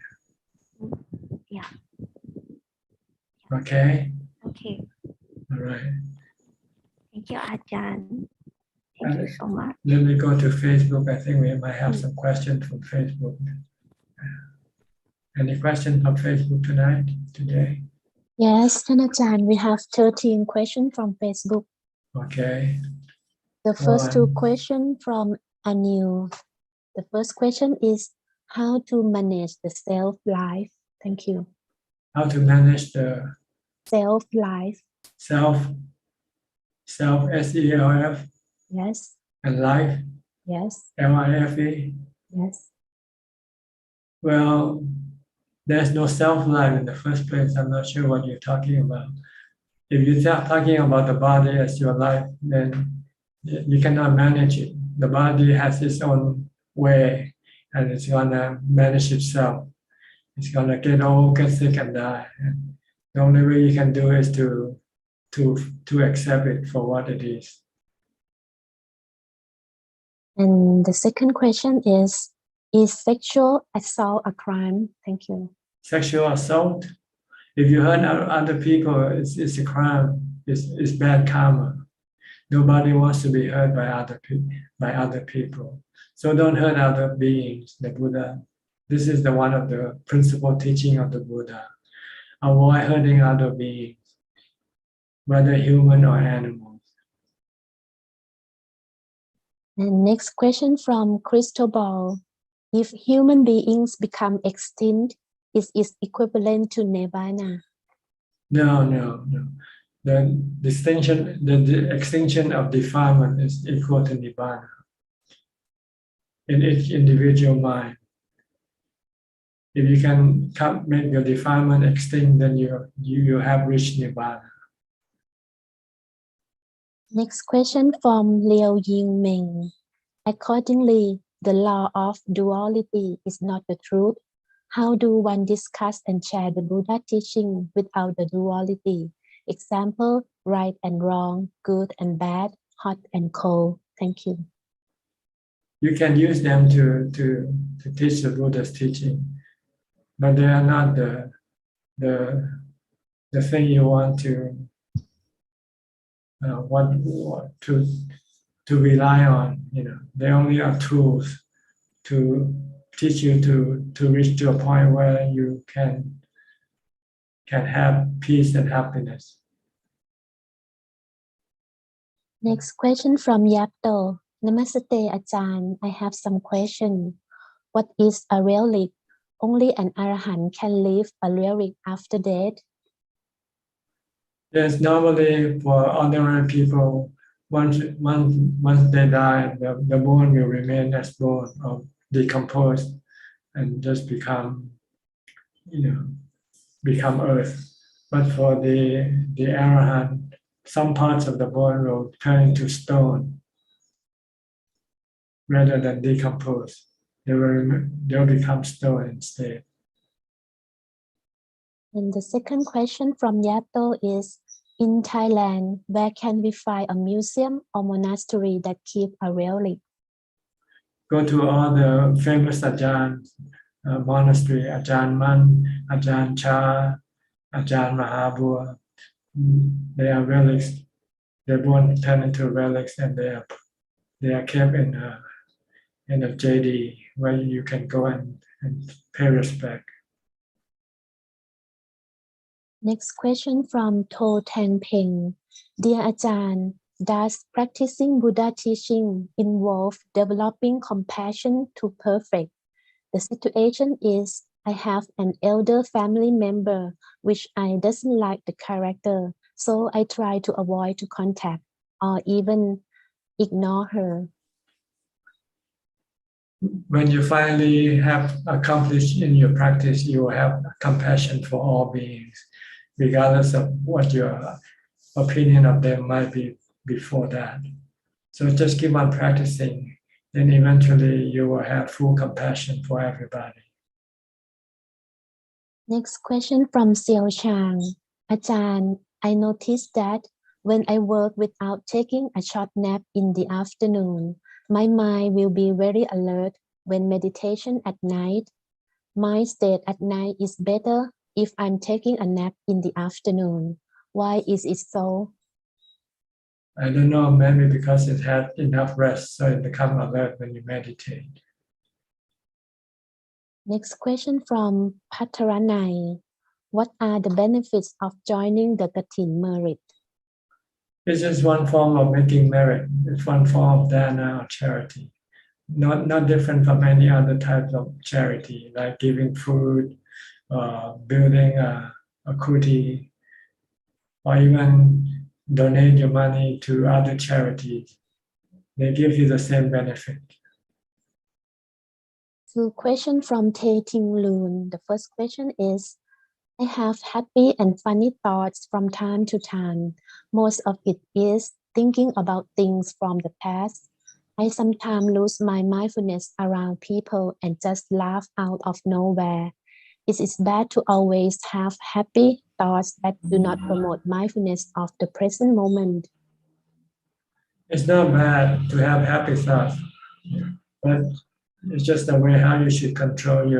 Yeah. Okay? Okay. All right. Thank you, Ajahn. Thank you so much. Let me go to Facebook. I think we might have some questions from Facebook. Any questions from Facebook today? Yes, Ajahn, we have 13 questions from Facebook. Okay. The first two questions from Anil. The first question is how to manage the self-life. Thank you. How to manage the self-life. Self, S-E-L-F. Yes. And life. Yes. L-I-F-E. Yes. Well, there's no self-life in the first place. I'm not sure what you're talking about. If you're talking about the body as your life, then You cannot manage it. The body has its own way, and it's gonna manage itself. It's gonna get old, get sick, and die. And the only way you can do is to accept it for what it is. And the second question is sexual assault a crime? Thank you. Sexual assault, if you hurt other people, it's a crime. It's bad karma. Nobody wants to be hurt by other people. So don't hurt other beings. The Buddha, this is the one of the principal teaching of the Buddha. Avoid hurting other beings, whether human or animals. And next question from Cristobal. If human beings become extinct, is it equivalent to Nirvana? No. The distinction, the extinction of defilement is equal to Nibbana in each individual mind. If you can make your defilement extinct, then you have reached Nibbana. Next question from Liao Ying Meng. Accordingly, the law of duality is not the truth. How do one discuss and share the Buddha teaching without the duality? Example, right and wrong, good and bad, hot and cold. Thank you. You can use them to teach the Buddha's teaching, but they are not the thing you want to rely on. They only are tools to teach you to reach to a point where you can have peace and happiness. Next question from Yapto. Namaste Ajahn. I have some question. What is a relic? Only an Arahant can leave a relic after death. Yes, normally for ordinary people, once they die, the bone will remain as bone or decompose and just become earth. But for the Arahant, some parts of the bone will turn into stone rather than decompose. They'll become stone instead. And the second question from Yato is, in Thailand, where can we find a museum or monastery that keep a relic? Go to all the famous Ajahn monastery, Ajahn Man, Ajahn Cha, Ajahn Mahabua. They are relics. They won't turn into relics, and they are kept in a JD where you can go and pay respect. Next question from To Tang Peng. Dear Ajahn, does practicing Buddha teaching involve developing compassion to perfect? The situation is I have an elder family member which I doesn't like the character, so I try to avoid to contact or even ignore her. When you finally have accomplished in your practice, you will have compassion for all beings, regardless of what your opinion of them might be before that. So just keep on practicing, then eventually you will have full compassion for everybody. Next question from Xiao Chang. Ajahn, I noticed that when I work without taking a short nap in the afternoon, my mind will be very alert when meditation at night. My state at night is better if I'm taking a nap in the afternoon. Why is it so? I don't know, maybe because it had enough rest, so it becomes alert when you meditate. Next question from Pataranai. What are the benefits of joining the Katin merit? It's just one form of making merit. It's one form of dana or charity. Not different from any other type of charity, like giving food, building a kuti, or even donate your money to other charities. They give you the same benefit. Two questions from Tae Ting Loon. The first question is, I have happy and funny thoughts from time to time. Most of it is thinking about things from the past. I sometimes lose my mindfulness around people and just laugh out of nowhere. It is bad to always have happy thoughts that do not promote mindfulness of the present moment. It's not bad to have happy thoughts, but it's just the way how you should control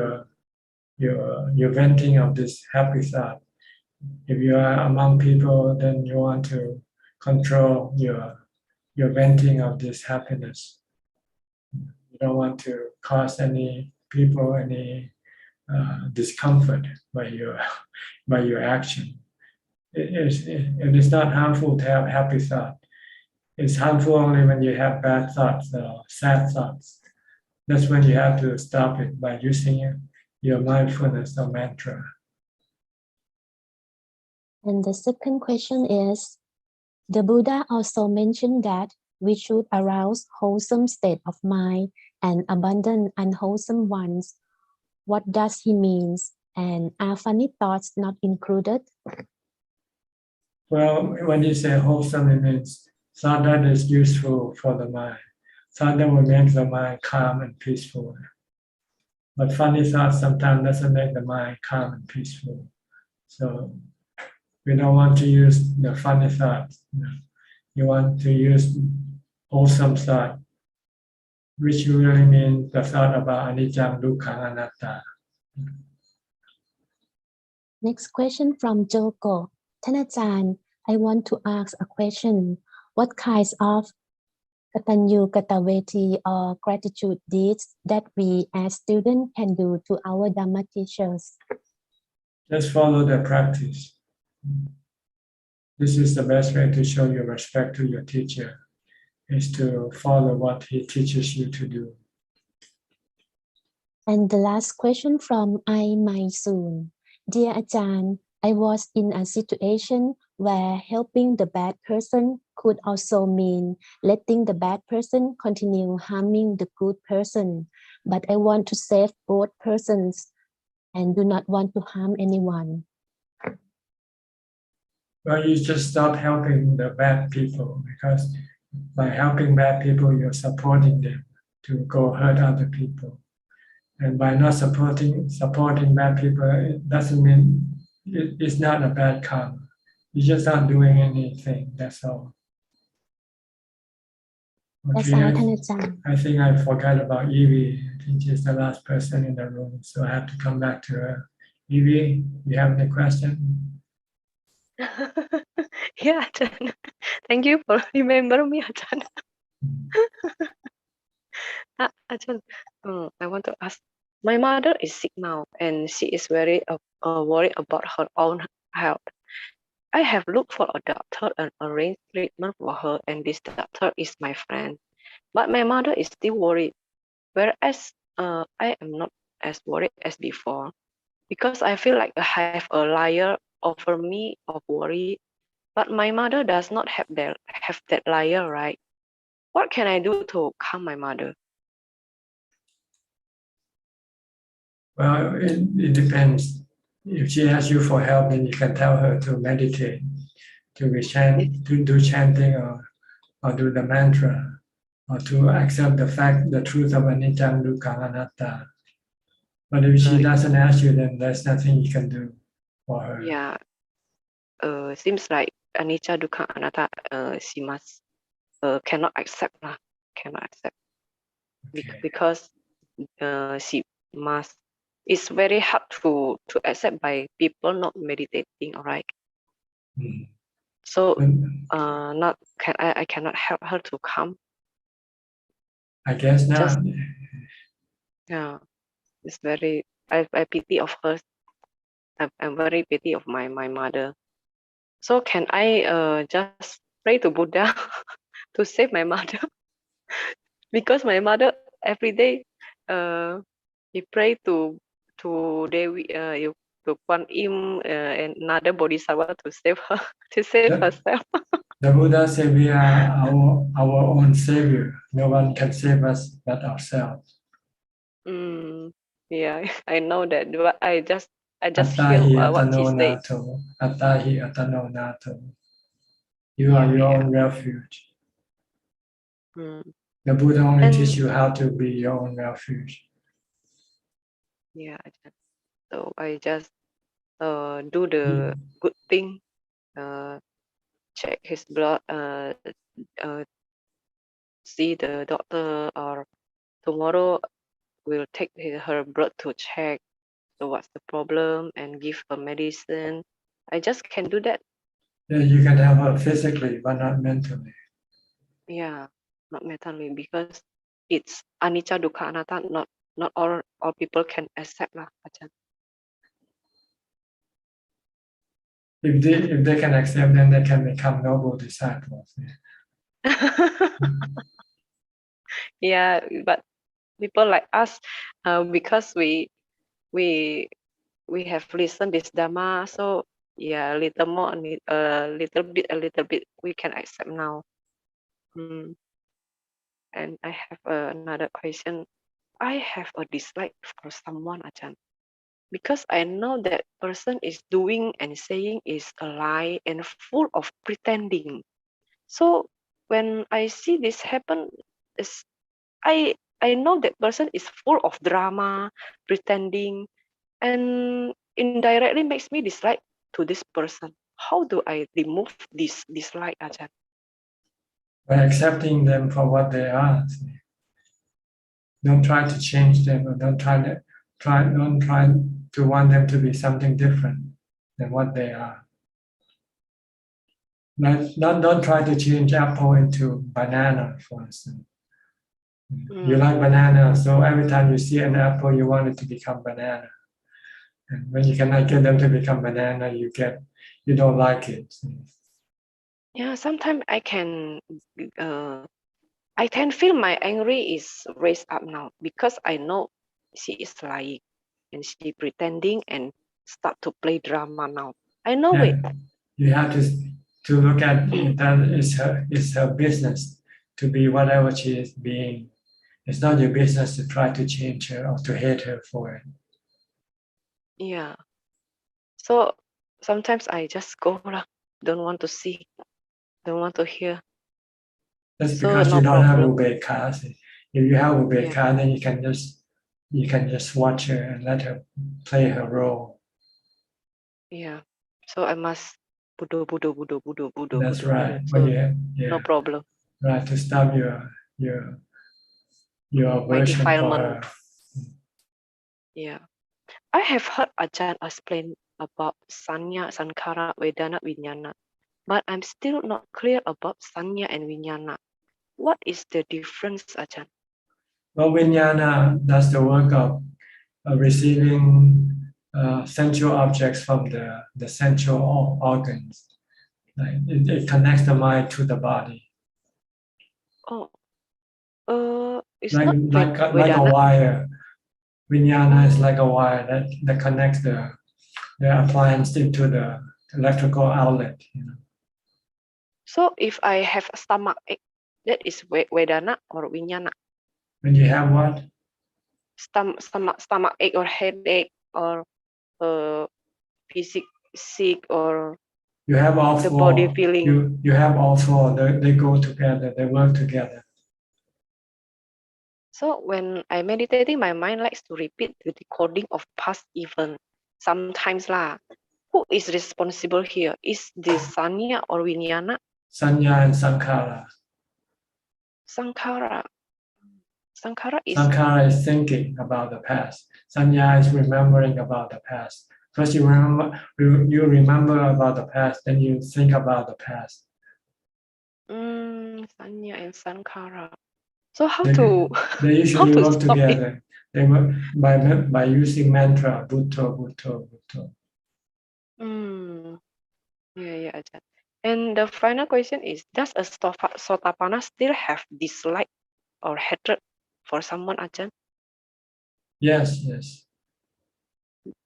your venting of this happy thought. If you are among people, then you want to control your venting of this happiness. You don't want to cause any people any discomfort by your action. It is not harmful to have happy thought. It's harmful only when you have bad thoughts or sad thoughts. That's when you have to stop it by using your mindfulness or mantra. And the second question is, the Buddha also mentioned that we should arouse wholesome state of mind and abandon unwholesome ones. What does he mean? And are funny thoughts not included? Well, when you say wholesome, it means thought that is useful for the mind. Thought that will make the mind calm and peaceful. But funny thoughts sometimes doesn't make the mind calm and peaceful. So we don't want to use the funny thoughts. You want to use wholesome thought, which really means the thought about anicca, dukkha, anatta. Next question from Joko. Thanachan, I want to ask a question. What kinds of katanyu kataveti or gratitude deeds that we as students can do to our Dhamma teachers? Just follow the practice. This is the best way to show your respect to your teacher, is to follow what he teaches you to do. And the last question from I Mai Soon. Dear Ajahn, I was in a situation where helping the bad person could also mean letting the bad person continue harming the good person. But I want to save both persons and do not want to harm anyone. Well, you just stop helping the bad people, because by helping bad people, you're supporting them to go hurt other people. And by not supporting bad people, it doesn't mean it's not a bad karma. You're just not doing anything, that's all. That's Okay, all, Thanachan. I think I forgot about Evie. I think she's the last person in the room, so I have to come back to her. Evie, you have any question? Yeah, Ajahn. Thank you for remembering me, Ajahn. Ajahn, I want to ask. My mother is sick now, and she is very worried about her own health. I have looked for a doctor and arranged treatment for her, and this doctor is my friend. But my mother is still worried, whereas I am not as worried as before, because I feel like I have a layer over me of worry. But my mother does not have that layer, right? What can I do to calm my mother? Well, it depends. If she asks you for help, then you can tell her to meditate, to do chanting or do the mantra, or to accept the truth of anicca, dukkha, anatta. But if she doesn't ask you, then there's nothing you can do for her. Yeah. Seems like anicca, dukkha, anatta. She must cannot accept lah. Cannot accept because she must. It's very hard to accept by people not meditating. All right. So I cannot help her to come. I guess not. Yeah, it's very. I pity of her. I'm very pity of my mother. So can I just pray to Buddha to save my mother? Because my mother every day he pray to Devi to Kuan Im and another bodhisattva to save her, to save herself. The Buddha said we are our own savior. No one can save us but ourselves. Yeah, I know that, but I just Attahi feel what she atano said. nato. Attahi atano nato. You are your own refuge. The Buddha only And teach you how to be your own refuge. yeah, so I just do the good thing, check his blood, see the doctor, or tomorrow we'll take her blood to check. So what's the problem and give her medicine. I just can do that. Yeah, you can have her physically, but not mentally. Yeah, not mentally, because it's anicca dukkha anatta. Not all people can accept lah, Ajahn. If they can accept, then they can become noble disciples. Yeah, but people like us, because we have listened this Dhamma, so yeah, a little more, a little bit, we can accept now. And I have another question. I have a dislike for someone, Ajahn, because I know that person is doing and saying is a lie and full of pretending. So when I see this happen, I know that person is full of drama, pretending, and indirectly makes me dislike to this person. How do I remove this dislike, Ajahn? By accepting them for what they are. Don't try to change them, or don't try to want them to be something different than what they are. Don't try to change apple into banana, for instance. You like banana, so every time you see an apple, you want it to become banana. And when you cannot get them to become banana, you don't like it. Yeah, sometimes I can feel my angry is raised up now because I know she is lying and she pretending and start to play drama now. I know it. You have to look at it that it's her business to be whatever she is being. It's not your business to try to change her or to hate her for it. Yeah. So sometimes I just go lah. Don't want to see. Don't want to hear. That's because you don't have ubekkha. If you have ubekkha, then you can just watch her and let her play her role. Yeah. So I must budo. That's right. So yeah. no problem. Right, to stop your aversion for her. Yeah. I have heard Ajahn explain about Sanya, Sankhara, Vedana, Vijnana, but I'm still not clear about Sanya and Vijnana. What is the difference, Ajahn? Well, Vijnana does the work of receiving sensual objects from the sensual organs. Like it connects the mind to the body. It's like not like a wire. Vijnana is like a wire that connects the appliance into the electrical outlet. So if I have a stomach ache, that is Vedana or Vijnana? When you have what? Stomach ache or headache or physical sick or you have all the four. Body feeling. You have all four. They go together. They work together. So when I meditating, my mind likes to repeat the recording of past event. Sometimes lah, who is responsible here? Is this Sanya or Vijnana? Sanya and Sankhara. Sankhara is thinking about the past. Sanya is remembering about the past. First you remember about the past, then you think about the past. Sanya and Sankhara. So they usually work together. They work by using mantra, Bhutto, Bhutto, Bhutto. Yeah, Ajahn. And the final question is, does a Sotapanna still have dislike or hatred for someone, Ajahn? Yes.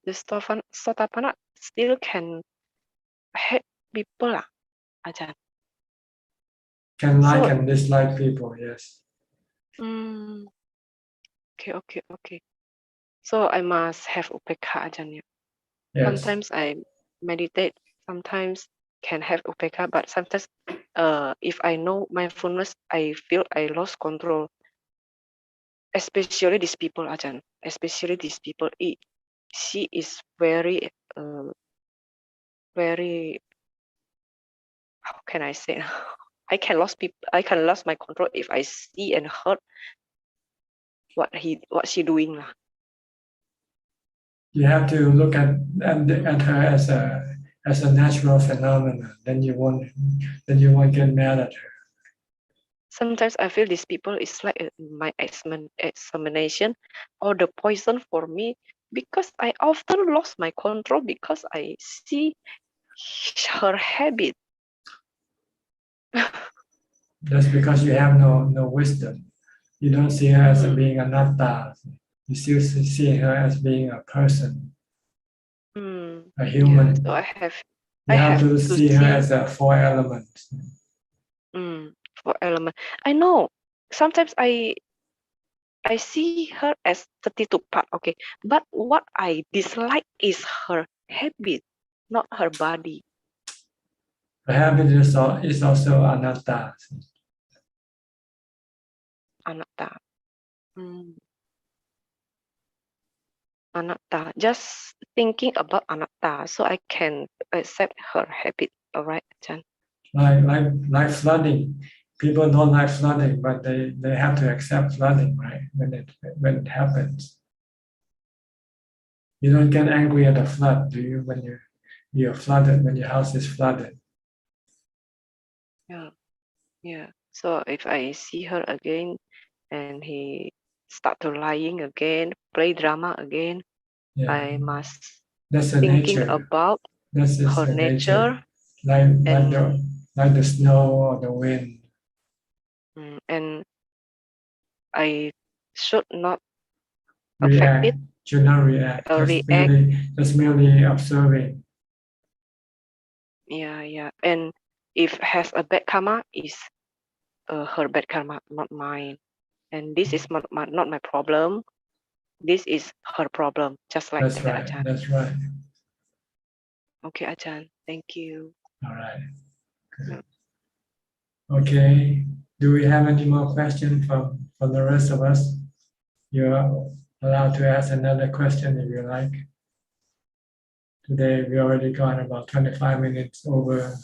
The Sotapanna still can hate people, Ajahn. Can like and dislike people, yes. Okay. So I must have upekkha, Ajahn. Yes. Sometimes I meditate, sometimes can have upekkha, but sometimes if I know mindfulness, I feel I lost control. Especially these people, Ajahn. Especially these people. She is very, very. How can I say? I can lose my control if I see and heard what she doing lah. You have to look at her as a natural phenomenon. Then you won't get mad at her. Sometimes I feel these people is like my examination or the poison for me, because I often lost my control because I see her habit. That's because you have no wisdom. You don't see her as being anatta. You still see her as being a person, a human. Yeah, so you have to see her as a four elements. Four element. I know. Sometimes I see her as 32 part, okay. But what I dislike is her habit, not her body. The habit is also anatta. Anatta. Anatta. Just thinking about anatta, so I can accept her habit. All right, Ajahn. Like flooding. People don't like flooding, but they have to accept flooding, right? When it happens. You don't get angry at the flood, do you? When you're flooded, when your house is flooded. Yeah. So if I see her again and he start to lying again, play drama again, I must That's the thinking nature. about That's her the nature. Like the snow or the wind. And I should not affect React. it. Should not react. Just merely observing. Yeah. And if has a bad karma, is her bad karma, not mine. And this is not my problem. This is her problem, just like That's that, right. Ajahn. That's right. Okay, Ajahn. Thank you. All right. Good. Okay. Do we have any more questions from the rest of us? You're allowed to ask another question if you like. Today we already gone about 25 minutes over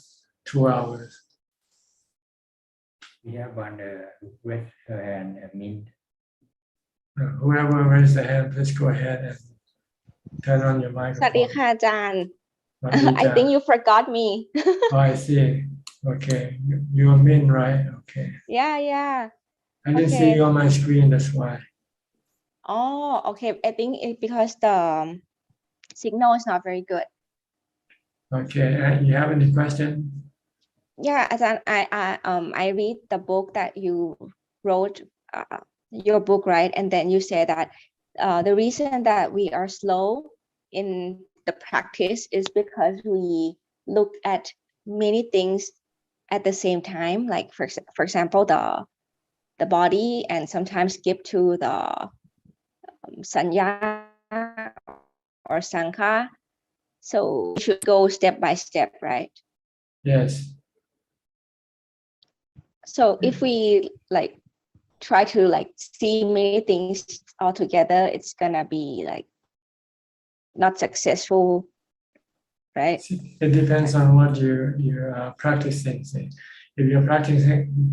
2 hours. We have one raise her hand, Mint. Whoever raised the hand, please go ahead and turn on your สวัส microphone. ดีค่ะอาจารย์ Vandita. I think you forgot me. Oh, I see. Okay. You're Min, right? Okay. Yeah. I didn't see you on my screen, that's why. Oh, okay. I think it's because the signal is not very good. Okay. You have any question? Yeah, Ajahn, I read the book that you wrote, your book, right? And then you say that the reason that we are slow in the practice is because we look at many things at the same time. Like for example, the body, and sometimes skip to the sanya or sankha. So we should go step by step, right? Yes. So if we try to see many things all together, it's gonna be not successful, right? It depends on what you are practicing. If you're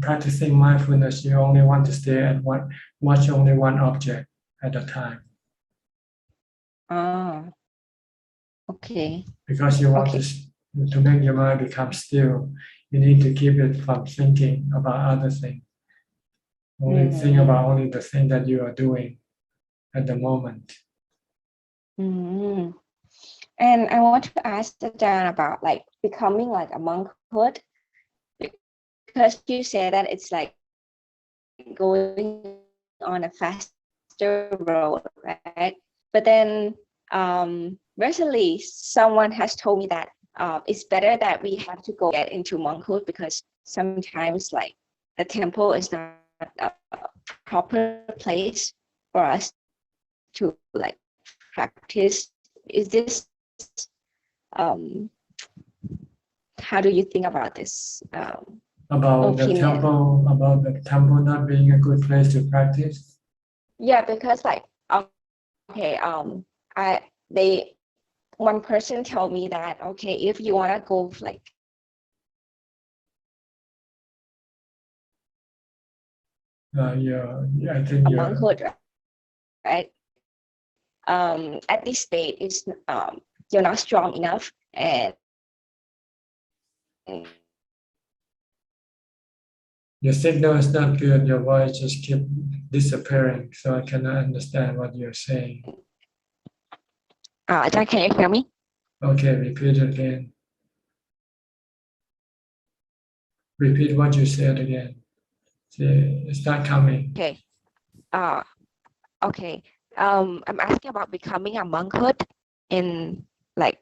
practicing mindfulness, you only want to stay at watch only one object at a time. Okay. Because you want to make your mind become still, you need to keep it from thinking about other things. Only think about only the thing that you are doing at the moment. And I want to ask Ajahn about becoming a monkhood, because you say that it's going on a faster road, right? But then recently someone has told me that it's better that we have to get into monkhood, because sometimes the temple is not a proper place for us to practice. Is this how do you think about this? about the opinion. temple not being a good place to practice? Yeah, because like okay, one person told me that okay, if you wanna go like I think a you're monkhood, right? At this stage is you're not strong enough, and your signal is not good. Your voice just keep disappearing, so I cannot understand what you're saying. Ajahn, can you hear me? Okay, repeat it again. Repeat what you said again. See, it's not coming. Okay. Okay. I'm asking about becoming a monkhood in like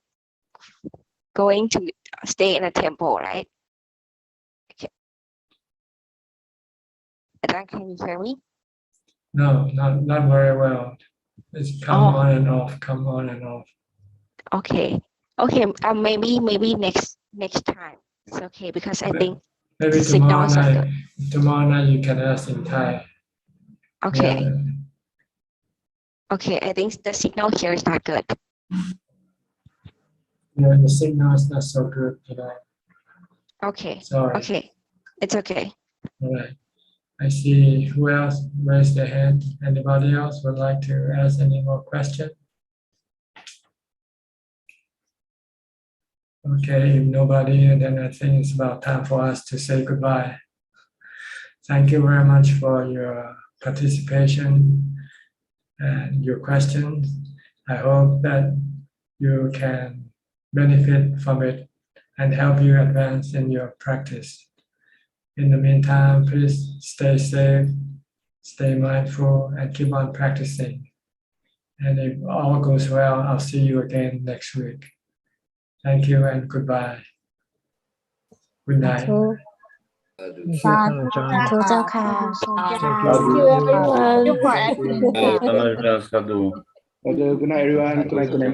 going to stay in a temple, right? Okay. Ajahn, can you hear me? No, not very well. It's come Oh. on and off, come on and off. Okay. Okay. Maybe next time it's okay because I think Maybe signal is not good. tomorrow night you can ask in Thai. Okay. Yeah. Okay. I think the signal here is not good. Yeah, the signal is not so good today. Okay. Sorry. Okay. It's okay. All right. I see who else raised their hand. Anybody else would like to ask any more questions? Okay, if nobody, then I think it's about time for us to say goodbye. Thank you very much for your participation and your questions. I hope that you can benefit from it and help you advance in your practice. In the meantime, please stay safe, stay mindful, and keep on practicing. And if all goes well, I'll see you again next week. Thank you and goodbye. Good night. สาธุเจ้าค่ะ Thank you, everyone. Thank you for Sadhu. Good night, everyone. Good night, good night.